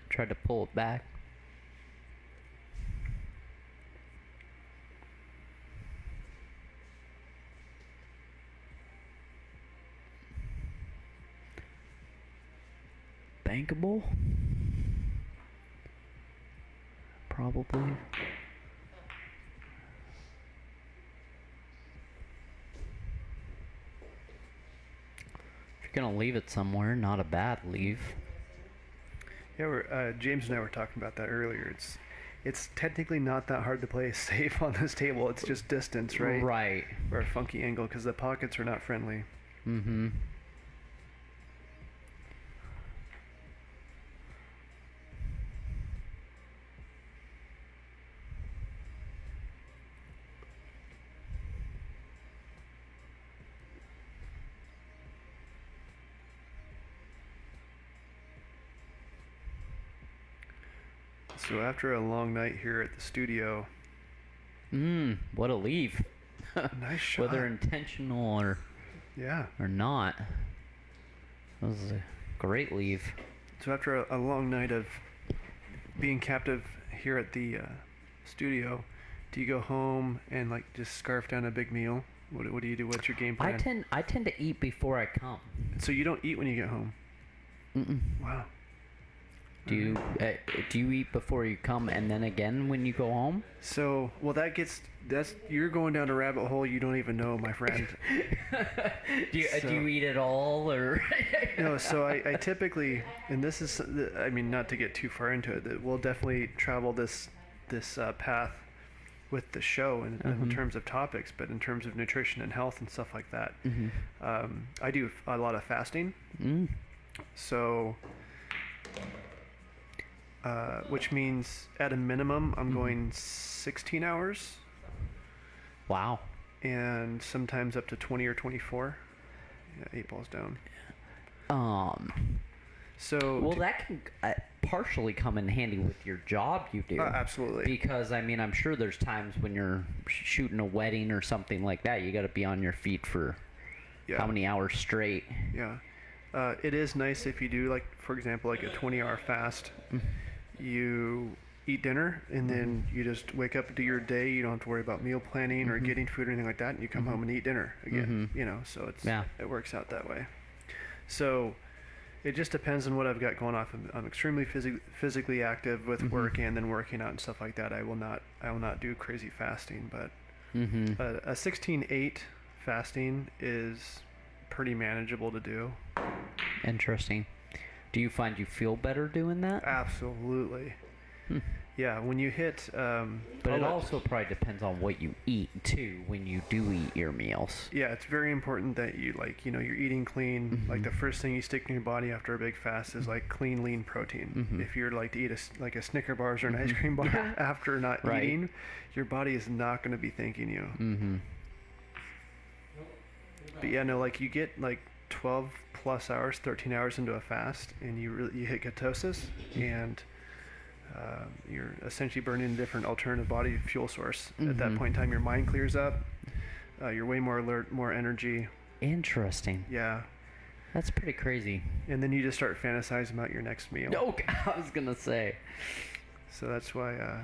Speaker 5: tried to pull it back. Bankable? Probably. If you're gonna leave it somewhere, not a bad leave.
Speaker 6: Yeah, James and I were talking about that earlier. It's technically not that hard to play safe on this table. It's just distance, right?
Speaker 5: Right.
Speaker 6: Or a funky angle, because the pockets are not friendly.
Speaker 5: Mm-hmm.
Speaker 6: So after a long night here at the studio,
Speaker 5: What a leave.
Speaker 6: nice shot.
Speaker 5: Whether intentional or
Speaker 6: Yeah.
Speaker 5: not. That was a great leave.
Speaker 6: So after a long night of being captive here at the studio, do you go home and like just scarf down a big meal? What do you do? What's your game plan?
Speaker 5: I tend to eat before I come.
Speaker 6: So you don't eat when you get home?
Speaker 5: Mm-mm.
Speaker 6: Wow.
Speaker 5: Do you eat before you come and then again when you go home?
Speaker 6: So, well, you're going down a rabbit hole you don't even know, my friend.
Speaker 5: do you eat it all or?
Speaker 6: No, so I typically, and this is, I mean, not to get too far into it, that we'll definitely travel this path with the show in terms of topics, but in terms of nutrition and health and stuff like that. I do a lot of fasting. So, which means at a minimum I'm going 16 hours.
Speaker 5: Wow.
Speaker 6: And sometimes up to 20 or 24. Yeah, 8 balls down. So
Speaker 5: well, that can partially come in handy with your job you do.
Speaker 6: Absolutely.
Speaker 5: Because I mean, I'm sure there's times when you're shooting a wedding or something like that, you got to be on your feet for how many hours straight.
Speaker 6: Yeah. It is nice if you do, like, for example, like a 20-hour fast. You eat dinner and then you just wake up, do your day. You don't have to worry about meal planning or getting food or anything like that. And you come home and eat dinner again. You know, so it works out that way. So it just depends on what I've got going off. I'm extremely physically active with work and then working out and stuff like that. I will not do crazy fasting, but a 16/8 fasting is pretty manageable to do.
Speaker 5: Interesting. Do you find you feel better doing that?
Speaker 6: Absolutely. Yeah, when you hit...
Speaker 5: but it also probably depends on what you eat, too, when you do eat your meals.
Speaker 6: Yeah, it's very important that you, like, you know, you're eating clean. Like, the first thing you stick in your body after a big fast is, like, clean, lean protein. If you're, like, to eat a Snicker bars or an ice cream bar after not eating, your body is not going to be thanking you. But, yeah, no, like, you get, like, 12 plus hours, 13 hours into a fast, and you hit ketosis, and you're essentially burning a different alternative body fuel source. At that point in time, your mind clears up, you're way more alert, more energy.
Speaker 5: Interesting.
Speaker 6: Yeah.
Speaker 5: That's pretty crazy.
Speaker 6: And then you just start fantasizing about your next meal.
Speaker 5: Okay, I was gonna say.
Speaker 6: So that's why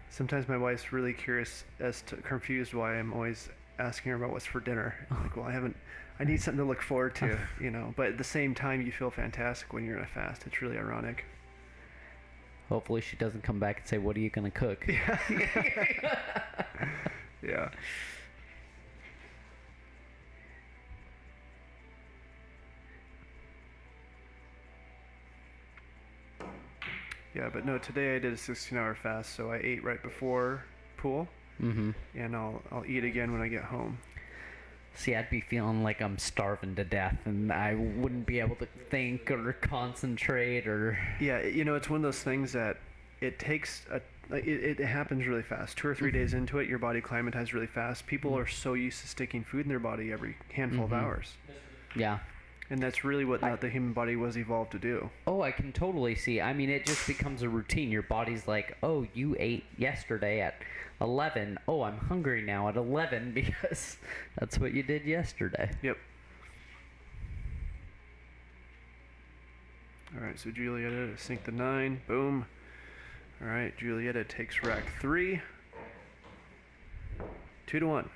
Speaker 6: sometimes my wife's really confused why I'm always asking her about what's for dinner. Like, well, I need something to look forward to, you know. But at the same time, you feel fantastic when you're in a fast. It's really ironic.
Speaker 5: Hopefully she doesn't come back and say, what are you going to cook?
Speaker 6: Yeah. Yeah, but no, today I did a 16-hour fast, so I ate right before pool,
Speaker 5: Mm-hmm.
Speaker 6: and I'll eat again when I get home.
Speaker 5: See, I'd be feeling like I'm starving to death, and I wouldn't be able to think or concentrate or...
Speaker 6: Yeah, you know, it's one of those things that it takes it happens really fast. 2 or 3 days into it, your body acclimatizes really fast. People are so used to sticking food in their body every handful of hours.
Speaker 5: Yeah.
Speaker 6: And that's really what not the human body was evolved to do.
Speaker 5: Oh, I can totally see. I mean, it just becomes a routine. Your body's like, oh, you ate yesterday at 11. Oh, I'm hungry now at 11 because that's what you did yesterday.
Speaker 6: Yep. All right, so Julietta to sink the 9. Boom. All right, Julietta takes rack 3. 2-1.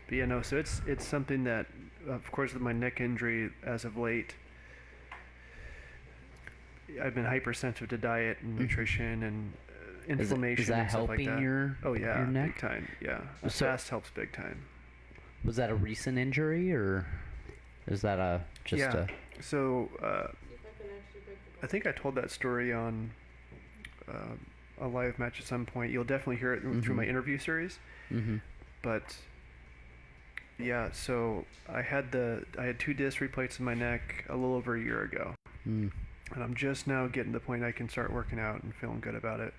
Speaker 6: But yeah, no, so it's something that, of course, with my neck injury as of late, I've been hypersensitive to diet and nutrition and inflammation
Speaker 5: is that
Speaker 6: and stuff like
Speaker 5: helping
Speaker 6: that.
Speaker 5: your neck?
Speaker 6: Big time. Yeah, the
Speaker 5: So-
Speaker 6: fast helps big time.
Speaker 5: Was that a recent injury, or is that
Speaker 6: Yeah. So
Speaker 10: See if I can actually break the
Speaker 6: I think I told that story on a live match at some point. You'll definitely hear it through my interview series.
Speaker 5: Mm-hmm.
Speaker 6: But yeah, so I had 2 disc replates in my neck a little over a year ago,
Speaker 5: Mm.
Speaker 6: and I'm just now getting to the point I can start working out and feeling good about it.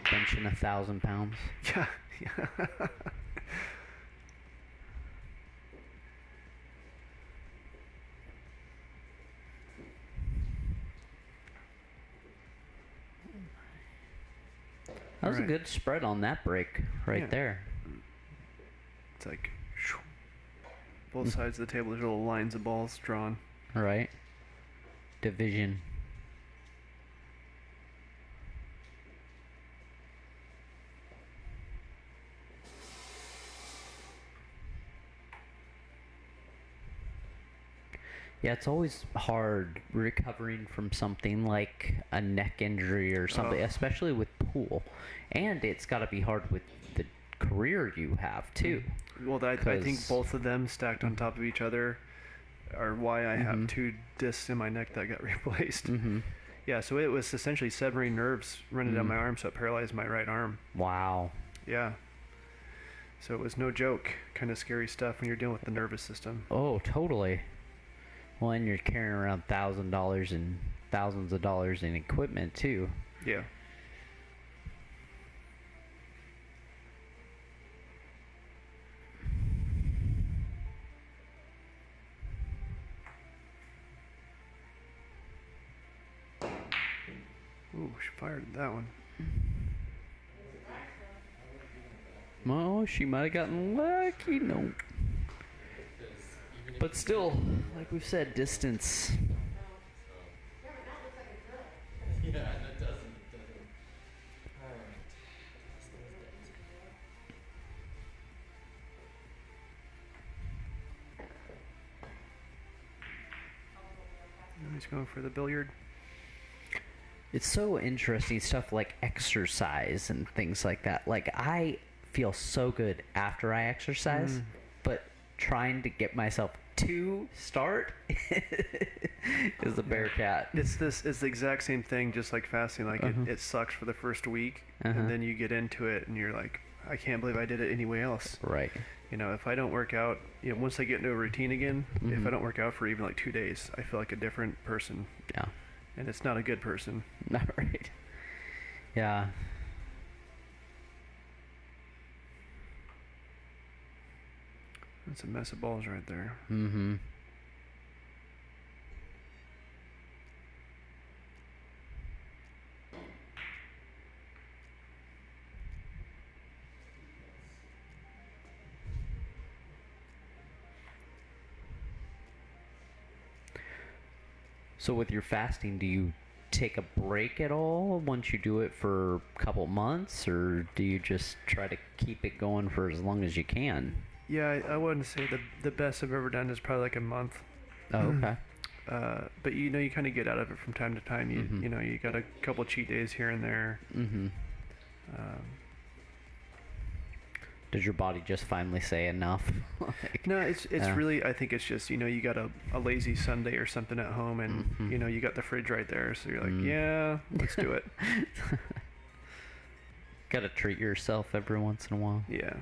Speaker 5: Benching 1,000 pounds.
Speaker 6: Yeah, yeah.
Speaker 5: That was a
Speaker 6: Alright.
Speaker 5: good spread on that break right
Speaker 6: Yeah.
Speaker 5: there.
Speaker 6: It's like both sides of the table. There's little lines of balls drawn.
Speaker 5: All right. Division. Yeah, it's always hard recovering from something like a neck injury or something,
Speaker 6: Oh.
Speaker 5: especially with pool. And it's got to be hard with the career you have, too.
Speaker 6: Well, I think
Speaker 5: 'Cause-
Speaker 6: both of them stacked on top of each other are why I have
Speaker 5: Mhm.
Speaker 6: 2 discs in my neck that got replaced.
Speaker 5: Mm-hmm.
Speaker 6: Yeah, so it was essentially severing nerves running down
Speaker 5: Mm.
Speaker 6: my arm, so it paralyzed my right arm.
Speaker 5: Wow.
Speaker 6: Yeah. So it was no joke. Kind of scary stuff when you're dealing with the nervous system.
Speaker 5: Oh, totally. Well, and you're carrying around $1,000 and thousands of dollars in equipment, too.
Speaker 6: Yeah. Ooh, she fired at that one.
Speaker 5: Oh, she might have gotten lucky. No. But still, like we've said, distance.
Speaker 4: Yeah, that doesn't. Alright.
Speaker 6: He's going for the billiard.
Speaker 5: It's so interesting stuff like exercise and things like that. Like, I feel so good after I exercise, but trying to get myself to start is a bear cat.
Speaker 6: It's the exact same thing, just like fasting. Like it sucks for the first week, and then you get into it, and you're like, I can't believe I did it anyway else.
Speaker 5: Right.
Speaker 6: You know, if I don't work out, once I get into a routine again, if I don't work out for even like 2 days, I feel like a different person,
Speaker 5: Yeah.
Speaker 6: and it's not a good person.
Speaker 5: Not right. Yeah.
Speaker 6: That's a mess of balls right there.
Speaker 5: Mm-hmm. So with your fasting, do you take a break at all once you do it for a couple months, or do you just try to keep it going for as long as you can?
Speaker 6: Yeah, I wouldn't say the best I've ever done is probably like a month.
Speaker 5: Oh, okay.
Speaker 6: But you kind of get out of it from time to time.
Speaker 5: Mhm.
Speaker 6: You got a couple cheat days here and there.
Speaker 5: Mm-hmm. Does your body just finally say enough? Like,
Speaker 6: No, it's really, I think it's just, you got a lazy Sunday or something at home, and you got the fridge right there, so you're like, yeah, let's do it.
Speaker 5: Gotta treat yourself every once in a while.
Speaker 6: Yeah.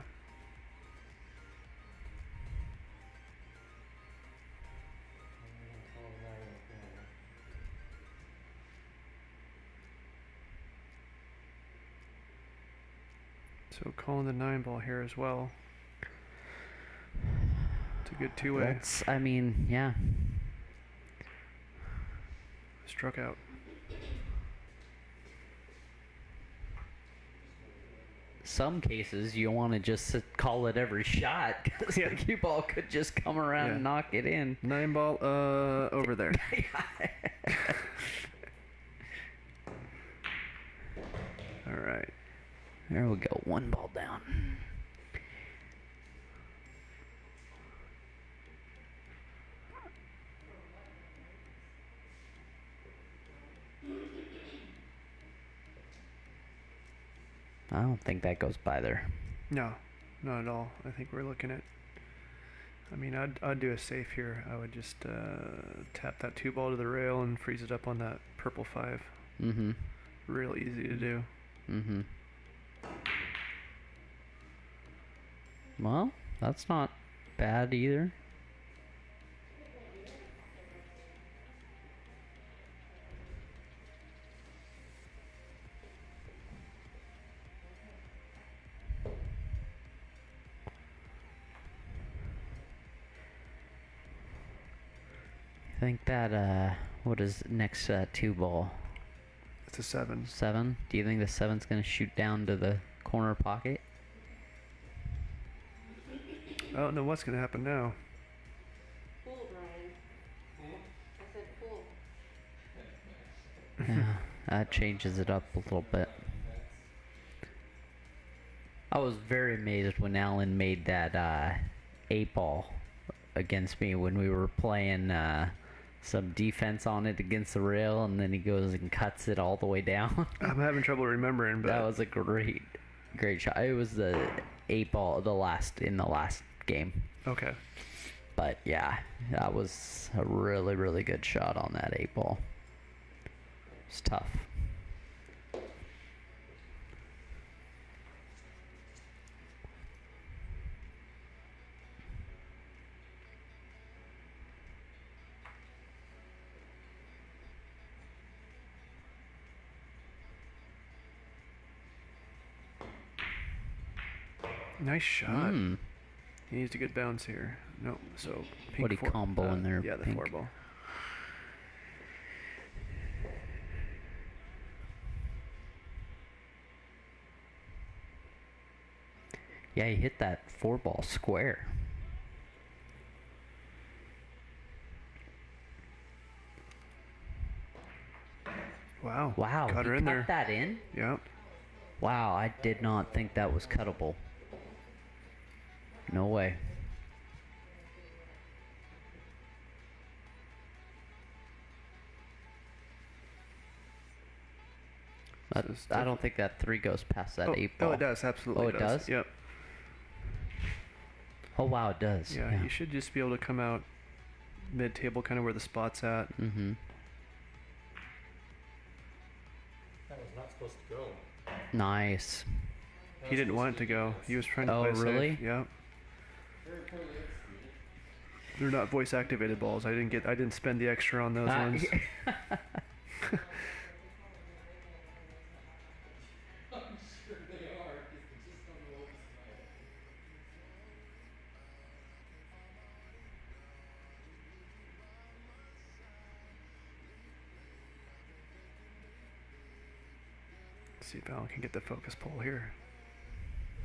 Speaker 6: So calling the 9-ball here as well. It's a good two-way.
Speaker 5: That's, I mean, yeah.
Speaker 6: Struck out.
Speaker 5: Some cases you want to just call it every shot, because the cue ball could just come around and knock it in.
Speaker 6: 9-ball, over there. All right.
Speaker 5: There we go. 1 ball down. I don't think that goes by there.
Speaker 6: No, not at all. I think we're looking at. I mean, I'd do a safe here. I would just tap that 2-ball to the rail and freeze it up on that purple 5.
Speaker 5: Mm-hmm.
Speaker 6: Real easy to do.
Speaker 5: Mm-hmm. Well, that's not bad either. I think that, what is next 2-ball?
Speaker 6: It's a 7.
Speaker 5: 7? Do you think the 7's going to shoot down to the corner pocket?
Speaker 6: I don't know what's going to happen now.
Speaker 10: Fool, Brian. I said fool.
Speaker 5: Yeah, that changes it up a little bit. I was very amazed when Alan made that 8-ball against me when we were playing some defense on it against the rail, and then he goes and cuts it all the way down.
Speaker 6: I'm having trouble remembering, but
Speaker 5: that was a great shot. It was the 8-ball, in the last game.
Speaker 6: Okay.
Speaker 5: But yeah, that was a really, really good shot on that 8-ball. It's tough.
Speaker 6: Nice shot. He needs a good bounce here. No, so pink.
Speaker 5: What he combo in there?
Speaker 6: Yeah, the
Speaker 5: pink.
Speaker 6: 4-ball.
Speaker 5: Yeah, he hit that 4-ball square.
Speaker 6: Wow.
Speaker 5: Wow,
Speaker 6: Got her
Speaker 5: he
Speaker 6: in
Speaker 5: cut
Speaker 6: there.
Speaker 5: that in?
Speaker 6: Yeah.
Speaker 5: Wow, I did not think that was cuttable. No way. I don't think that 3 goes past that 8-ball.
Speaker 6: Oh, it does. Absolutely.
Speaker 5: Oh, it does?
Speaker 6: Yep.
Speaker 5: Oh, wow, it does.
Speaker 6: Yeah, you should just be able to come out mid-table, kind of where the spot's at.
Speaker 5: Mm-hmm.
Speaker 4: That was not supposed to go.
Speaker 5: Nice.
Speaker 6: He didn't want it to go. He was trying to
Speaker 5: Oh,
Speaker 6: play safe.
Speaker 5: really?
Speaker 6: Yep. They're not voice-activated balls. I didn't spend the extra on those ones.
Speaker 4: I'm sure they are, because they just don't know what to smell.
Speaker 6: See if Alan can get the focus pull here.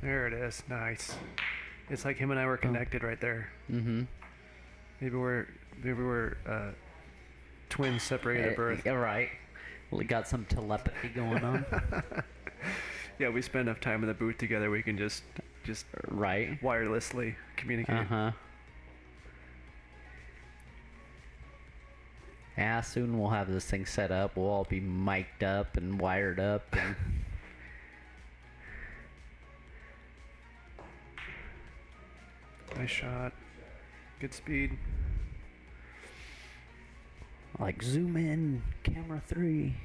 Speaker 6: There it is. Nice. It's like him and I were connected right there.
Speaker 5: Mm-hmm.
Speaker 6: Maybe we're twins separated at birth.
Speaker 5: Yeah, right. We got some telepathy going on.
Speaker 6: Yeah, we spend enough time in the booth together. We can just
Speaker 5: Right.
Speaker 6: wirelessly communicate.
Speaker 5: Uh-huh. Yeah, soon we'll have this thing set up. We'll all be mic'd up and wired up. And
Speaker 6: Nice shot. Good speed.
Speaker 5: like, zoom in, camera 3.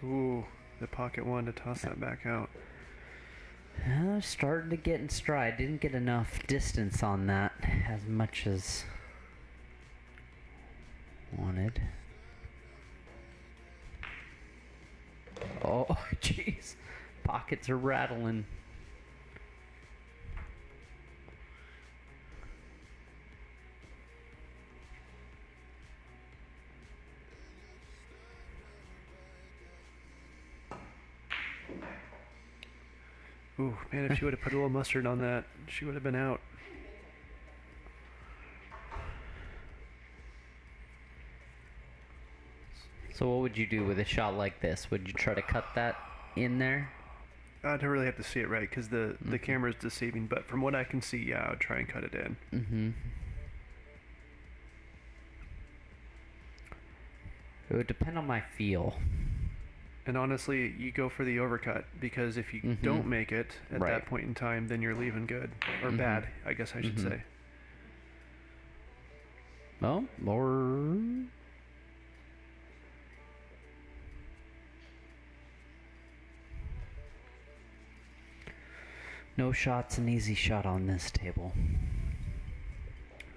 Speaker 6: Ooh, the pocket one to toss that back out.
Speaker 5: Starting to get in stride. Didn't get enough distance on that as much as wanted. Oh, jeez. Pockets are rattling.
Speaker 6: Ooh, man, if she would have put a little mustard on that, she would have been out.
Speaker 5: So what would you do with a shot like this? Would you try to cut that in there?
Speaker 6: I'd really have to see it right because the camera's deceiving, but from what I can see, yeah, I would try and cut it in.
Speaker 5: Mm-hmm. It would depend on my feel.
Speaker 6: And honestly, you go for the overcut because if you don't make it at that point in time, then you're leaving good. Or bad, I guess I should say.
Speaker 5: Well, or... No shot's an easy shot on this table.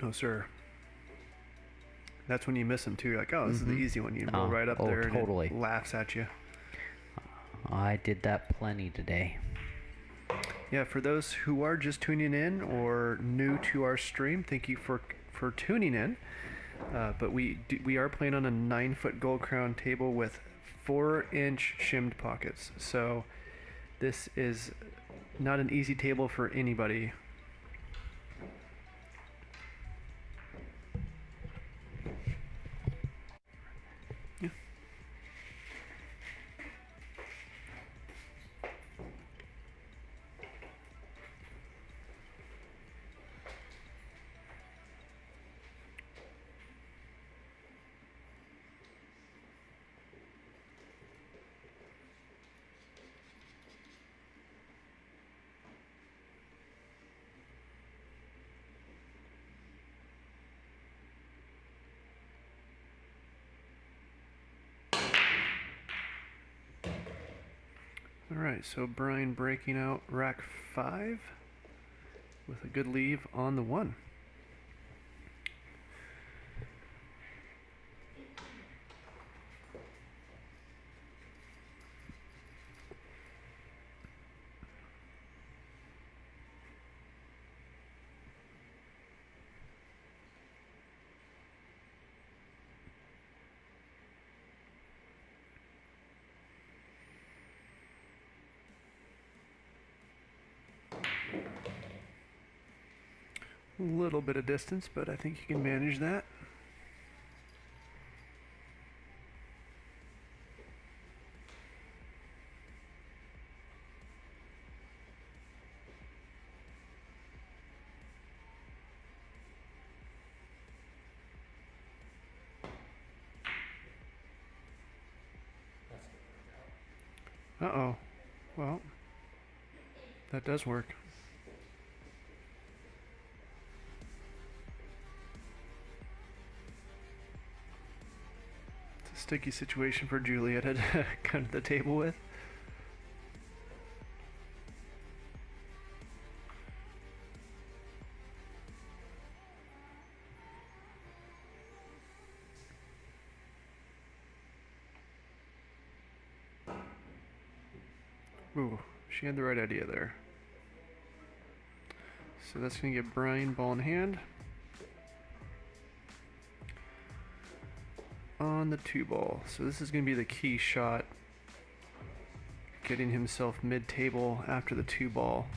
Speaker 6: No, sir. That's when you miss them too. You're like, oh, this is the easy one. You roll right up there
Speaker 5: totally.
Speaker 6: And it laughs at you.
Speaker 5: I did that plenty today.
Speaker 6: Yeah, for those who are just tuning in or new to our stream, thank you for tuning in. But we are playing on a 9-foot gold crown table with 4-inch shimmed pockets. So this is not an easy table for anybody. Yeah. Alright, so Brian breaking out rack 5 with a good leave on the 1. A little bit of distance, but I think you can manage that. Uh-oh. Well, that does work. It's a sticky situation for Juliet to come to the table with. Ooh, she had the right idea there. So that's going to get Brian ball in hand. On the 2-ball. So this is going to be the key shot. Getting himself mid-table after the 2-ball.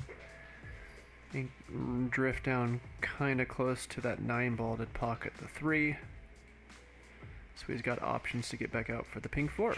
Speaker 6: and drift down kind of close to that 9 ball to pocket the 3. So he's got options to get back out for the pink 4.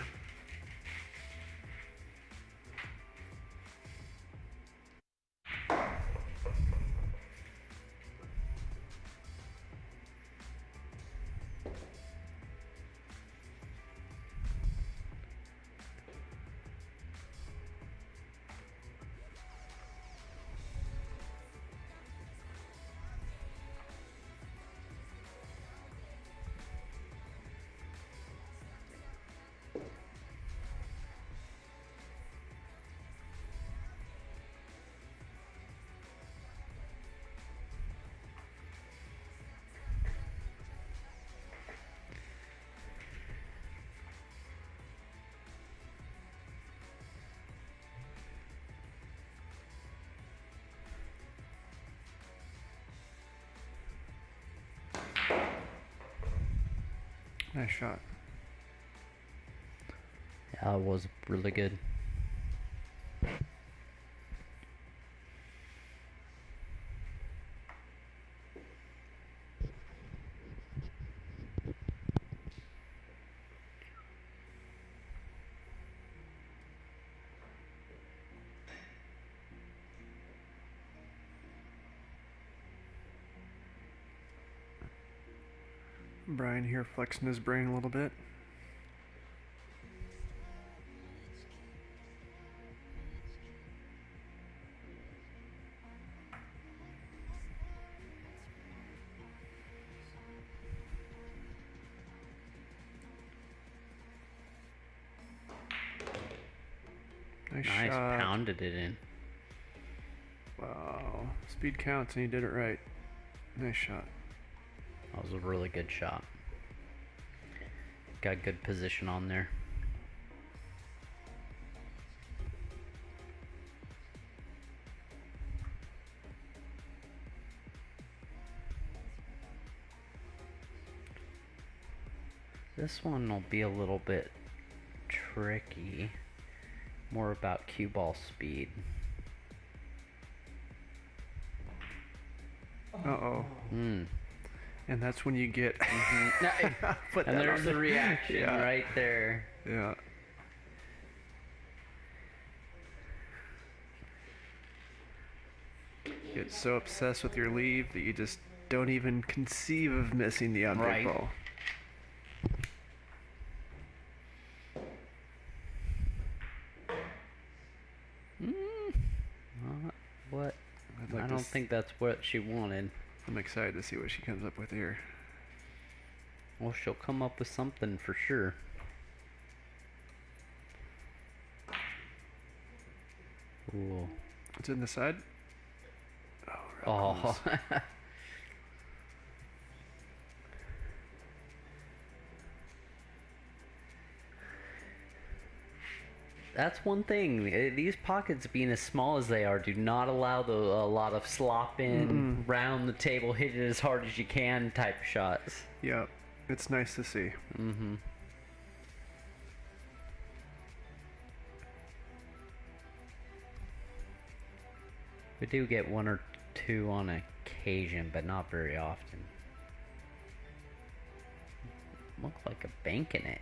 Speaker 6: Nice shot.
Speaker 5: Yeah, it was really good.
Speaker 6: Brian here flexing his brain a little bit. Nice shot.
Speaker 5: Pounded it in.
Speaker 6: Wow. Speed counts and he did it right. Nice shot.
Speaker 5: That was a really good shot. Got good position on there. This one will be a little bit tricky. More about cue ball speed.
Speaker 6: Uh-oh.
Speaker 5: Hmm.
Speaker 6: And that's when you get...
Speaker 5: And there's the reaction right there.
Speaker 6: Yeah. Get so obsessed with your leave that you just don't even conceive of missing the on-big ball.
Speaker 5: What? I don't think that's what she wanted.
Speaker 6: I'm excited to see what she comes up with here.
Speaker 5: Well, she'll come up with something for sure. Ooh.
Speaker 6: It's in the side.
Speaker 5: Oh. That's one thing. These pockets, being as small as they are, do not allow a lot of slop in, round the table, hit it as hard as you can type of shots.
Speaker 6: Yeah, it's nice to see.
Speaker 5: Mm-hmm. We do get one or two on occasion, but not very often. Look like a bank in it.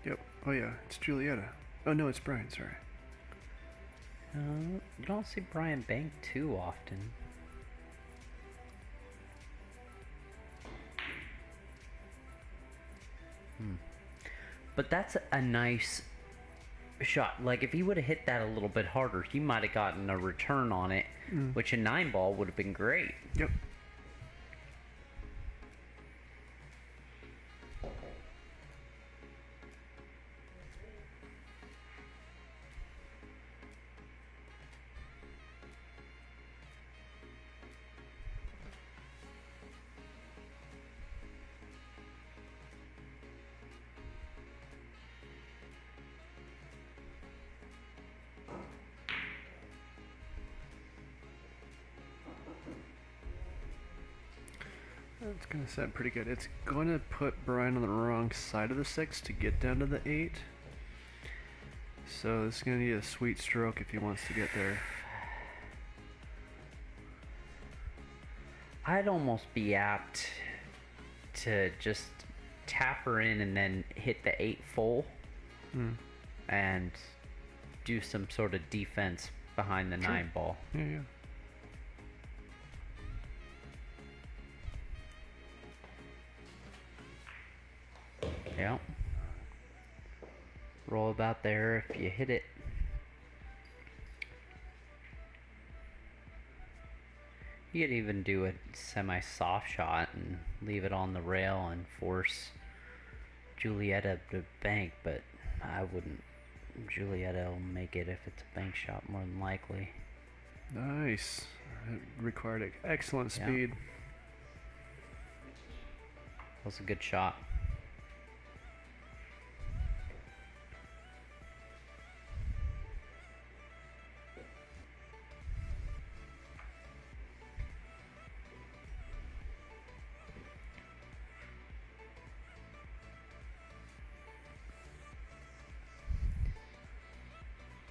Speaker 6: Yep. Oh yeah, it's Julietta. Oh no, it's Brian, sorry.
Speaker 5: You don't see Brian bank too often. But that's a nice shot. Like, if he would have hit that a little bit harder, he might have gotten a return on it, which a 9 ball would have been great.
Speaker 6: Yep. It's going to set pretty good. It's going to put Brian on the wrong side of the 6 to get down to the 8. So this is going to need a sweet stroke if he wants to get there.
Speaker 5: I'd almost be apt to just tap her in and then hit the 8 full and do some sort of defense behind the 9 ball.
Speaker 6: Yeah, yeah.
Speaker 5: Yeah. Roll about there if you hit it. You could even do a semi-soft shot and leave it on the rail and force Julietta to bank, but I wouldn't. Julietta will make it if it's a bank shot more than likely.
Speaker 6: Nice. It required excellent
Speaker 5: Yeah.
Speaker 6: speed.
Speaker 5: That was a good shot.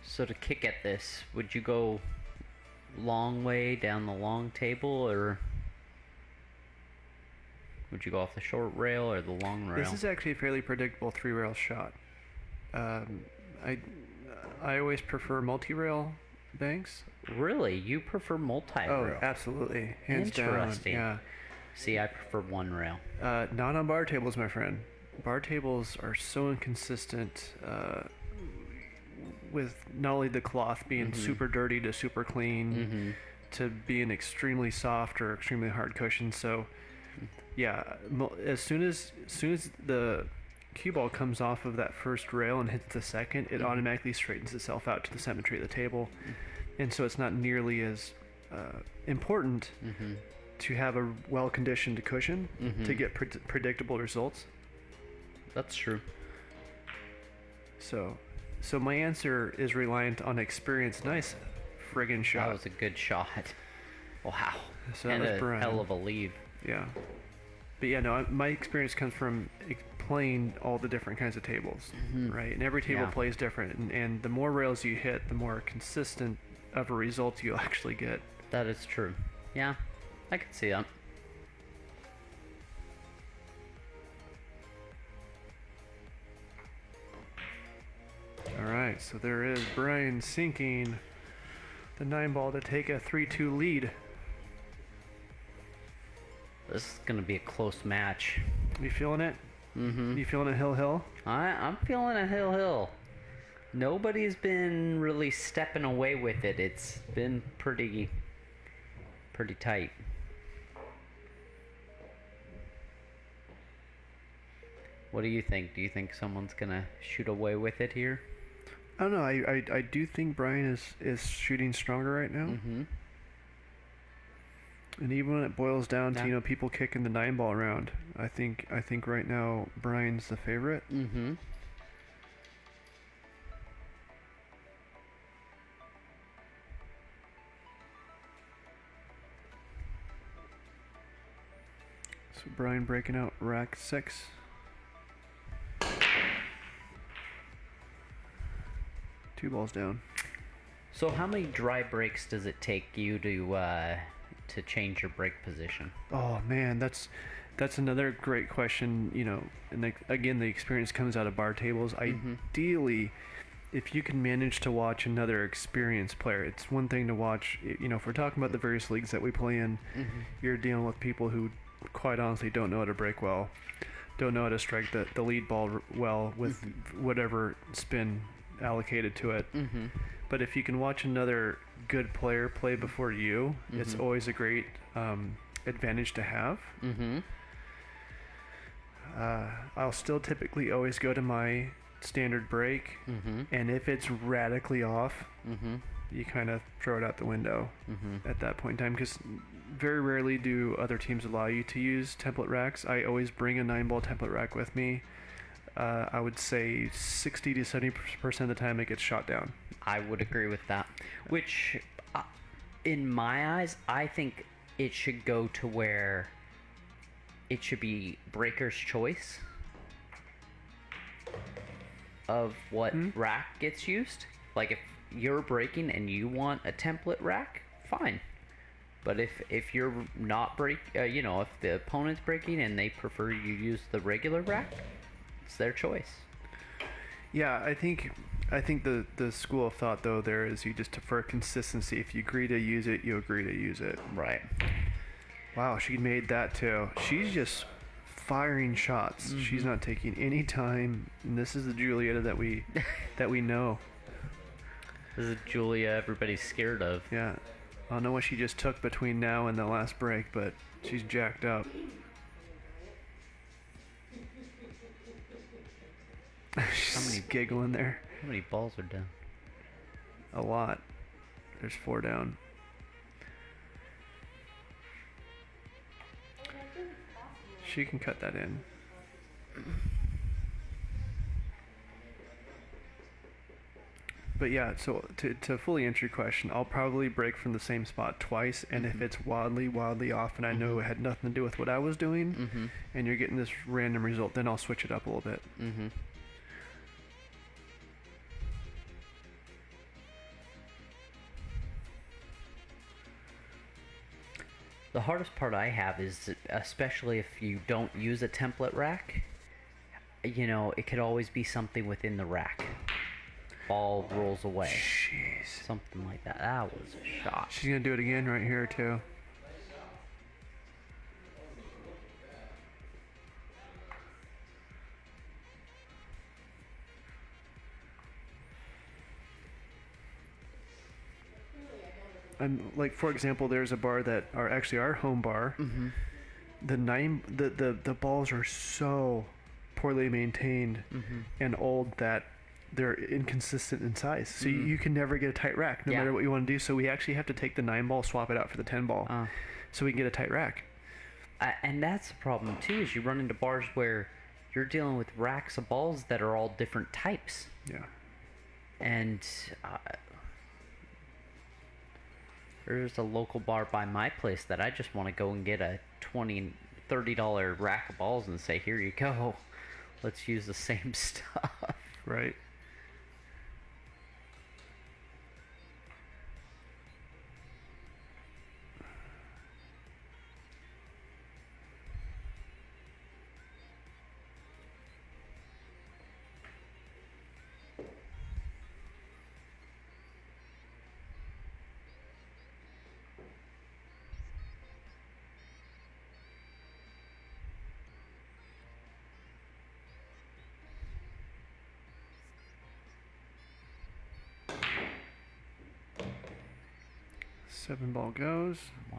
Speaker 5: So to kick at this, would you go long way down the long table, or would you go off the short rail or the long rail?
Speaker 6: This is actually a fairly predictable 3-rail shot. I always prefer multi-rail banks.
Speaker 5: Really? You prefer multi-rail?
Speaker 6: Oh, absolutely. Hands down.
Speaker 5: Interesting.
Speaker 6: Yeah.
Speaker 5: See, I prefer one rail.
Speaker 6: Not on bar tables, my friend. Bar tables are so inconsistent with not only the cloth being super dirty to super clean to being extremely soft or extremely hard cushion. So, yeah, as soon as the cue ball comes off of that first rail and hits the second, it automatically straightens itself out to the symmetry of the table. And so it's not nearly as important to have a well-conditioned cushion to get predictable results.
Speaker 5: That's true.
Speaker 6: So my answer is reliant on experience. Nice friggin' shot.
Speaker 5: That was a good shot. Wow.
Speaker 6: So
Speaker 5: and
Speaker 6: that was
Speaker 5: a
Speaker 6: Brian.
Speaker 5: hell of a lead.
Speaker 6: Yeah. But yeah, no, my experience comes from playing all the different kinds of tables, right? And every table plays different. And the more rails you hit, the more consistent of a result you'll actually get.
Speaker 5: That is true. Yeah, I can see that.
Speaker 6: Alright, so there is Brian sinking the 9 ball to take a 3-2 lead.
Speaker 5: This is going to be a close match.
Speaker 6: You feeling it? You feeling it, Hill?
Speaker 5: I'm feeling a hill. Nobody's been really stepping away with it. It's been pretty tight. What do you think? Do you think someone's gonna shoot away with it here?
Speaker 6: I don't know. I do think Brian is shooting stronger right now. And even when it boils down to people kicking the 9 ball around, I think right now Brian's the favorite. So Brian breaking out rack 6. Two balls down.
Speaker 5: So how many dry breaks does it take you to change your break position?
Speaker 6: Oh man, that's another great question. And again, the experience comes out of bar tables. Ideally, if you can manage to watch another experienced player, it's one thing to watch. If we're talking about the various leagues that we play in, you're dealing with people who, quite honestly, don't know how to break well, don't know how to strike the lead ball well with whatever spin allocated to it. But if you can watch another good player play before you, it's always a great advantage to have. I'll still typically always go to my standard break, and if it's radically off, you kind of throw it out the window at that point in time, because very rarely do other teams allow you to use template racks. I always bring a 9-ball template rack with me. I would say 60 to 70% of the time it gets shot down.
Speaker 5: I would agree with that. Which, in my eyes, I think it should go to where it should be breaker's choice of what rack gets used. Like if you're breaking and you want a template rack, fine. But if you're not if the opponent's breaking and they prefer you use the regular rack, it's their choice.
Speaker 6: Yeah, I think the school of thought though there is you just for consistency. If you agree to use it, you agree to use it.
Speaker 5: Right.
Speaker 6: Wow, she made that too. She's just firing shots.
Speaker 5: Mm-hmm.
Speaker 6: She's not taking any time. And this is the Julieta that we know.
Speaker 5: This is Julia everybody's scared of.
Speaker 6: Yeah. I don't know what she just took between now and the last break, but she's jacked up. She's giggling there.
Speaker 5: How many balls are down?
Speaker 6: A lot. There's 4 down. She can cut that in. But yeah, so to fully answer your question, I'll probably break from the same spot twice, and if it's wildly off and I know it had nothing to do with what I was doing, and you're getting this random result, then I'll switch it up a little bit.
Speaker 5: The hardest part I have is, especially if you don't use a template rack, it could always be something within the rack. Ball rolls away.
Speaker 6: Jeez.
Speaker 5: Something like that. That was a shot.
Speaker 6: She's going to do it again right here, too. And like for example, there's a bar that are actually our home bar. The balls are so poorly maintained and old that they're inconsistent in size. So you can never get a tight rack no matter what you want to do. So we actually have to take the 9 ball, swap it out for the 10 ball, so we can get a tight rack.
Speaker 5: And that's the problem too, is you run into bars where you're dealing with racks of balls that are all different types.
Speaker 6: Yeah.
Speaker 5: And there's a local bar by my place that I just want to go and get a $20, $30 rack of balls and say, here you go. Let's use the same stuff.
Speaker 6: Right. Seven ball goes.
Speaker 5: Wow.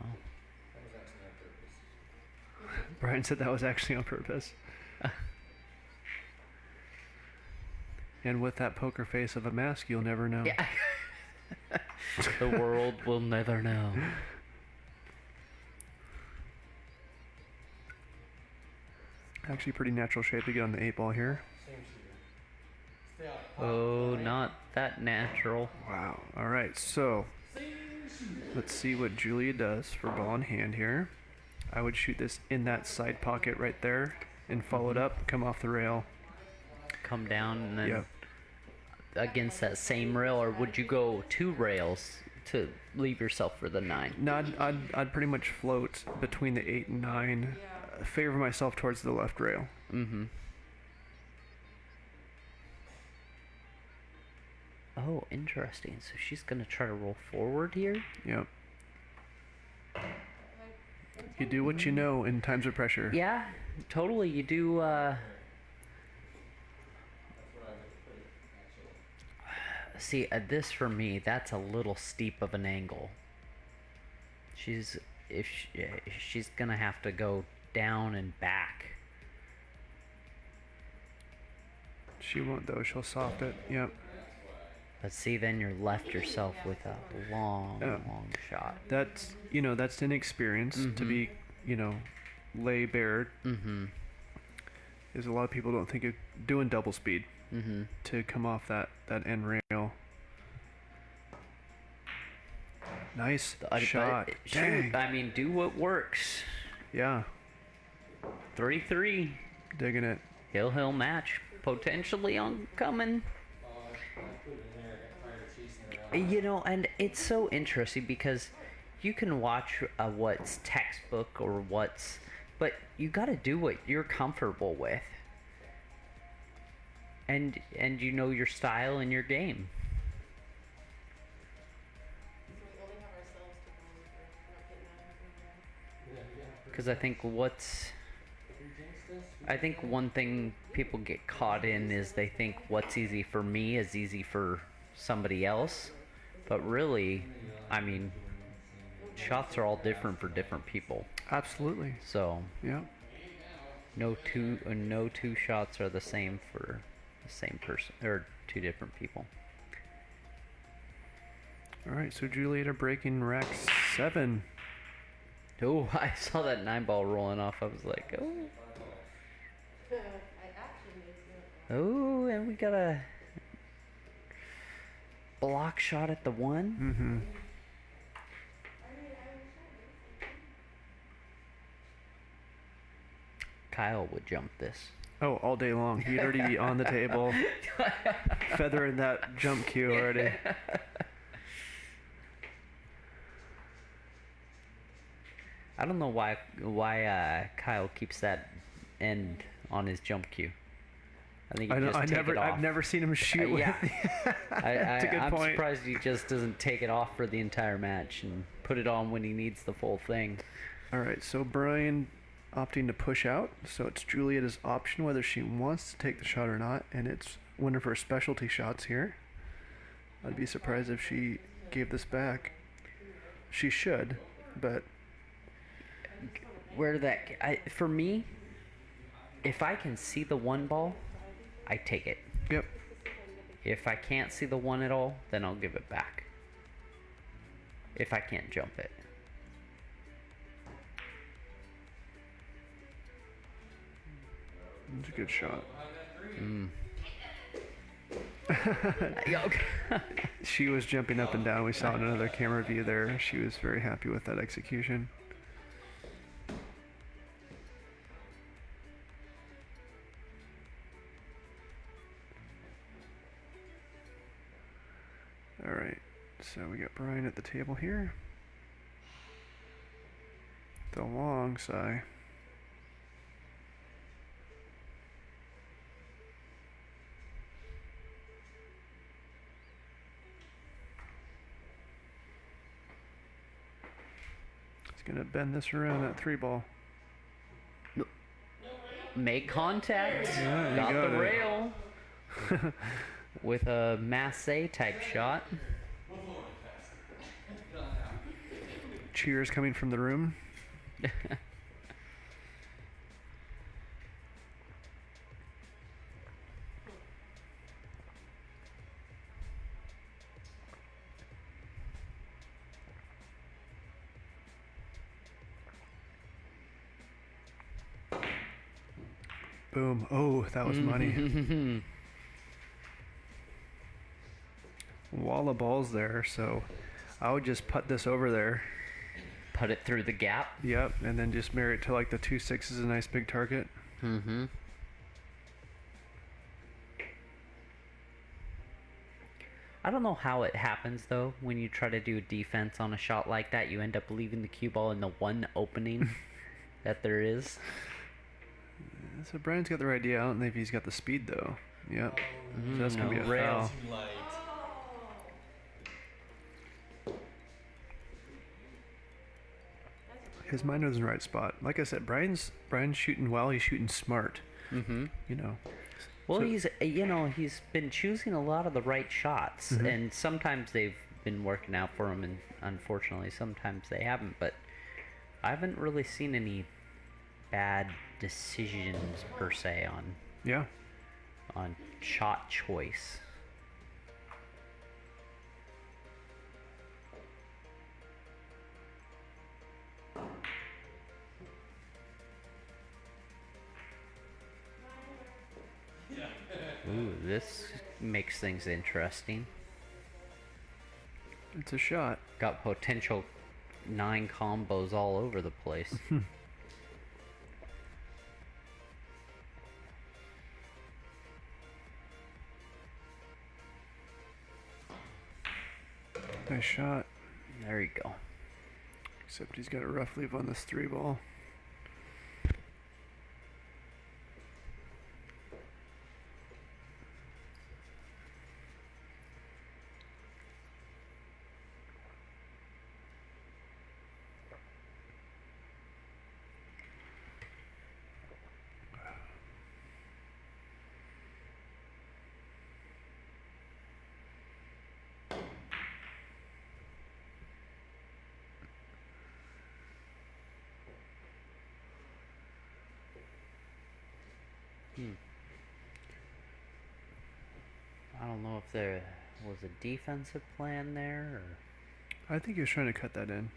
Speaker 6: Brian said that was actually on purpose. And with that poker face of a mask, you'll never know.
Speaker 5: Yeah. The world will never know.
Speaker 6: Actually, pretty natural shape to get on the 8 ball here.
Speaker 5: Oh, not that natural.
Speaker 6: Wow. All right, so let's see what Julia does for ball in hand here. I would shoot this in that side pocket right there and follow it up, come off the rail.
Speaker 5: Come down and then against that same rail, or would you go 2 rails to leave yourself for the 9?
Speaker 6: No, I'd pretty much float between the 8 and 9, favor myself towards the left rail.
Speaker 5: Oh, interesting. So she's gonna try to roll forward here?
Speaker 6: Yep. You do what you know in times of pressure.
Speaker 5: Yeah, totally. You do, see, this for me, that's a little steep of an angle. She's gonna have to go down and back.
Speaker 6: She won't though, she'll soft it. Yep.
Speaker 5: But see, then you're left yourself with a long shot.
Speaker 6: That's, that's inexperience to be, lay bared. Is a lot of people don't think of doing double speed to come off that end rail. Nice shot.
Speaker 5: Shoot, I mean, do what works.
Speaker 6: Yeah.
Speaker 5: 3-3.
Speaker 6: Digging it.
Speaker 5: Hill match potentially oncoming. And it's so interesting because you can watch what's textbook or what's, but you got to do what you're comfortable with, and you know your style and your game.
Speaker 10: So we only have ourselves to volunteer. We're not getting out of here.
Speaker 5: Because I think one thing people get caught in is they think what's easy for me is easy for somebody else. But really, I mean, shots are all different for different people.
Speaker 6: Absolutely.
Speaker 5: So
Speaker 6: Yeah.
Speaker 5: no two shots are the same for the same person or two different people.
Speaker 6: All right, so Julieta breaking rack 7.
Speaker 5: Oh, I saw that 9-ball rolling off. I was like, oh.
Speaker 10: I actually need to.
Speaker 5: Oh, and we got a block shot at the 1.
Speaker 6: Mm-hmm.
Speaker 5: Kyle would jump this.
Speaker 6: Oh, all day long. He'd already be on the table, feathering that jump cue already.
Speaker 5: I don't know why Kyle keeps that end on his jump cue. I think he just take it off.
Speaker 6: I've never seen him shoot with
Speaker 5: yeah.
Speaker 6: That's a good
Speaker 5: I'm
Speaker 6: point.
Speaker 5: surprised he just doesn't take it off for the entire match and put it on when he needs the full thing.
Speaker 6: All right, so Brian opting to push out, so it's Julieta's option whether she wants to take the shot or not, and it's one of her specialty shots here. I'd be surprised if she gave this back. She should, but
Speaker 5: for me, if I can see the 1 ball, I take it.
Speaker 6: yep.
Speaker 5: If I can't see the 1 at all, then I'll give it back. If I can't jump it.
Speaker 6: It's a good shot. She was jumping up and down. We saw in another camera view there. She was very happy with that execution. All right, so we got Brian at the table here. The long sigh. He's gonna bend this around that 3-ball.
Speaker 5: Make contact.
Speaker 6: Yeah, you
Speaker 5: got
Speaker 6: got
Speaker 5: the
Speaker 6: it.
Speaker 5: rail. With a Massey type shot.
Speaker 6: Cheers coming from the room. Boom. Oh, that was money. Wall of balls there, so I would just put this over there.
Speaker 5: Put it through the gap.
Speaker 6: Yep, and then just marry it to like the 2-6 is a nice big target.
Speaker 5: Mm-hmm. I don't know how it happens though. When you try to do a defense on a shot like that, you end up leaving the cue ball in the one opening that there is.
Speaker 6: So Brian's got the right idea. I don't know if he's got the speed though. Yep. So that's gonna be a
Speaker 5: rail.
Speaker 6: foul. His mind was in the right spot. Like I said, Brian's shooting well. He's shooting smart.
Speaker 5: Mm-hmm.
Speaker 6: You know.
Speaker 5: Well,
Speaker 6: So-
Speaker 5: he's been choosing a lot of the right shots,
Speaker 6: Mhm.
Speaker 5: and sometimes they've been working out for him, and unfortunately, sometimes they haven't. But I haven't really seen any bad decisions per se
Speaker 6: Yeah.
Speaker 5: on shot choice. Ooh, this makes things interesting.
Speaker 6: It's a shot.
Speaker 5: Got potential 9 combos all over the place.
Speaker 6: Nice shot.
Speaker 5: There you go.
Speaker 6: Except he's got a rough leave on this 3 ball.
Speaker 5: I don't know if there was a defensive plan there, or
Speaker 6: I think he was trying to cut that in.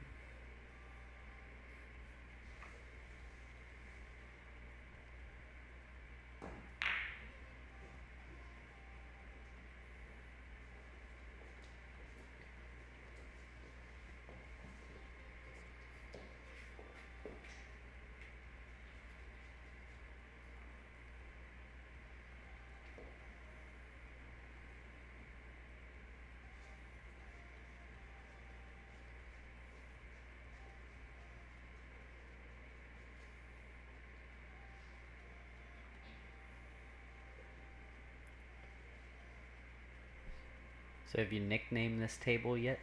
Speaker 5: so have you nicknamed this table yet?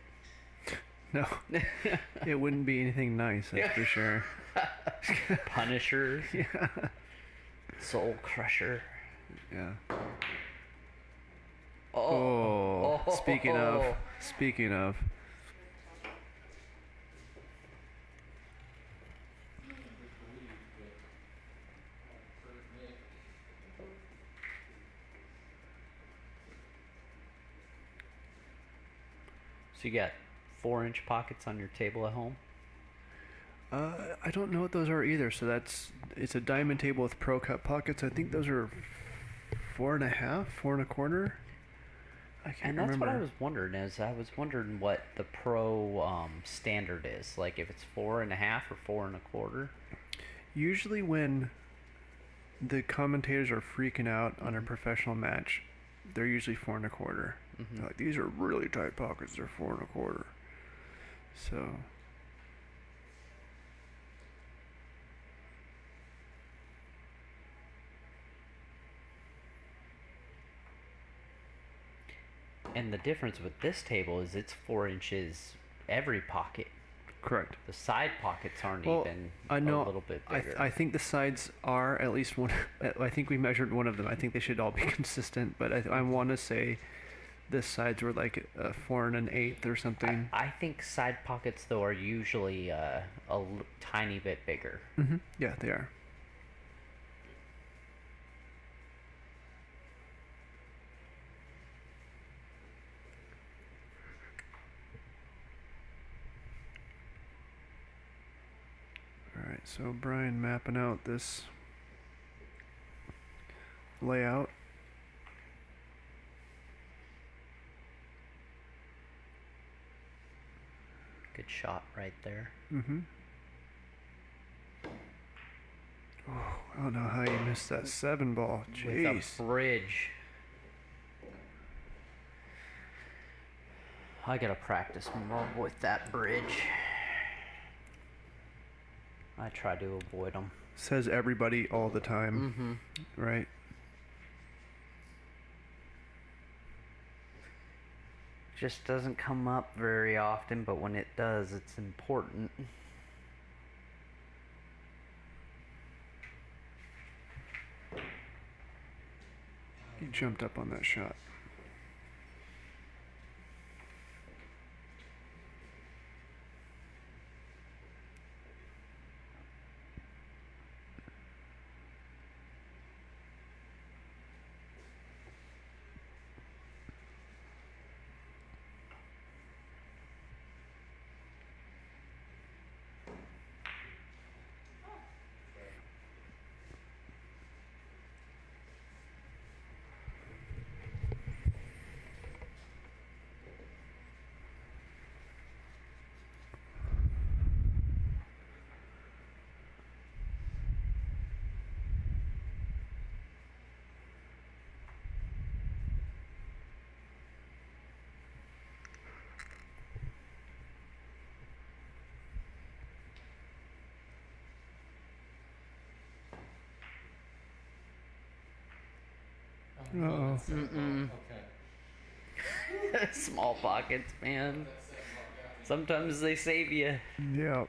Speaker 6: No, it wouldn't be anything nice, that's for sure.
Speaker 5: Punisher,
Speaker 6: Yeah.
Speaker 5: Soul Crusher.
Speaker 6: Yeah.
Speaker 5: Oh,
Speaker 6: Oh, speaking of.
Speaker 5: So you got 4-inch pockets on your table at home?
Speaker 6: I don't know what those are either. So it's a diamond table with pro cut pockets. I think those are 4.5, 4.25. I can't
Speaker 5: And that's
Speaker 6: remember.
Speaker 5: what I was wondering. I was wondering what the pro standard is. Like if it's 4.5 or 4.25.
Speaker 6: Usually when the commentators are freaking out on a professional match, they're usually 4.25. They're like, these are really tight pockets. They're 4.25. So.
Speaker 5: And the difference with this table is it's 4 inches every pocket.
Speaker 6: Correct.
Speaker 5: The side pockets aren't
Speaker 6: Well,
Speaker 5: even
Speaker 6: I know,
Speaker 5: a little bit bigger.
Speaker 6: I think the sides are at least one. I think we measured one of them. I think they should all be consistent, but I want to say the sides were like a 4 1/8 or something.
Speaker 5: I think side pockets though are usually tiny bit bigger.
Speaker 6: Yeah, they are. Alright, so Brian mapping out this layout.
Speaker 5: Good shot right there.
Speaker 6: Oh, I don't know how you missed that 7 ball.
Speaker 5: With
Speaker 6: Jeez.
Speaker 5: a bridge. I gotta practice more with that bridge. I try to avoid them.
Speaker 6: Says everybody all the time. Right?
Speaker 5: Just doesn't come up very often, but when it does, it's important.
Speaker 6: He jumped up on that shot. Uh-oh.
Speaker 5: Mm-mm.
Speaker 4: Okay.
Speaker 5: Small pockets, man. Sometimes they save you.
Speaker 6: Yep.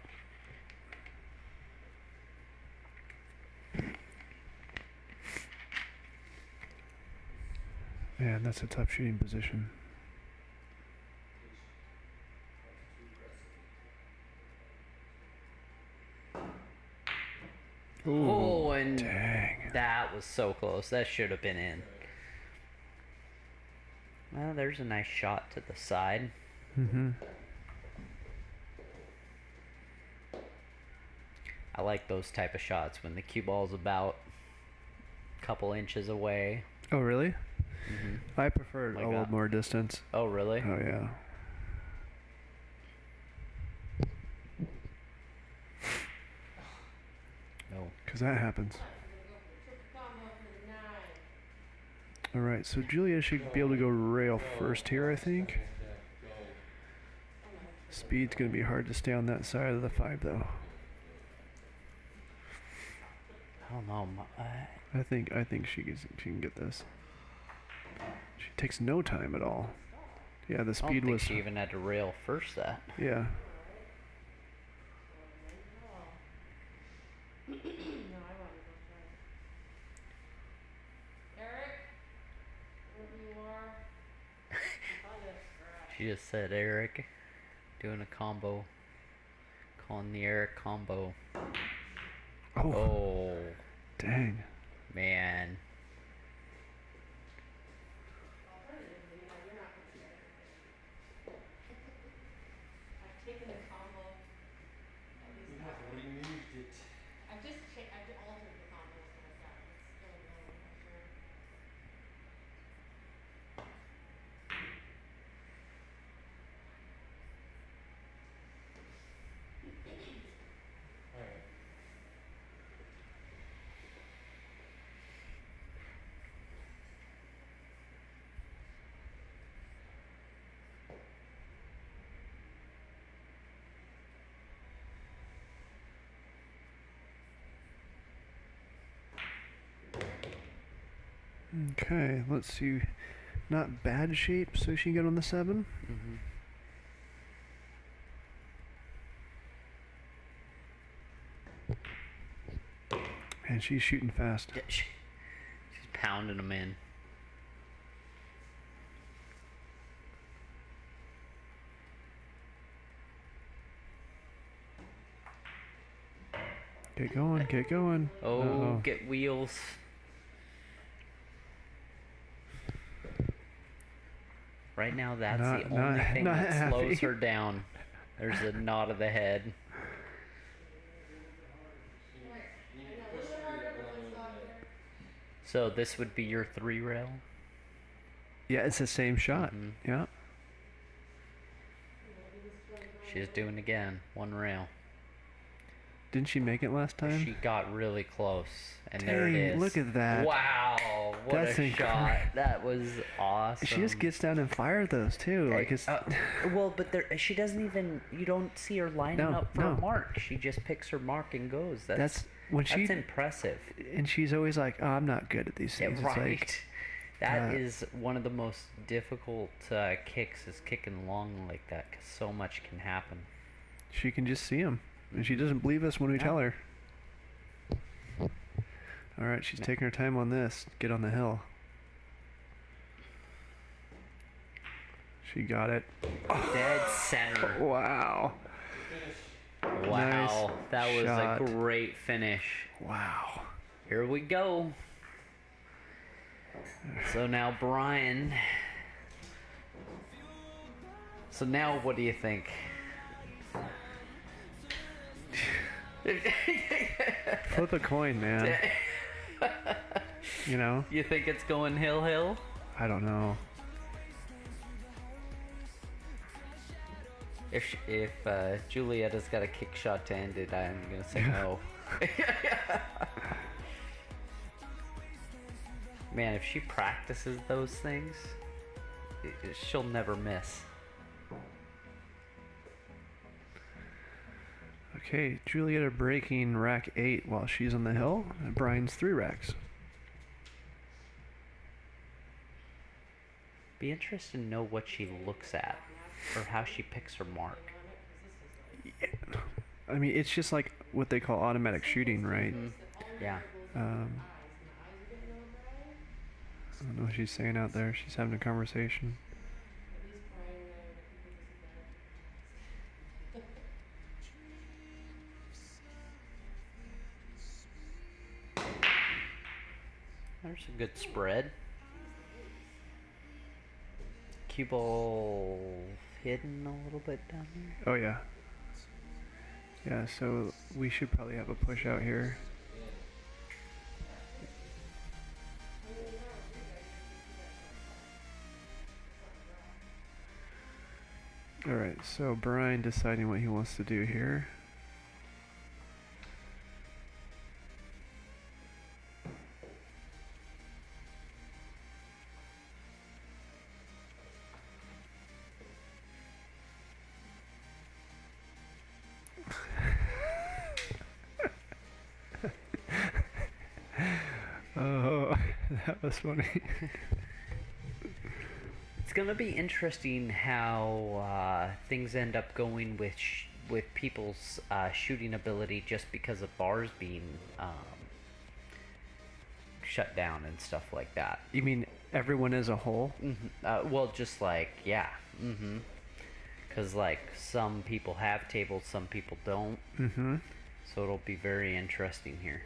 Speaker 6: Man, that's a tough shooting position. Ooh,
Speaker 5: Oh, and
Speaker 6: dang.
Speaker 5: that was so close. That should have been in. Well, there's a nice shot to the side.
Speaker 6: Mm-hmm.
Speaker 5: I like those type of shots when the cue ball's about a couple inches away.
Speaker 6: Oh, really?
Speaker 5: Mm-hmm.
Speaker 6: I prefer
Speaker 5: Like
Speaker 6: a little
Speaker 5: that.
Speaker 6: more distance.
Speaker 5: Oh, really?
Speaker 6: Oh, yeah.
Speaker 5: No.
Speaker 6: Because that happens. All right, so Julia should be able to go rail first here, I think. Speed's going to be hard to stay on that side of the 5, though.
Speaker 5: I don't know.
Speaker 6: I think she can get this. She takes no time at all. Yeah, the
Speaker 5: I don't
Speaker 6: speed
Speaker 5: think
Speaker 6: was.
Speaker 5: she even had to rail first that.
Speaker 6: Yeah.
Speaker 10: No, I want to go try it. Eric, wherever you are, on this scratch.
Speaker 5: She just said Eric doing a combo. Calling the Eric combo.
Speaker 6: Oh,
Speaker 5: Oh,
Speaker 6: dang.
Speaker 5: man.
Speaker 10: Alternatively, you know, you're not going to see anything. I've taken the combo. At least
Speaker 4: You have
Speaker 10: halfway.
Speaker 4: removed it.
Speaker 10: I've altered the combo so that it's still going, I'm sure.
Speaker 4: Alright.
Speaker 6: Okay, let's see. Not bad shape, so she can get on the 7.
Speaker 5: Mm-hmm.
Speaker 6: And she's shooting fast.
Speaker 5: Yeah, she's pounding them in.
Speaker 6: Get going, get going.
Speaker 5: Oh,
Speaker 6: Uh-oh.
Speaker 5: get wheels. Right now, that's
Speaker 6: Not-
Speaker 5: the only
Speaker 6: not-
Speaker 5: thing
Speaker 6: not
Speaker 5: that slows
Speaker 6: happy.
Speaker 5: her down. There's a nod of the head. So this would be your 3 rail?
Speaker 6: Yeah, it's the same shot.
Speaker 5: Mhm.
Speaker 6: Yeah.
Speaker 5: She's doing it again. 1 rail.
Speaker 6: Didn't she make it last time?
Speaker 5: She got really close. And there it
Speaker 6: Dang,
Speaker 5: is.
Speaker 6: look at that.
Speaker 5: Wow. What
Speaker 6: That's
Speaker 5: a shot.
Speaker 6: incredible.
Speaker 5: That was awesome.
Speaker 6: She just gets down and fires those too. Like it's.
Speaker 5: Well, but she doesn't even. You don't see her lining
Speaker 6: No,
Speaker 5: up for
Speaker 6: no.
Speaker 5: a mark. She just picks her mark and goes.
Speaker 6: That's when she.
Speaker 5: That's impressive.
Speaker 6: And she's always like, "Oh, I'm not good at these
Speaker 5: Yeah,
Speaker 6: things." It's
Speaker 5: right.
Speaker 6: like,
Speaker 5: That is one of the most difficult kicks, is kicking long like that, because so much can happen.
Speaker 6: she can just see him, and she doesn't believe us when we
Speaker 5: No.
Speaker 6: tell her. All right, she's taking her time on this. Get on the hill. She got it.
Speaker 5: Dead center.
Speaker 6: Wow.
Speaker 5: Wow,
Speaker 6: Nice
Speaker 5: that was
Speaker 6: shot.
Speaker 5: a great finish.
Speaker 6: Wow.
Speaker 5: Here we go. So now Brian. So now what do you think?
Speaker 6: Flip a coin, man. You know?
Speaker 5: You think it's going hill?
Speaker 6: I don't know.
Speaker 5: If Julietta's got a kick shot to end it, I'm gonna say no. Man, if she practices those things, she'll never miss.
Speaker 6: Okay, Julietta breaking rack 8 while she's on the hill. And Brian's 3 racks.
Speaker 5: Be interested to know what she looks at or how she picks her mark.
Speaker 6: I mean, it's just like what they call automatic shooting, right?
Speaker 5: Yeah.
Speaker 6: I don't know what she's saying out there. She's having a conversation.
Speaker 5: There's a good spread. Cue ball hidden a little bit down here.
Speaker 6: Oh, yeah. Yeah, so we should probably have a push out here. Alright, so Brian deciding what he wants to do here. Oh, that was funny.
Speaker 5: It's gonna be interesting how things end up going with people's shooting ability just because of bars being shut down and stuff like that.
Speaker 6: You mean everyone as a whole?
Speaker 5: Well, just like, yeah. Because, like, some people have tables, some people don't. So it'll be very interesting here.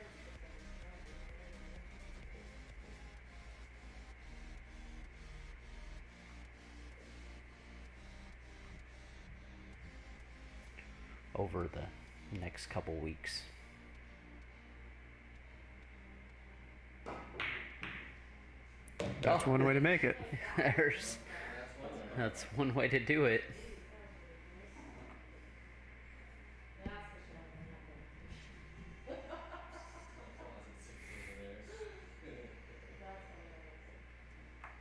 Speaker 5: Over the next couple weeks.
Speaker 6: That's one way to make it.
Speaker 5: That's one way to do it.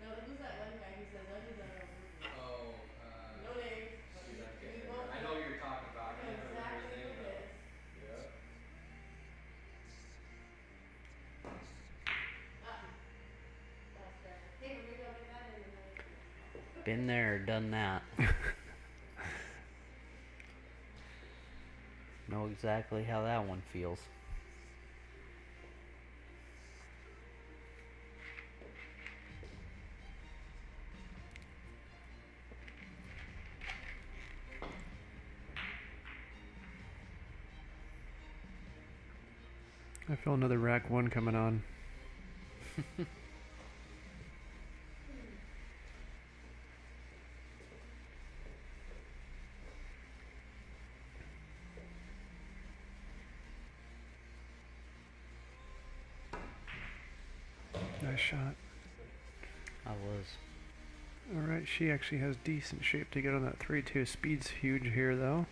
Speaker 10: No, who's that one guy who says, oh, he's on our no names. I know who you're talking about. I know exactly who it is. Yeah. That's fair. Hey, maybe I'll get that in tonight.
Speaker 5: Been there, done that. Know exactly how that one feels.
Speaker 6: I feel another rack one coming on. Nice shot.
Speaker 5: I was.
Speaker 6: Alright, she actually has decent shape to get on that 3-2. Speed's huge here, though.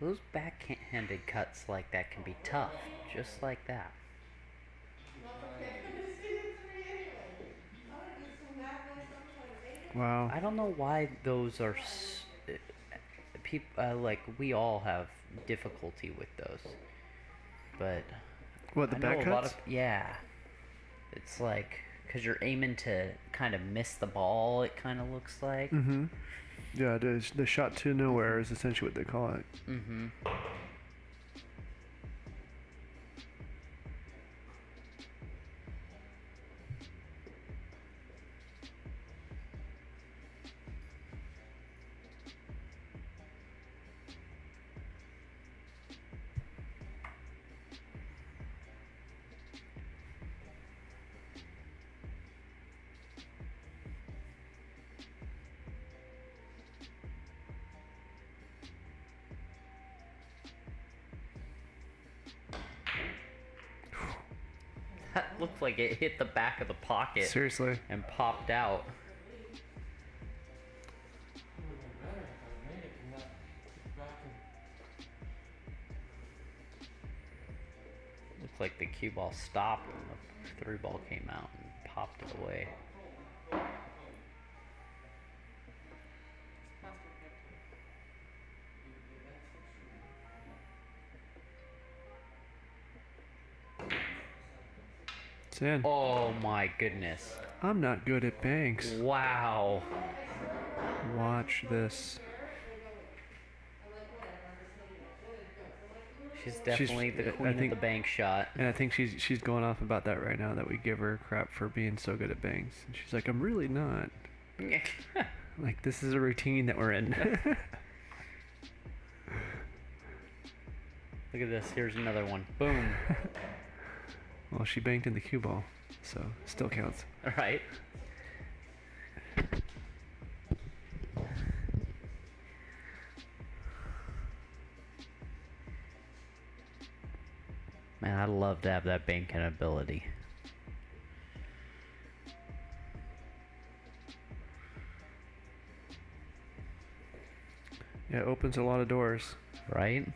Speaker 5: Those backhanded cuts like that can be tough, just like that.
Speaker 6: Wow.
Speaker 5: I don't know why those are like we all have difficulty with those, but
Speaker 6: What, the
Speaker 5: I know
Speaker 6: back
Speaker 5: a lot
Speaker 6: cuts?
Speaker 5: of yeah. It's like because you're aiming to kind of miss the ball. It kind of looks like.
Speaker 6: Yeah, the shot to nowhere is essentially what they call it.
Speaker 5: That looked like it hit the back of the pocket.
Speaker 6: Seriously.
Speaker 5: And popped out. Looks like the cue ball stopped and the 3 ball came out and popped it away.
Speaker 6: in.
Speaker 5: Oh my goodness.
Speaker 6: I'm not good at banks.
Speaker 5: Wow.
Speaker 6: Watch this.
Speaker 5: She's definitely the
Speaker 6: I
Speaker 5: queen
Speaker 6: think-
Speaker 5: of the bank shot.
Speaker 6: And I think she's going off about that right now, that we give her crap for being so good at banks. And she's like, I'm really not. Like, this is a routine that we're in.
Speaker 5: Look at this. Here's another one. Boom.
Speaker 6: Well, she banked in the cue ball, so still counts.
Speaker 5: All right. Man, I'd love to have that banking ability.
Speaker 6: Yeah, it opens a lot of doors.
Speaker 5: Right?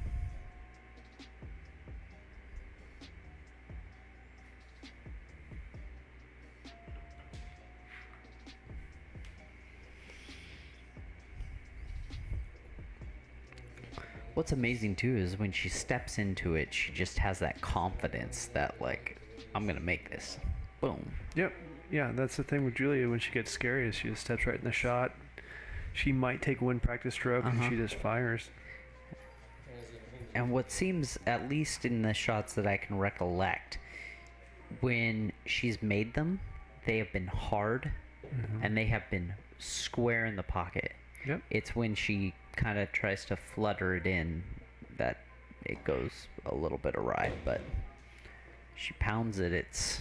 Speaker 5: What's amazing too is when she steps into it, she just has that confidence that, like, I'm gonna make this. Boom.
Speaker 6: Yep. Yeah, that's the thing with Julia. When she gets scary, is she just steps right in the shot. She might take one practice stroke and she just fires.
Speaker 5: And what seems, at least in the shots that I can recollect, when she's made them, they have been hard and they have been square in the pocket.
Speaker 6: Yep.
Speaker 5: It's when she kind of tries to flutter it in that it goes a little bit awry, but she pounds it.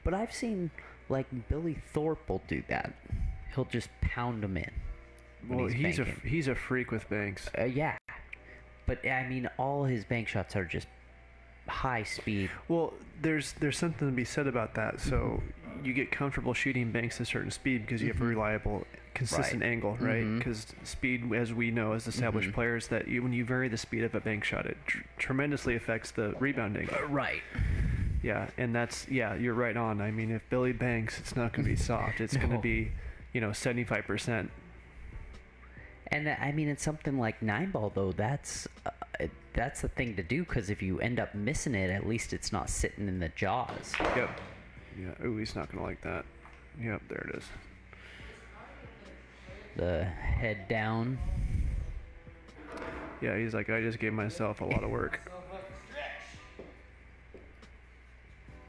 Speaker 5: But I've seen, like, Billy Thorpe will do that. He'll just pound them in.
Speaker 6: Well, he's a freak with banks.
Speaker 5: Yeah. But I mean, all his bank shots are just high speed.
Speaker 6: Well, there's something to be said about that. So you get comfortable shooting banks at a certain speed because you have a reliable, consistent angle, right? Because speed, as we know as established players, that when you vary the speed of a bank shot, it tremendously affects the rebounding.
Speaker 5: Right.
Speaker 6: Yeah, and you're right on. I mean, if Billy banks, it's not going to be soft. It's going to be, 75%.
Speaker 5: And I mean, it's something like 9-ball, though. That's the thing to do, because if you end up missing it, at least it's not sitting in the jaws.
Speaker 6: Yep. Yeah. Ooh, he's not gonna like that. Yep. There it is.
Speaker 5: The head down.
Speaker 6: Yeah. He's like, I just gave myself a lot of work.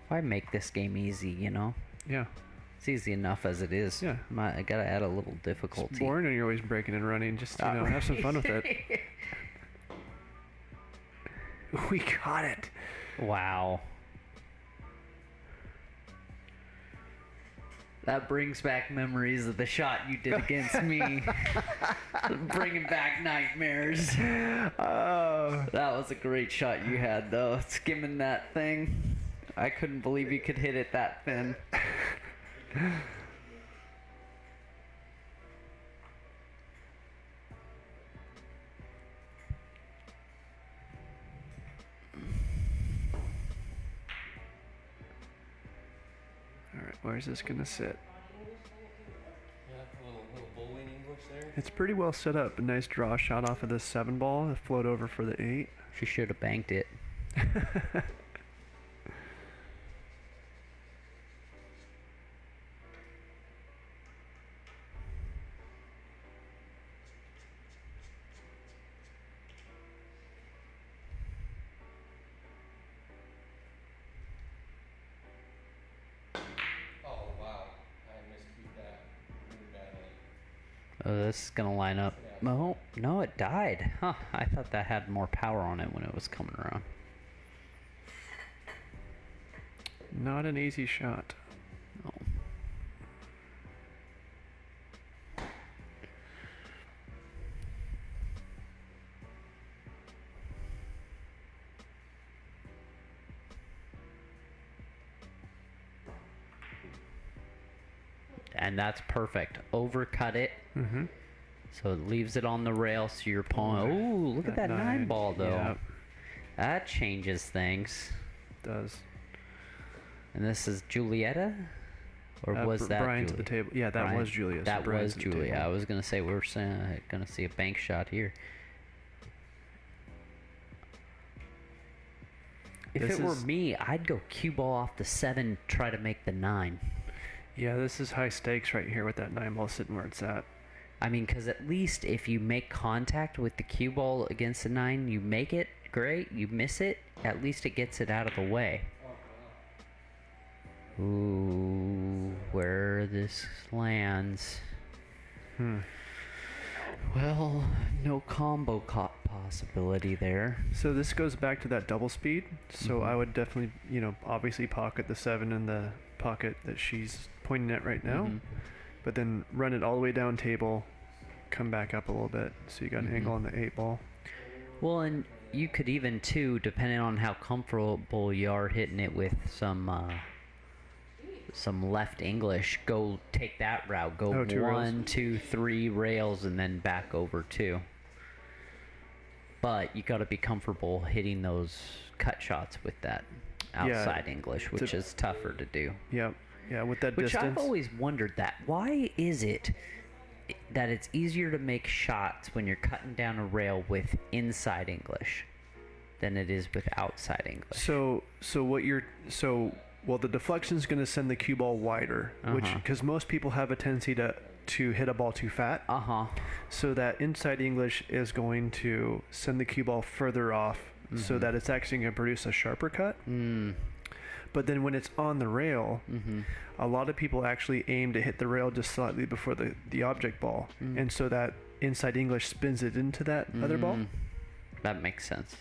Speaker 5: Why make this game easy?
Speaker 6: Yeah.
Speaker 5: It's easy enough as it is.
Speaker 6: Yeah.
Speaker 5: I gotta add a little difficulty.
Speaker 6: It's boring and you're always breaking and running. Just have some fun with it. We got it.
Speaker 5: Wow. That brings back memories of the shot you did against me. Bringing back nightmares. That was a great shot you had, though. Skimming that thing. I couldn't believe you could hit it that thin.
Speaker 6: Alright, where's this gonna sit?
Speaker 4: Yeah, a little bowling English there.
Speaker 6: It's pretty well set up. A nice draw shot off of the 7-ball. A float over for the 8.
Speaker 5: She should have banked it.
Speaker 4: Oh wow, I miscued that pretty badly.
Speaker 5: Oh, this is gonna line up. Oh, no, it died. Huh, I thought that had more power on it when it was coming around.
Speaker 6: Not an easy shot.
Speaker 5: Oh. And that's perfect. Overcut it.
Speaker 6: Mm-hmm.
Speaker 5: So it leaves it on the rail so your opponent... Oh, look at that 9-ball, though.
Speaker 6: Yep.
Speaker 5: That changes things.
Speaker 6: Does.
Speaker 5: And this is Julieta? Or was that
Speaker 6: Brian
Speaker 5: Julia?
Speaker 6: to the table. Yeah, that
Speaker 5: Brian?
Speaker 6: was Julia. So
Speaker 5: That
Speaker 6: Brian's
Speaker 5: was
Speaker 6: to the
Speaker 5: Julia.
Speaker 6: table.
Speaker 5: I was going to say, we're going to see a bank shot here. If
Speaker 6: This
Speaker 5: it were
Speaker 6: is-
Speaker 5: me, I'd go cue ball off the 7, try to make the 9.
Speaker 6: Yeah, this is high stakes right here with that 9 ball sitting where it's at.
Speaker 5: I mean, because at least if you make contact with the cue ball against the 9, you make it, great. You miss it, at least it gets it out of the way. Ooh, where this lands. Well, no combo possibility there.
Speaker 6: So this goes back to that double speed. So I would definitely, obviously pocket the 7 in the pocket that she's pointing at right now. But then run it all the way down table, come back up a little bit. So you got an angle on the 8 ball.
Speaker 5: Well, and you could even, too, depending on how comfortable you are hitting it with some left English, go take that route. Go
Speaker 6: 2 rails.
Speaker 5: 1, 2, 3 rails and then back over 2. But you got to be comfortable hitting those cut shots with that outside English, which is tougher to do.
Speaker 6: Yeah, with that
Speaker 5: Which
Speaker 6: distance.
Speaker 5: I've always wondered that. Why is it that it's easier to make shots when you're cutting down a rail with inside English than it is with outside English?
Speaker 6: Well, the deflection is going to send the cue ball wider, which because most people have a tendency to hit a ball too fat. So that inside English is going to send the cue ball further off, so that it's actually going to produce a sharper cut. But then when it's on the rail, a lot of people actually aim to hit the rail just slightly before the object ball, and so that inside English spins it into that other ball.
Speaker 5: That makes sense.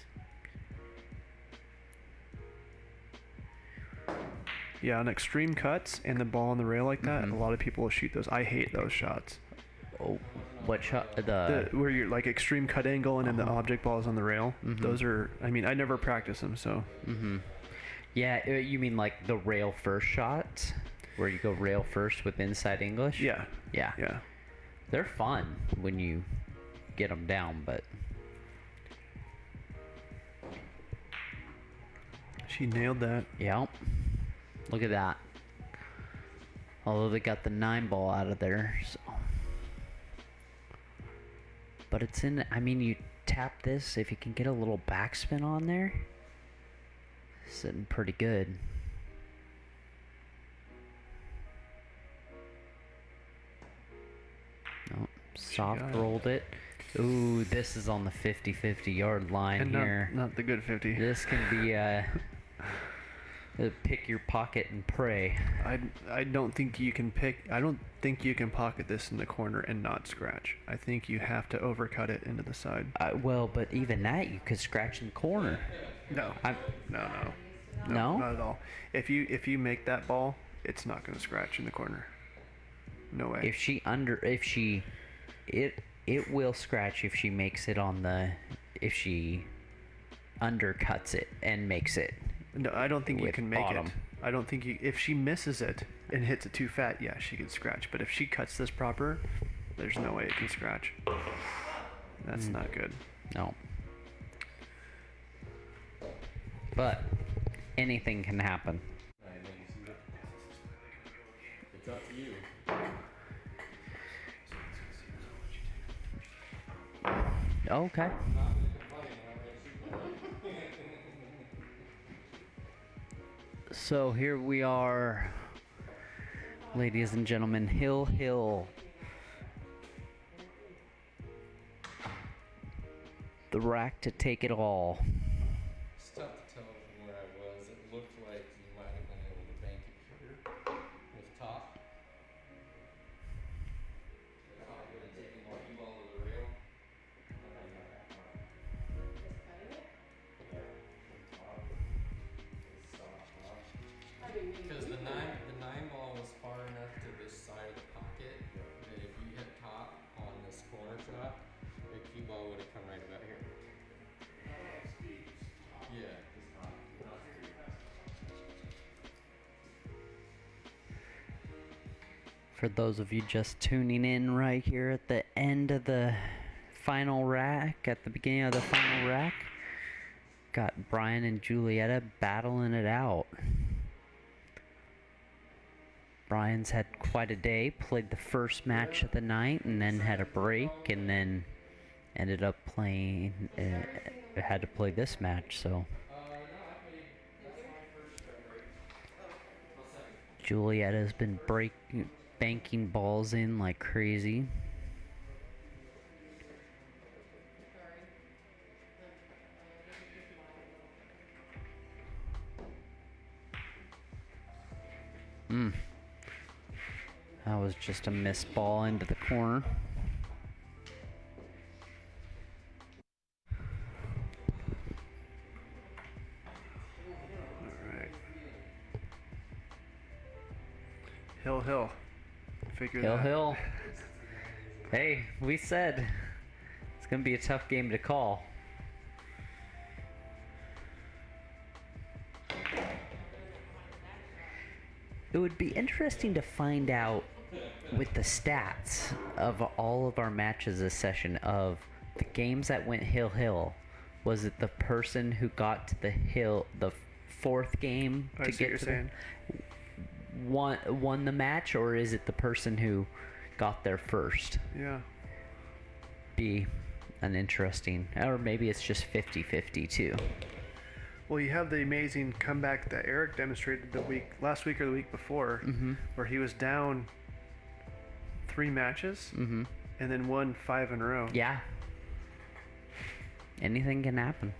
Speaker 6: Yeah, on extreme cuts and the ball on the rail like that, a lot of people will shoot those. I hate those shots.
Speaker 5: Oh, what shot?
Speaker 6: Where you're like extreme cut angle and then the object ball is on the rail. Those are, I mean, I never practice them, so.
Speaker 5: Yeah, you mean like the rail first shots? Where you go rail first with inside English?
Speaker 6: Yeah.
Speaker 5: Yeah. They're fun when you get them down, but...
Speaker 6: She nailed that.
Speaker 5: Yep. Look at that. Although they got the 9 ball out of there, so. But it's in, I mean, you tap this, if you can get a little backspin on there, sitting pretty good. Nope, soft rolled it. Ooh, this is on the 50-50 yard line
Speaker 6: And
Speaker 5: here.
Speaker 6: not the good 50.
Speaker 5: This can be pick your pocket and pray.
Speaker 6: I don't think you can pocket this in the corner and not scratch. I think you have to overcut it into the side.
Speaker 5: Well, but even that you could scratch in the corner.
Speaker 6: No,
Speaker 5: No?
Speaker 6: not at all. If you make that ball, it's not going to scratch in the corner. No way.
Speaker 5: It will scratch if she makes it if she undercuts it and makes it.
Speaker 6: No, I don't think you
Speaker 5: with
Speaker 6: can make
Speaker 5: bottom.
Speaker 6: it. I don't think if she misses it and hits it too fat, yeah, she can scratch. But if she cuts this proper, there's no way it can scratch. That's not good.
Speaker 5: No. But anything can happen.
Speaker 1: It's up to you.
Speaker 5: Okay. So here we are, ladies and gentlemen, Hill. The rack to take it all.
Speaker 4: It's tough to tell from where I was. It looked like you might have been able to bank it here with top. Taking more e-ball to the rail. Because the nine ball was far enough to this side of the pocket that if you hit top on this corner shot, the cue ball would have come right about here. Yeah.
Speaker 5: For those of you just tuning in right here at the end of the final rack, at the beginning of the final rack, got Brian and Julietta battling it out. Brian's had quite a day, played the first match of the night, and then had a break, and then ended up playing, had to play this match, so. Juliet has been banking balls in like crazy. That was just a missed ball into the corner.
Speaker 6: Alright. Hill. Figure that.
Speaker 5: Hill. Hey, we said it's going to be a tough game to call. It would be interesting to find out with the stats of all of our matches this session of the games that went hill. Was it the person who got to the fourth game
Speaker 6: I
Speaker 5: to
Speaker 6: see what
Speaker 5: get
Speaker 6: you're
Speaker 5: to
Speaker 6: saying.
Speaker 5: won the match, or is it the person who got there first?
Speaker 6: Yeah.
Speaker 5: Be an interesting, or maybe it's just 50-50 too.
Speaker 6: Well, you have the amazing comeback that Eric demonstrated last week or the week before, where he was down 3 matches and then won 5 in a row.
Speaker 5: Yeah. Anything can happen.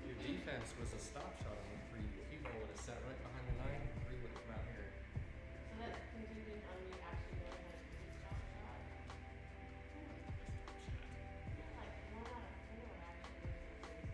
Speaker 4: Your defense was a stop shot on the 3. The cue ball would have sat right behind the 9. The 3 would have come out here.
Speaker 10: So that's contingent on me actually knowing how to do the stop shot. Like 1 out of 4 actually knows how to do the stop shot.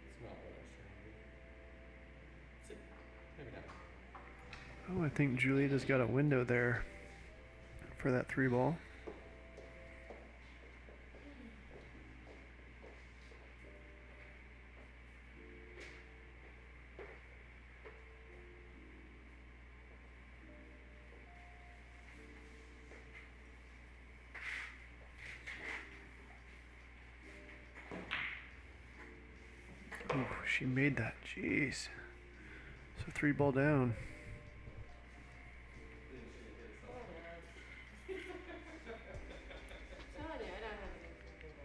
Speaker 4: It's not what I was trying to do. Sit. Maybe not.
Speaker 6: Oh, I think Juliet has got a window there for that 3 ball. Oh, she made that. Jeez. So 3 ball down.
Speaker 10: Telling you, I don't have any freaking ball.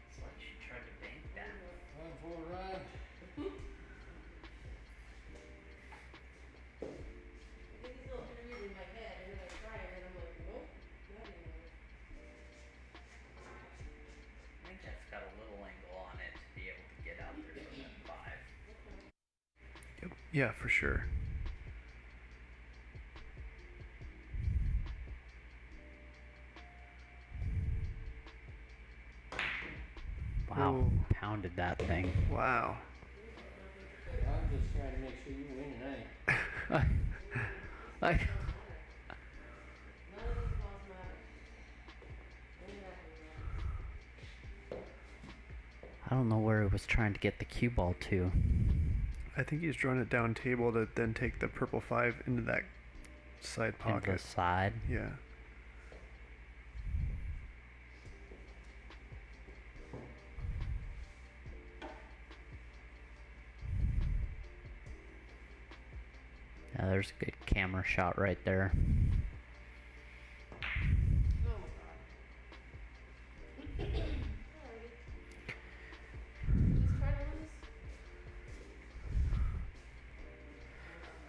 Speaker 5: It's like she tried to bank that.
Speaker 4: Run for a ride.
Speaker 10: I get these little interviews in my head, and then I try, and then I'm like, nope, not anymore.
Speaker 5: I think that's got a little angle on it to be able to get out there from that 5.
Speaker 6: Yep. Yeah, for sure.
Speaker 5: Wow,
Speaker 6: Whoa.
Speaker 5: pounded that thing.
Speaker 6: Wow.
Speaker 4: I'm just trying to make sure you win tonight.
Speaker 5: Like,
Speaker 10: None of these calls matter. None of that matters.
Speaker 5: I I don't know where he was trying to get the cue ball to.
Speaker 6: I think he's drawing it down table to then take the purple 5 into that side pocket.
Speaker 5: Into the side.
Speaker 6: Yeah.
Speaker 5: Yeah, there's a good camera shot right there.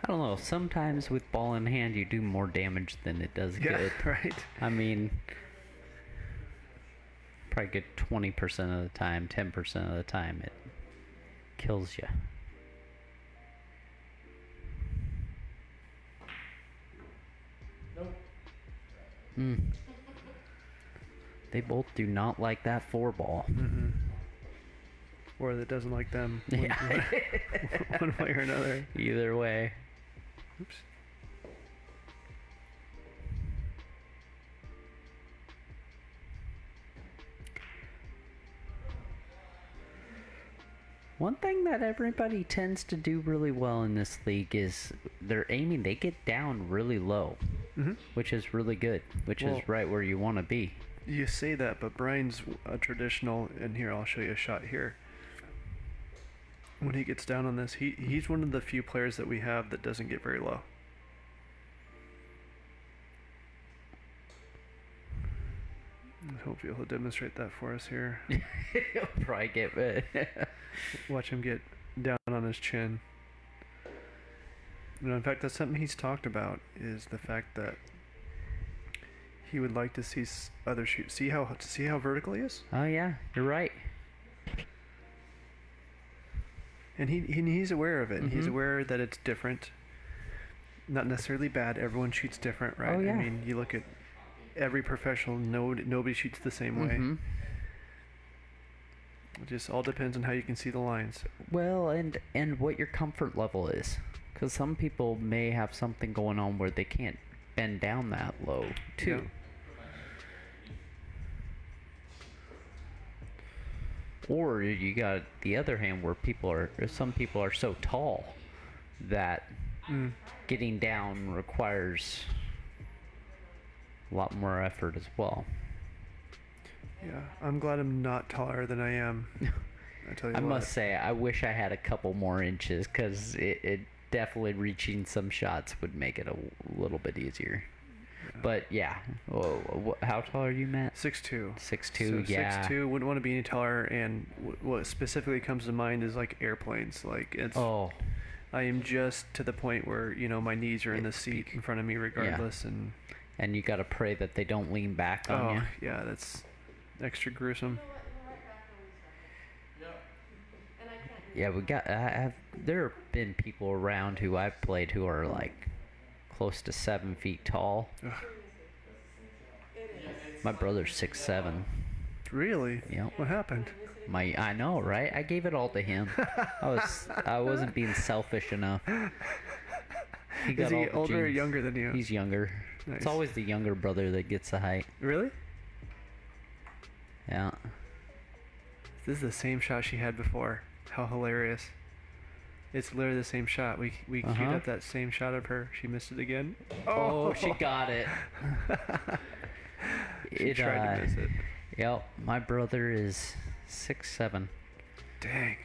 Speaker 5: I don't know, sometimes with ball in hand you do more damage than it does good.
Speaker 6: Right.
Speaker 5: I mean, probably good 20% of the time, 10% of the time it kills you.
Speaker 10: Nope.
Speaker 5: They both do not like that 4-ball.
Speaker 6: Mm-mm. Or that doesn't like them.
Speaker 5: Yeah.
Speaker 6: One way or another.
Speaker 5: Either way.
Speaker 6: Oops.
Speaker 5: One thing that everybody tends to do really well in this league is they're aiming, they get down really low, which is really good, which is right where you want to be.
Speaker 6: You say that, but Brian's a traditional, and here, I'll show you a shot here. When he gets down on this, he's one of the few players that we have that doesn't get very low. Hopefully he'll demonstrate that for us here.
Speaker 5: He'll probably get
Speaker 6: Watch him get down on his chin. You know, in fact, that's something he's talked about, is the fact that he would like to see other shoot. See how vertical he is?
Speaker 5: Oh yeah, you're right.
Speaker 6: And he's aware of it. And he's aware that it's different. Not necessarily bad. Everyone shoots different, right?
Speaker 5: Oh, yeah.
Speaker 6: I mean, you look at every professional. Nobody shoots the same way. It just all depends on how you can see the lines.
Speaker 5: Well, and what your comfort level is, because some people may have something going on where they can't bend down that low too.
Speaker 6: Yeah.
Speaker 5: Or you got the other hand where some people are so tall that getting down requires a lot more effort as well.
Speaker 6: Yeah, I'm glad I'm not taller than I am. I tell you
Speaker 5: I
Speaker 6: what.
Speaker 5: must say, I wish I had a couple more inches, because it definitely reaching some shots would make it a little bit easier. Yeah. But yeah, how tall are you, Matt?
Speaker 6: 6'2".
Speaker 5: 6'2", yeah.
Speaker 6: 6'2", wouldn't want to be any taller, and what specifically comes to mind is like airplanes. Like it's.
Speaker 5: Oh.
Speaker 6: I am just to the point where, you know, my knees are in the seat in front of me regardless,
Speaker 5: and you got to pray that they don't lean back on you.
Speaker 6: Yeah, that's extra gruesome.
Speaker 5: Yeah, there have been people around who I've played who are like close to 7 feet tall.
Speaker 6: Ugh.
Speaker 5: My brother's 6'7".
Speaker 6: Really?
Speaker 5: Yep.
Speaker 6: What happened?
Speaker 5: I know, right? I gave it all to him. I wasn't being selfish enough.
Speaker 6: Is he older or younger than you?
Speaker 5: He's younger.
Speaker 6: Nice.
Speaker 5: It's always the younger brother that gets the height.
Speaker 6: Really?
Speaker 5: Yeah.
Speaker 6: This is the same shot she had before. How hilarious. It's literally the same shot. We queued up that same shot of her. She missed it again.
Speaker 5: Oh, she got it.
Speaker 6: She tried to miss it.
Speaker 5: Yep, my brother is 6'7".
Speaker 6: Dang.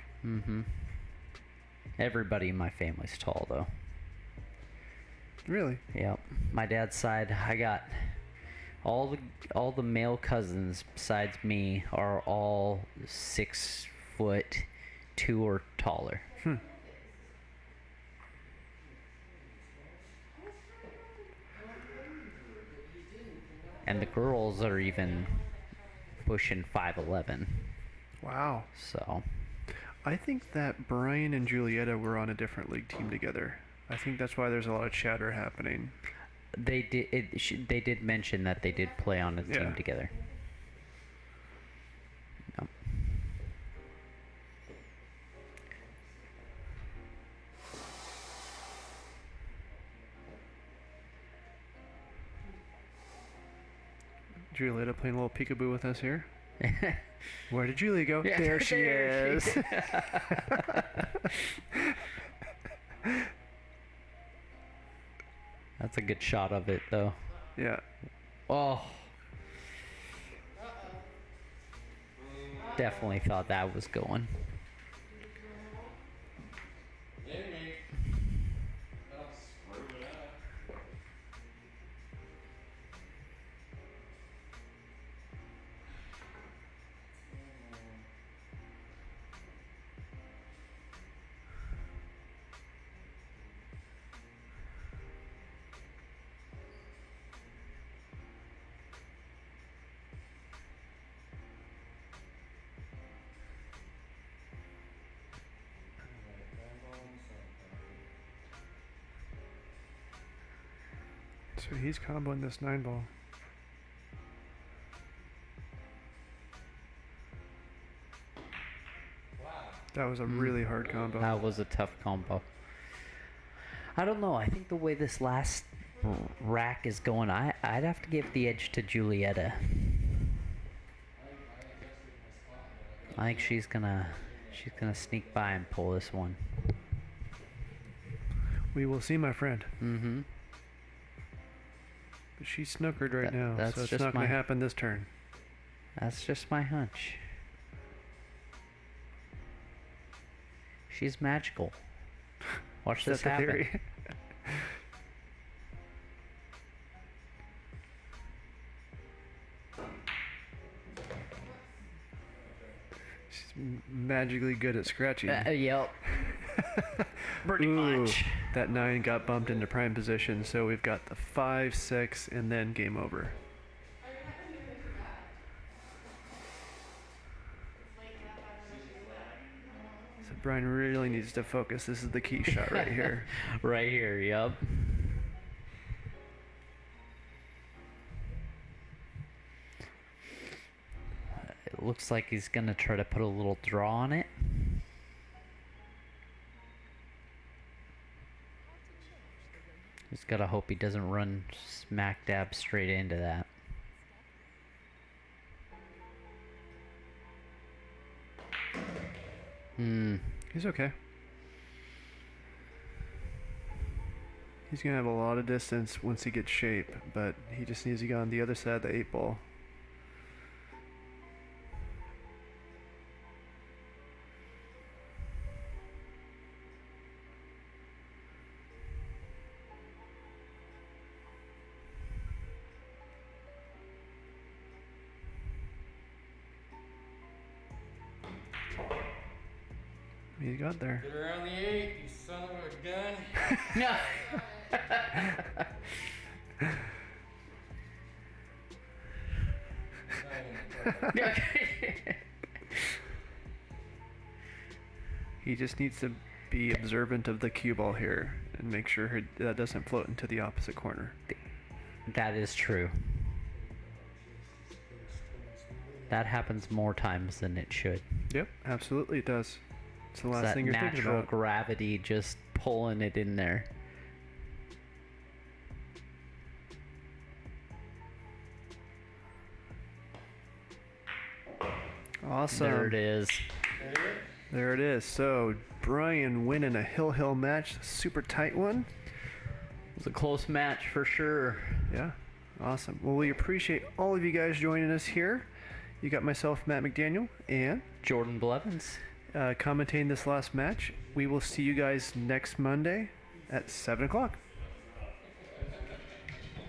Speaker 5: Everybody in my family's tall, though.
Speaker 6: Really?
Speaker 5: Yep. My dad's side, I got all the male cousins besides me are all 6'2" or taller. And the girls are even pushing 5'11".
Speaker 6: Wow.
Speaker 5: So.
Speaker 6: I think that Brian and Julietta were on a different league team together. I think that's why there's a lot of chatter happening.
Speaker 5: They did mention that they did play on a team together. Yep.
Speaker 6: Julietta playing a little peekaboo with us here. Where did Julie go?
Speaker 5: Yeah,
Speaker 6: there she
Speaker 5: there
Speaker 6: is.
Speaker 5: she- That's a good shot of it, though.
Speaker 6: Yeah.
Speaker 5: Oh. Definitely thought that was going.
Speaker 4: Maybe. That'll screw it up.
Speaker 6: So he's comboing this 9-ball. That was a really hard combo.
Speaker 5: That was a tough combo. I don't know. I think the way this last rack is going, I'd have to give the edge to Julietta. I think she's gonna sneak by and pull this one.
Speaker 6: We will see, my friend.
Speaker 5: Mm-hmm.
Speaker 6: But she's snookered right now,
Speaker 5: that's
Speaker 6: so it's
Speaker 5: just
Speaker 6: not going
Speaker 5: my-
Speaker 6: to happen this turn.
Speaker 5: That's just my hunch. She's magical. Watch this
Speaker 6: That's the
Speaker 5: happen.
Speaker 6: theory. She's magically good at scratching.
Speaker 5: Yep. Pretty
Speaker 6: Ooh,
Speaker 5: much.
Speaker 6: that 9 got bumped into prime position, so we've got the 5, 6, and then game over. So Brian really needs to focus. This is the key shot right here.
Speaker 5: Right here, yep. It looks like he's gonna try to put a little draw on it. Just gotta hope he doesn't run smack dab straight into that.
Speaker 6: He's okay. He's going to have a lot of distance once he gets shape, but he just needs to get on the other side of the 8-ball. He got there.
Speaker 4: Get around the 8, you son of a gun.
Speaker 6: He just needs to be observant of the cue ball here and make sure that doesn't float into the opposite corner.
Speaker 5: That is true. That happens more times than it should.
Speaker 6: Yep, absolutely it does. It's the
Speaker 5: It's
Speaker 6: last
Speaker 5: that
Speaker 6: thing you're thinking
Speaker 5: natural
Speaker 6: about.
Speaker 5: gravity just pulling it in there.
Speaker 6: Awesome.
Speaker 5: There it is.
Speaker 6: There it is. So Brian winning a Hill match, super tight one.
Speaker 5: It was a close match for sure.
Speaker 6: Yeah, awesome. Well, we appreciate all of you guys joining us here. You got myself, Matt McDaniel, and
Speaker 5: Jordan Blevins.
Speaker 6: Commentating this last match. We will see you guys next Monday at 7 o'clock.